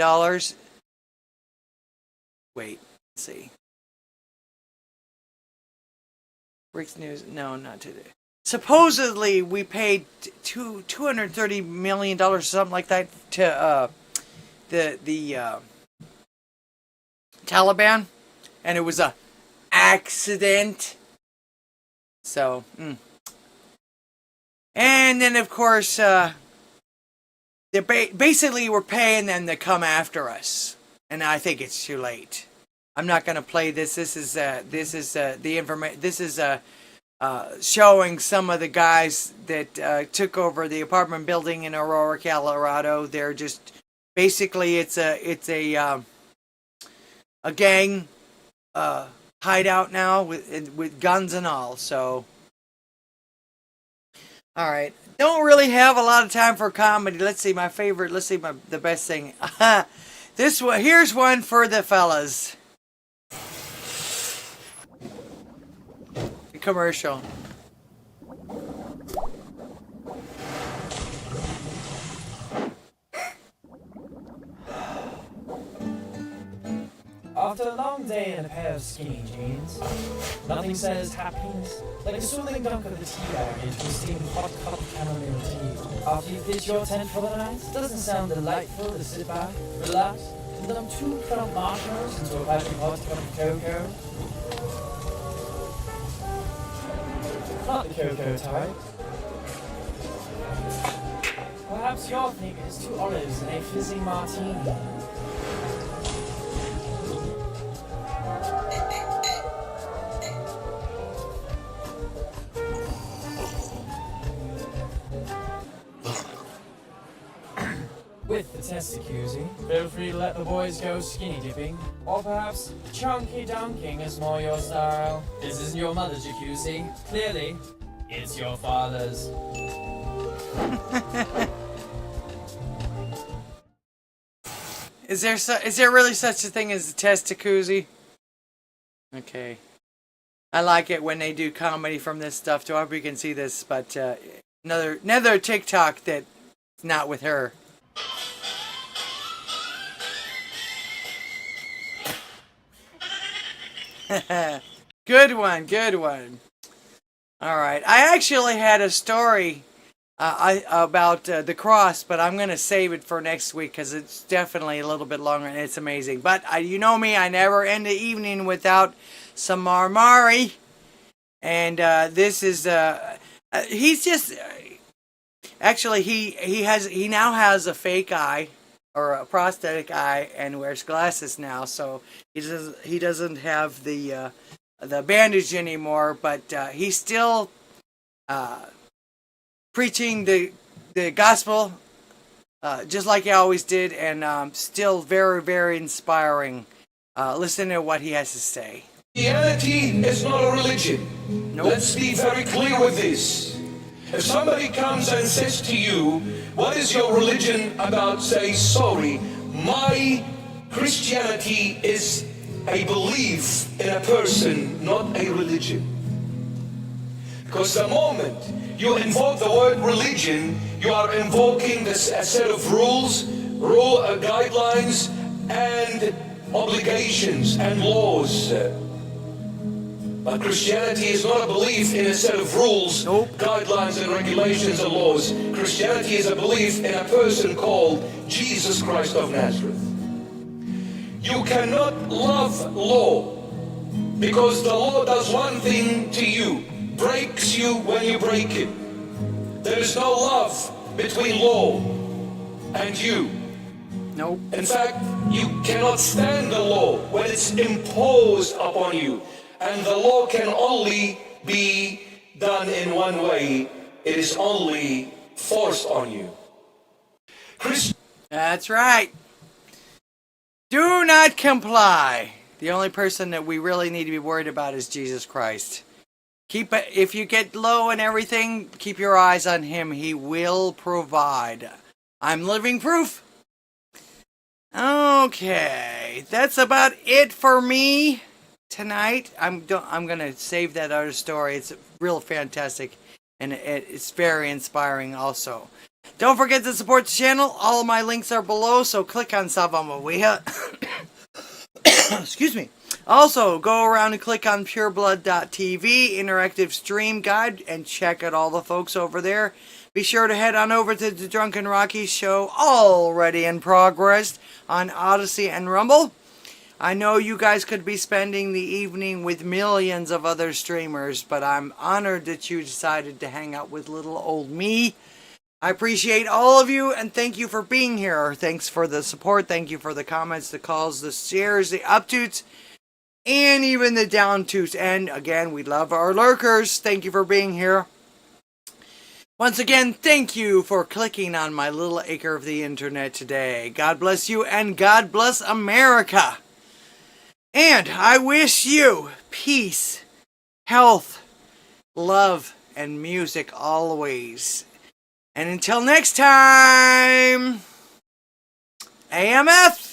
Wait, let's see. Rick's News. No, not today. Supposedly, we paid $230 million or something like that to the Taliban, and it was a accident. So, and then of course, they basically we're paying them to come after us, and I think it's too late. I'm not going to play this. This is the information. This is showing some of the guys that took over the apartment building in Aurora, Colorado. They're just basically it's a gang hideout now with guns and all. So, all right, don't really have a lot of time for comedy. Let's see my favorite. Let's see the best thing. This one. Here's one for the fellas. Commercial. After a long day in a pair of skinny jeans, nothing says happiness like a soothing dunk of the tea bag into a steaming hot cup of chamomile tea. After you pitch your tent for the night, doesn't sound delightful to sit back, relax, and dump 2 crumb marshmallows into a piping hot cup of cocoa? Not the cocoa type. Perhaps your thing is 2 olives and a fizzing martini. With the testacuzzi, feel free to let the boys go skinny dipping, or perhaps chunky dunking is more your style. This isn't your mother's jacuzzi. Clearly, it's your father's. Is there really such a thing as a testacuzzi? Okay. I like it when they do comedy from this stuff too. I hope you can see this, but another TikTok that's not with her. Good one, good one. All right, I actually had a story about the cross, but I'm gonna save it for next week because it's definitely a little bit longer and it's amazing. But you know me, I never end the evening without some marmari, and this is he's just actually he now has a fake eye or a prosthetic eye and wears glasses now, so he doesn't have the bandage anymore, but he's still preaching the gospel just like he always did, and still very, very inspiring. Listen to what he has to say. Christianity is not a religion. Nope. Let's be very clear with this. If somebody comes and says to you, what is your religion about? Say, sorry, my Christianity is a belief in a person, not a religion. Because the moment you invoke the word religion, you are invoking a set of rules, guidelines, and obligations and laws. But Christianity is not a belief in a set of rules, guidelines, and regulations and laws. Christianity is a belief in a person called Jesus Christ of Nazareth. You cannot love law because the law does one thing to you, breaks you when you break it. There is no love between law and you. Nope. In fact, you cannot stand the law when it's imposed upon you. And the law can only be done in one way. It is only forced on you. That's right. Do not comply. The only person that we really need to be worried about is Jesus Christ. If you get low and everything, keep your eyes on him. He will provide. I'm living proof. Okay, that's about it for me tonight. I'm gonna save that other story. It's real fantastic, and it's very inspiring also. Don't forget to support the channel. All of my links are below, so click on ldghwih. Excuse me. Also, go around and click on pureblood.tv, interactive stream guide, and check out all the folks over there. Be sure to head on over to the Drunken Rocky show, already in progress, on Odysee and Rumble. I know you guys could be spending the evening with millions of other streamers, but I'm honored that you decided to hang out with little old me. I appreciate all of you, and thank you for being here. Thanks for the support. Thank you for the comments, the calls, the shares, the updates. and even the down twos. And again, we love our lurkers. Thank you for being here. Once again, thank you for clicking on my little acre of the internet today. God bless you and God bless America. And I wish you peace, health, love, and music always. And until next time, AMF!